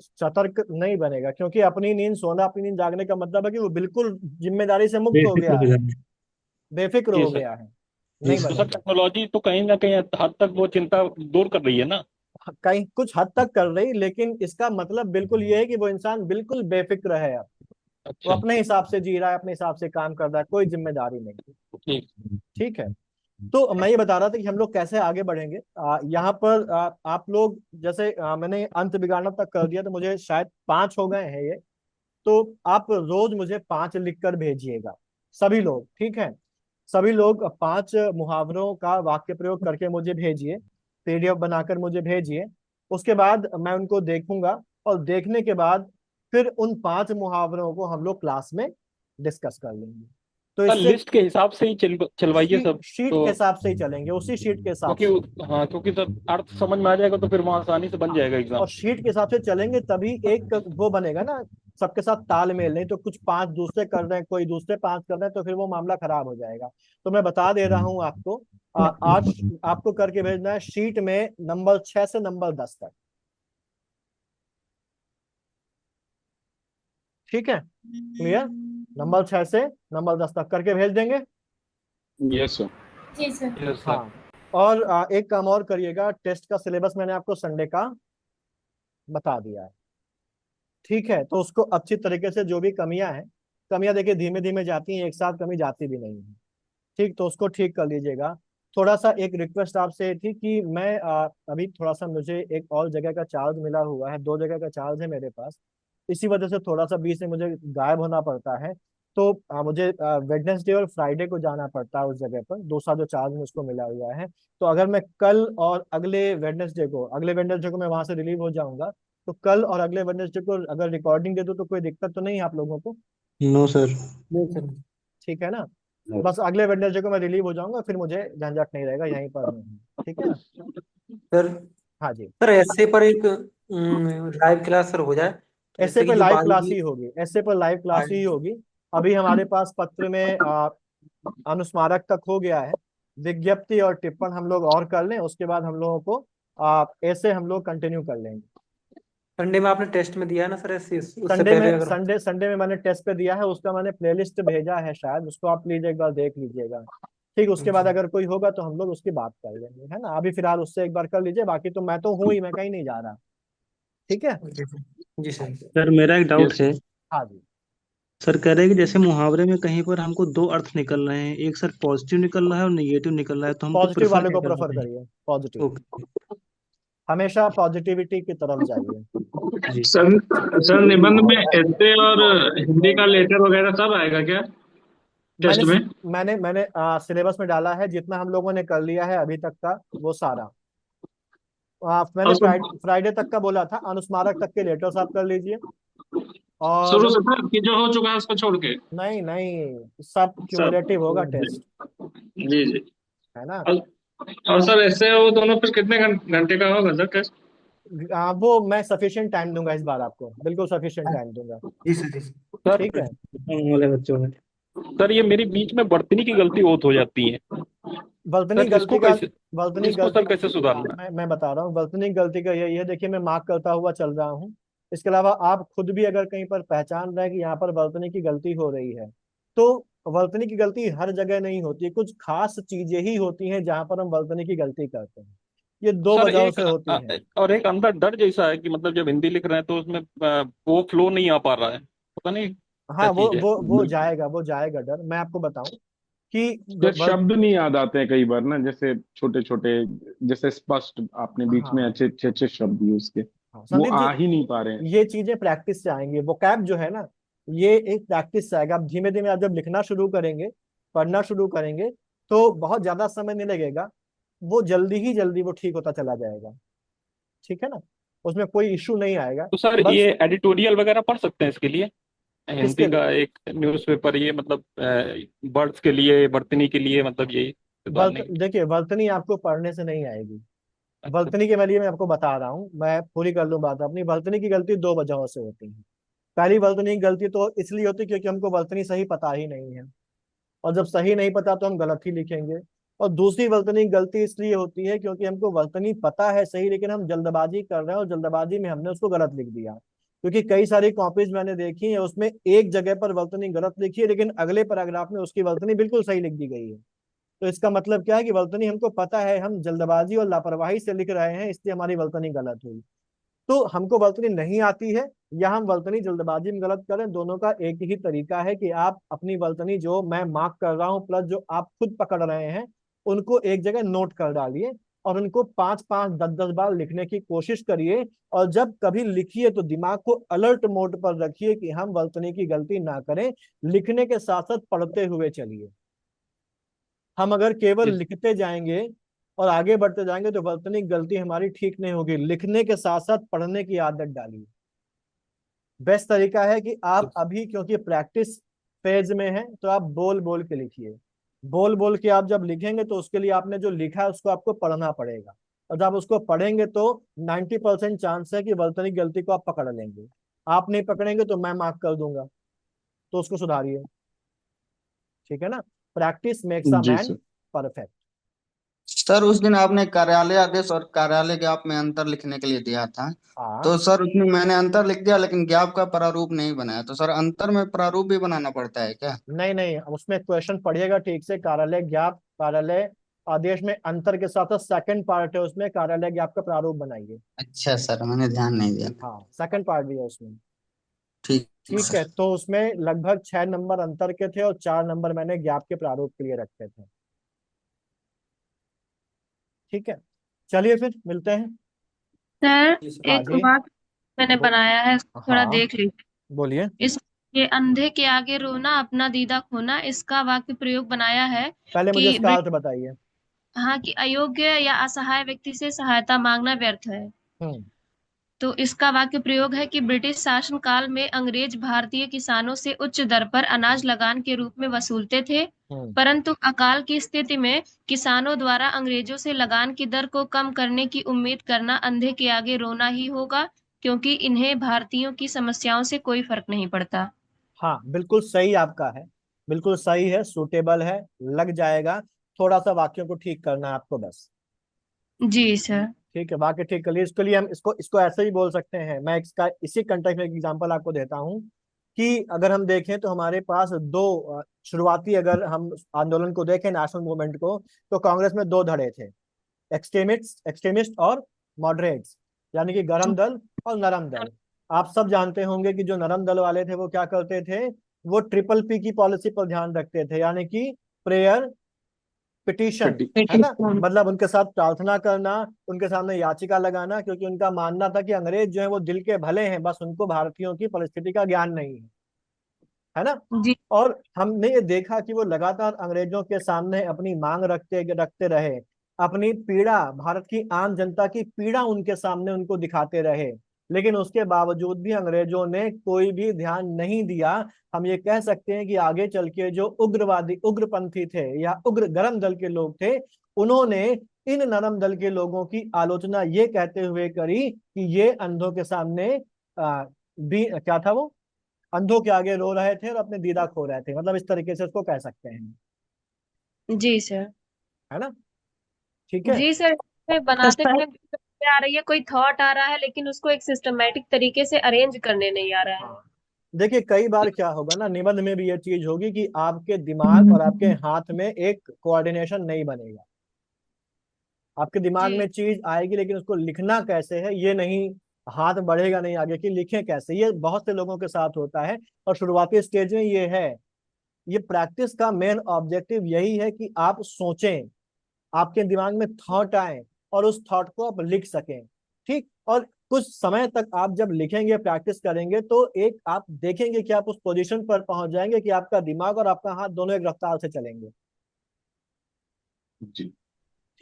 सतर्क नहीं बनेगा, क्योंकि अपनी नींद सोना, अपनी नींद जागने का मतलब है कि वो बिल्कुल जिम्मेदारी से मुक्त हो बेफिक्र गया हो है, जाना। बेफिक्र जी हो सर। गया है। जी नहीं तो सर। सर बनेगा। टेक्नोलॉजी तो कहीं ना कहीं हद तक वो चिंता दूर कर रही है ना। कहीं कुछ हद तक कर रही, लेकिन इसका मतलब बिल्कुल ये है कि वो इंसान बिल्कुल बेफिक्र है। अब वो अच्छा। अपने हिसाब से जी रहा है, अपने हिसाब से काम कर रहा है, कोई जिम्मेदारी नहीं। ठीक। ठीक है। तो मैं ये बता रहा था कि हम लोग कैसे आगे बढ़ेंगे। यहाँ पर आप लोग जैसे मैंने अंत बिगाड़ना तक कर दिया, तो मुझे शायद 5 हो गए हैं ये। तो आप रोज मुझे 5 लिख कर भेजिएगा, सभी लोग। ठीक है, सभी लोग 5 मुहावरों का वाक्य प्रयोग करके मुझे भेजिए, पीडीएफ बनाकर मुझे भेजिए। उसके बाद मैं उनको देखूंगा, और देखने के बाद फिर उन 5 मुहावरों को हम लोग क्लास में डिस्कस कर लेंगे। तो सर इससे लिस्ट के हिसाब से ही चलवाइए सब शीट के तो। हिसाब से ही चलेंगे, उसी शीट के हिसाब क्योंकि से। हाँ, क्योंकि सर अर्थ समझ में आ जाएगा तो फिर वहाँ आसानी से बन जाएगा एग्जाम। और शीट के हिसाब से चलेंगे तभी एक वो बनेगा ना, सबके साथ तालमेल। नहीं तो कुछ 5 दूसरे कर रहे हैं, कोई दूसरे 5 कर रहे हैं, तो फिर वो मामला खराब हो जाएगा। तो मैं बता दे रहा हूं आपको, आज आपको करके भेजना है शीट में नंबर 6 से नंबर 10 तक। ठीक है, क्लियर? नंबर 6 से नंबर 10 तक करके भेज देंगे। Yes sir. जी सर। Yes sir. हाँ, और एक काम और करिएगा, टेस्ट का सिलेबस मैंने आपको संडे का बता दिया है। ठीक है, तो उसको अच्छी तरीके से, जो भी कमियां हैं, कमियां देखिए धीमे धीमे जाती हैं, एक साथ कमी जाती भी नहीं है। ठीक, तो उसको ठीक कर लीजिएगा। थोड़ा सा एक रिक्वेस्ट आपसे थी कि मैं अभी थोड़ा सा, मुझे एक और जगह का चार्ज मिला हुआ है, 2 जगह का चार्ज है मेरे पास। इसी वजह से थोड़ा सा बीच में मुझे गायब होना पड़ता है। तो मुझे वेडनेसडे और फ्राइडे को जाना पड़ता है उस जगह पर, दूसरा जो चार्ज मुझको मिला हुआ है। तो अगर मैं कल और अगले वेडनेसडे को मैं वहां से रिलीव हो जाऊंगा, तो कल और अगले वेडनेसडे को अगर रिकॉर्डिंग दे दो तो कोई दिक्कत तो नहीं है आप लोगों को? No sir. नहीं सर। ठीक है ना? बस अगले वेडनेसडे को मैं रिलीव हो जाऊंगा, फिर मुझे झंझट नहीं रहेगा, यहीं पर हूँ। ठीक है ना? सर हाँ जी। सर ऐसे पर एक लाइव क्लास सर हो जाए, ऐसे जैसे कि पर जो लाइव बायो क्लास की। ही होगी, ऐसे पर लाइव क्लास ही होगी। अभी हमारे पास पत्र में अनुस्मारक तक हो गया है। विज्ञप्ति और टिप्पण हम लोग और कर लें, उसके बाद हम लोगों को ऐसे हम लोग कंटिन्यू कर लेंगे। संडे में आपने टेस्ट में दिया है ना सर ऐसे, उससे संडे पहले में अगर हो। संडे में मैंने टेस्ट पे दिया है, उसका मैंने प्लेलिस्ट भेजा है, शायद उसको आप प्लीज एक बार देख लीजिएगा। ठीक, उसके बाद जी अगर कोई होगा तो हम लोग उसकी बात कर लेंगे, है ना? अभी फिलहाल उससे एक बार कर लीजिए, बाकी तो मैं तो हूँ ही, मैं कहीं नहीं जा रहा। ठीक है। जी सर। जी सर। सर मेरा एक डाउट यस है। हाँ जी। सर कह रहे हैं कि जैसे मुहावरे में कहीं पर हमको दो अर्थ निकल रहे हैं, एक सर पॉजिटिव निकल रहा है और नेगेटिव निकल रहा है, तो हमको पॉजिटिव प्रेफर वाले क्या को करना प्रेफर चाहिए? करिए, पॉजिटिव, ओके हमेशा पॉजिटिविटी की तरफ जाइए। जी। सर सर निबंध में एस्से और हिंदी का लेटर वगैरह सब आएगा क्या मैंने टेस्ट में? मैंने मैंने सिलेबस में डाला है, जितना हम लोगों ने कर लिया है अभी तक का वो सारा। मैंने और सर फ्राइडे तक का बोला था, अनुस्मारक तक के लेटर्स आप कर लीजिए। शुरू और से सर कि जो हो चुका है उसको छोड़ के? नहीं नहीं, सब सर क्यूमुलेटिव होगा टेस्ट, जी जी। है ना। और सर ऐसे वो दोनों फिर कितने घंटे का होगा सर टेस्ट? वो मैं सफिशिएंट टाइम दूंगा इस बार आपको, बिल्कुल सफिशिएंट टाइम दूंगा। जी सर, जी सर ठीक है। वाले बच्चों में सर ये मेरी बीच में बढ़तनी की गलती बहुत हो जाती है वर्तनी सर, गलती इसको का, कैसे वर्तनी इसको सर गलती, कैसे हाँ, सुधारना है? मैं बता रहा हूँ, वर्तनी गलती का यही है। देखिए मैं मार्क करता हुआ चल रहा हूँ, इसके अलावा आप खुद भी अगर कहीं पर पहचान रहे हैं कि यहाँ पर वर्तनी की गलती हो रही है, तो वर्तनी की गलती हर जगह नहीं होती, कुछ खास चीजें ही होती हैं जहां पर हम वर्तनी की गलती करते हैं। ये दो सर वजहों एक से होती हैं। और एक अंदर डर जैसा है कि मतलब जब हिंदी लिख रहे हैं तो उसमें वो फ्लो नहीं आ पा रहा है, पता नहीं क्या हाँ, वो चीज है। वो वो जाएगा, वो जाएगा डर। मैं आपको बताऊं कि यार शब्द नहीं याद आते हैं कई बार ना, जैसे छोटे छोटे, जैसे स्पष्ट आपने बीच में हाँ अच्छे अच्छे अच्छे शब्द यूज किए, हाँ वो संदीप जी, आ ही नहीं पा रहे हैं। ये चीजें प्रैक्टिस से आएंगी। वोकैब जो है ना, ये एक प्रैक्टिस से आएगा। आप धीमे धीमे आप जब लिखना शुरू करेंगे, पढ़ना शुरू करेंगे, तो बहुत ज्यादा समय नहीं लगेगा, वो जल्दी ही जल्दी वो ठीक होता चला जाएगा। ठीक है ना, उसमें कोई इशू नहीं आएगा। तो सर ये बस एडिटोरियल वगैरह पढ़ सकते हैं इसके लिए? किसके हिंदी लिए? का एक न्यूज़पेपर, ये मतलब बर्ड्स के लिए, बर्तनी के लिए, मतलब यही सुधारने के लिए। देखिए वर्तनी आपको पढ़ने से नहीं आएगी। अच्छा। वर्तनी के लिए मैं आपको बता रहा हूँ, मैं पूरी कर लूँ बात अपनी। वर्तनी की गलती दो वजहों से होती है। पहली वर्तनी की गलती तो इसलिए होती है क्योंकि हमको वर्तनी सही पता ही नहीं है, और जब सही नहीं पता तो हम गलत ही लिखेंगे। और दूसरी वर्तनी की गलती इसलिए होती है क्योंकि हमको वर्तनी पता है सही, लेकिन हम जल्दबाजी कर रहे हैं और जल्दबाजी में हमने उसको गलत लिख दिया। क्योंकि कई सारी कॉपीज मैंने देखी है, उसमें एक जगह पर वर्तनी गलत लिखी है, लेकिन अगले पैराग्राफ में उसकी वर्तनी बिल्कुल सही लिख दी गई है। तो इसका मतलब क्या है कि वर्तनी हमको पता है, हम जल्दबाजी और लापरवाही से लिख रहे हैं, इसलिए हमारी वर्तनी गलत हुई। तो हमको वर्तनी नहीं आती है या हम वर्तनी जल्दबाजी में गलत करें, दोनों का एक ही तरीका है कि आप अपनी वर्तनी जो मैं मार्क कर रहा हूं प्लस जो आप खुद पकड़ रहे हैं, उनको एक जगह नोट कर डालिए और उनको 5-5 10-10 बार लिखने की कोशिश करिए। और जब कभी लिखिए तो दिमाग को अलर्ट मोड पर रखिए कि हम वर्तनी की गलती ना करें। लिखने के साथ साथ पढ़ते हुए चलिए। हम अगर केवल लिखते जाएंगे और आगे बढ़ते जाएंगे तो वर्तनी गलती हमारी ठीक नहीं होगी। लिखने के साथ साथ पढ़ने की आदत डालिए। बेस्ट तरीका है कि आप अभी, क्योंकि प्रैक्टिस फेज में है, तो आप बोल बोल के लिखिए। बोल बोल के आप जब लिखेंगे तो उसके लिए आपने जो लिखा है उसको आपको पढ़ना पड़ेगा, और जब उसको पढ़ेंगे तो 90% चांस है कि वर्तनी गलती को आप पकड़ लेंगे। आप नहीं पकड़ेंगे तो मैं मार्क कर दूंगा, तो उसको सुधारिए। ठीक है ना, प्रैक्टिस मेक्स अ जी मैन सर। परफेक्ट। सर उस दिन आपने कार्यालय आदेश और कार्यालय ज्ञाप में अंतर लिखने के लिए दिया था, हाँ तो सर उसमें मैंने अंतर लिख दिया लेकिन ज्ञाप का प्रारूप नहीं बनाया, तो सर अंतर में प्रारूप भी बनाना पड़ता है क्या? नहीं नहीं, उसमें क्वेश्चन पढ़िएगा ठीक से। कार्यालय ज्ञाप, कार्यालय आदेश में अंतर के साथ साथ सेकंड पार्ट है उसमें, कार्यालय ज्ञाप का प्रारूप बनाइए। अच्छा सर, मैंने ध्यान नहीं दिया। हाँ सेकंड पार्ट भी है उसमें। ठीक ठीक है, सर। तो उसमें लगभग 6 नंबर अंतर के थे और 4 नंबर मैंने ज्ञाप के प्रारूप के लिए रखे थे। ठीक है, चलिए फिर मिलते हैं। सर हाँ एक जी। वाक्य मैंने बो, बनाया है, थोड़ा हाँ देख लीजिए। बोलिए। इस ये अंधे के आगे रोना अपना दीदा खोना, इसका वाक्य प्रयोग बनाया है पहले मुझे कि इसका अर्थ बताइए। हाँ कि अयोग्य या असहाय व्यक्ति से सहायता मांगना व्यर्थ है। हम्म तो इसका वाक्य प्रयोग है कि ब्रिटिश शासन काल में अंग्रेज भारतीय किसानों से उच्च दर पर अनाज लगान के रूप में वसूलते थे, हम्म परंतु अकाल की स्थिति में किसानों द्वारा अंग्रेजों से लगान की दर को कम करने की उम्मीद करना अंधे के आगे रोना ही होगा, क्योंकि इन्हें भारतीयों की समस्याओं से कोई फर्क नहीं पड़ता। हाँ बिल्कुल सही आपका है, बिल्कुल सही है, सूटेबल है, लग जाएगा। थोड़ा सा वाक्यों को ठीक करना है आपको बस। जी सर। ठीक है, वाक्य ठीक कर लिए। इसके लिए हम इसको इसको ऐसे ही बोल सकते हैं। मैं इसका इसी कंटेक्स्ट में एक एग्जांपल आपको देता हूँ कि अगर हम देखें तो हमारे पास दो शुरुआती, अगर हम आंदोलन को देखें, नेशनल मूवमेंट को, तो कांग्रेस में दो धड़े थे, एक्सट्रीमिस्ट और मॉडरेट्स, यानी कि गरम दल और नरम दल। आप सब जानते होंगे कि जो नरम दल वाले थे वो क्या करते थे वो ट्रिपल पी की पॉलिसी पर ध्यान रखते थे, यानी कि प्रेयर, पिटीशन, है ना, मतलब उनके साथ प्रार्थना करना, उनके सामने याचिका लगाना, क्योंकि उनका मानना था कि अंग्रेज जो है वो दिल के भले हैं, बस उनको भारतीयों की परिस्थिति का ज्ञान नहीं है ना। जी और हमने ये देखा कि वो लगातार अंग्रेजों के सामने अपनी मांग रखते रखते रहे, अपनी पीड़ा, भारत की आम जनता की पीड़ा उनके सामने उनको दिखाते रहे, लेकिन उसके बावजूद भी अंग्रेजों ने कोई भी ध्यान नहीं दिया। हम ये कह सकते हैं कि आगे चल के जो उग्रवादी, उग्रपंथी थे या उग्र गर्म दल के लोग थे, उन्होंने इन नरम दल के लोगों की आलोचना ये कहते हुए करी कि ये अंधों के सामने भी क्या था, वो अंधों के आगे रो रहे थे और अपने दीदा खो रहे थे, मतलब इस तरीके से उसको कह सकते हैं, जी सर। है ना। ठीक है। जी सर, तो बनाते सर, समय आ रही है, कोई थॉट आ रहा है, लेकिन उसको एक सिस्टमेटिक तरीके से अरेंज करने नहीं आ रहा है। हाँ, देखिए कई बार क्या होगा ना, निबंध में भी ये चीज होगी कि आपके दिमाग और आपके हाथ में एक कोऑर्डिनेशन नहीं बनेगा। आपके दिमाग जी में चीज आएगी, लेकिन उसको लिखना कैसे है ये नहीं, हाथ बढ़ेगा नहीं आगे कि लिखें कैसे। ये बहुत से लोगों के साथ होता है, और शुरुआती स्टेज में ये है। ये प्रैक्टिस का मेन ऑब्जेक्टिव यही है कि आप सोचें, आपके दिमाग में थॉट आए और उस थॉट को आप लिख सकें। ठीक, और कुछ समय तक आप जब लिखेंगे, प्रैक्टिस करेंगे, तो एक आप देखेंगे कि आप उस पोजीशन पर पहुंच जाएंगे कि आपका दिमाग और आपका हाथ दोनों एक रफ्तार से चलेंगे। जी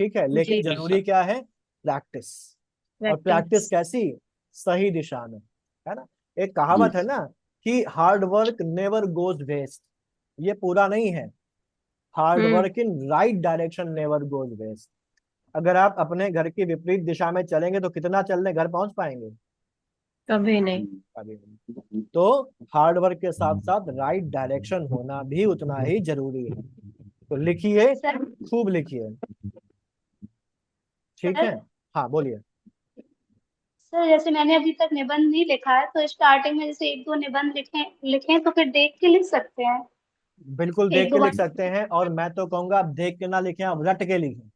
ठीक है, लेकिन जी जरूरी क्या है, प्रैक्टिस। और प्रैक्टिस प्रैक्टिस। कैसी, सही दिशा में, है ना। एक जी कहावत है ना कि hard work never goes waste, ये पूरा नहीं है। Hard hmm. Work in right direction never goes waste. अगर आप अपने घर की विपरीत दिशा में चलेंगे तो कितना चलने घर पहुंच पाएंगे, कभी नहीं। कभी नहीं। तो हार्ड वर्क के साथ साथ राइट डायरेक्शन होना भी उतना ही जरूरी है। तो लिखिए, सर खूब लिखिए। ठीक है। सर हाँ बोलिए। सर जैसे मैंने अभी तक निबंध नहीं लिखा है, तो स्टार्टिंग में जैसे एक दो निबंध लिखे लिखे तो फिर देख के लिख सकते हैं। बिल्कुल एक देख दो के लिख बार। सकते हैं, और मैं तो कहूंगा आप देख के ना लिखें, आप रट के लिखें।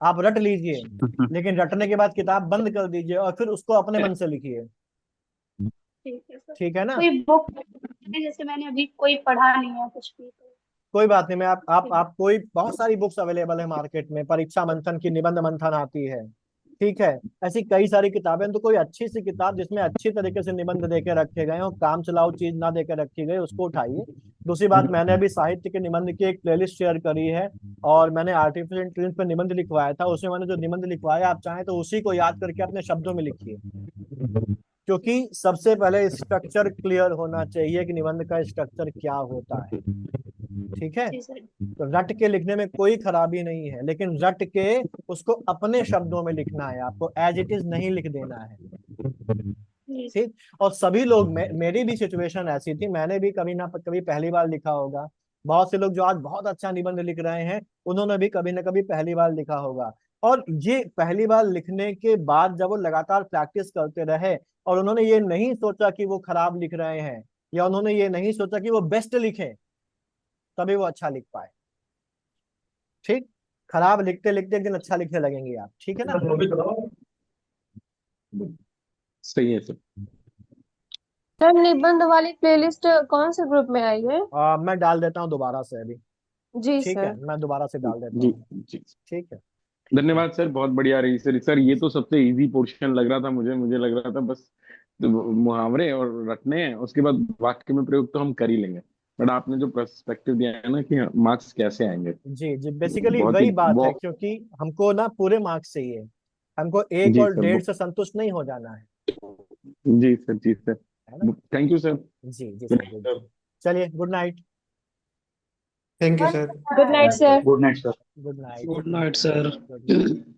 आप रट लीजिए, लेकिन रटने के बाद किताब बंद कर दीजिए और फिर उसको अपने मन से लिखिए। ठीक है सर। ठीक है ना। कोई बुक जैसे मैंने अभी कोई पढ़ा नहीं है कुछ भी, तो कोई बात नहीं, मैं ठीक। आप कोई, बहुत सारी बुक्स अवेलेबल है मार्केट में, परीक्षा मंथन की, निबंध मंथन आती है। ठीक है, ऐसी कई सारी किताबें, तो कोई अच्छी सी किताब जिसमें अच्छी तरीके से निबंध देके रखे गए हो, काम चलाऊ चीज ना देकर रखी गई, उसको उठाइए। दूसरी बात, मैंने अभी साहित्य के निबंध की एक प्लेलिस्ट शेयर करी है, और मैंने आर्टिफिशियल इंटेलिजेंस पर निबंध लिखवाया था, उसमें मैंने जो निबंध लिखवाया, आप चाहें तो उसी को याद करके अपने शब्दों में लिखिए, क्योंकि सबसे पहले स्ट्रक्चर क्लियर होना चाहिए कि निबंध का स्ट्रक्चर क्या होता है। ठीक है, जी सर। तो रट के लिखने में कोई खराबी नहीं है, लेकिन रट के उसको अपने शब्दों में लिखना है, आपको एज इट इज नहीं लिख देना है। जी सर। ठीक, और सभी लोग, मेरी भी सिचुएशन ऐसी थी, मैंने भी कभी ना कभी पहली बार लिखा होगा। बहुत से लोग जो आज बहुत अच्छा निबंध लिख रहे हैं, उन्होंने भी कभी ना कभी पहली बार लिखा होगा। और ये पहली बार लिखने के बाद जब वो लगातार प्रैक्टिस करते रहे, और उन्होंने ये नहीं सोचा कि वो खराब लिख रहे हैं, या उन्होंने ये नहीं सोचा कि वो बेस्ट लिखें, तभी वो अच्छा लिख पाए। ठीक, खराब लिखते लिखते एक दिन अच्छा लिखने लगेंगे आप। ठीक है ना। सही है सर। सर निबंध वाली प्लेलिस्ट कौन से ग्रुप में आई है? मैं डाल देता हूँ दोबारा से अभी। जी ठीक है, सर। मैं दोबारा से डाल देता जी हूँ। जी ठीक है। धन्यवाद सर, बहुत बढ़िया रही सर। सर ये तो सबसे इजी पोर्शन लग रहा था मुझे, लग रहा था बस तो मुहावरे और रटने हैं, उसके बाद वाक्य में प्रयोग तो हम कर ही लेंगे। बट आपने जो पर्सपेक्टिव दिया है ना कि मार्क्स कैसे आएंगे, जी जी, बेसिकली बहुत ही वही बात है, बहुत। क्योंकि हमको ना पूरे मार्क्स चाहिए, हमको एक जी और सर, डेढ़ से संतुष्ट नहीं हो जाना है। जी सर, जी सर, है ना। Thank you sir. जी जी सर, गुड। चलिए, good night. Thank you sir. Good night sir. Good night sir. Good night. Good night sir. Good night.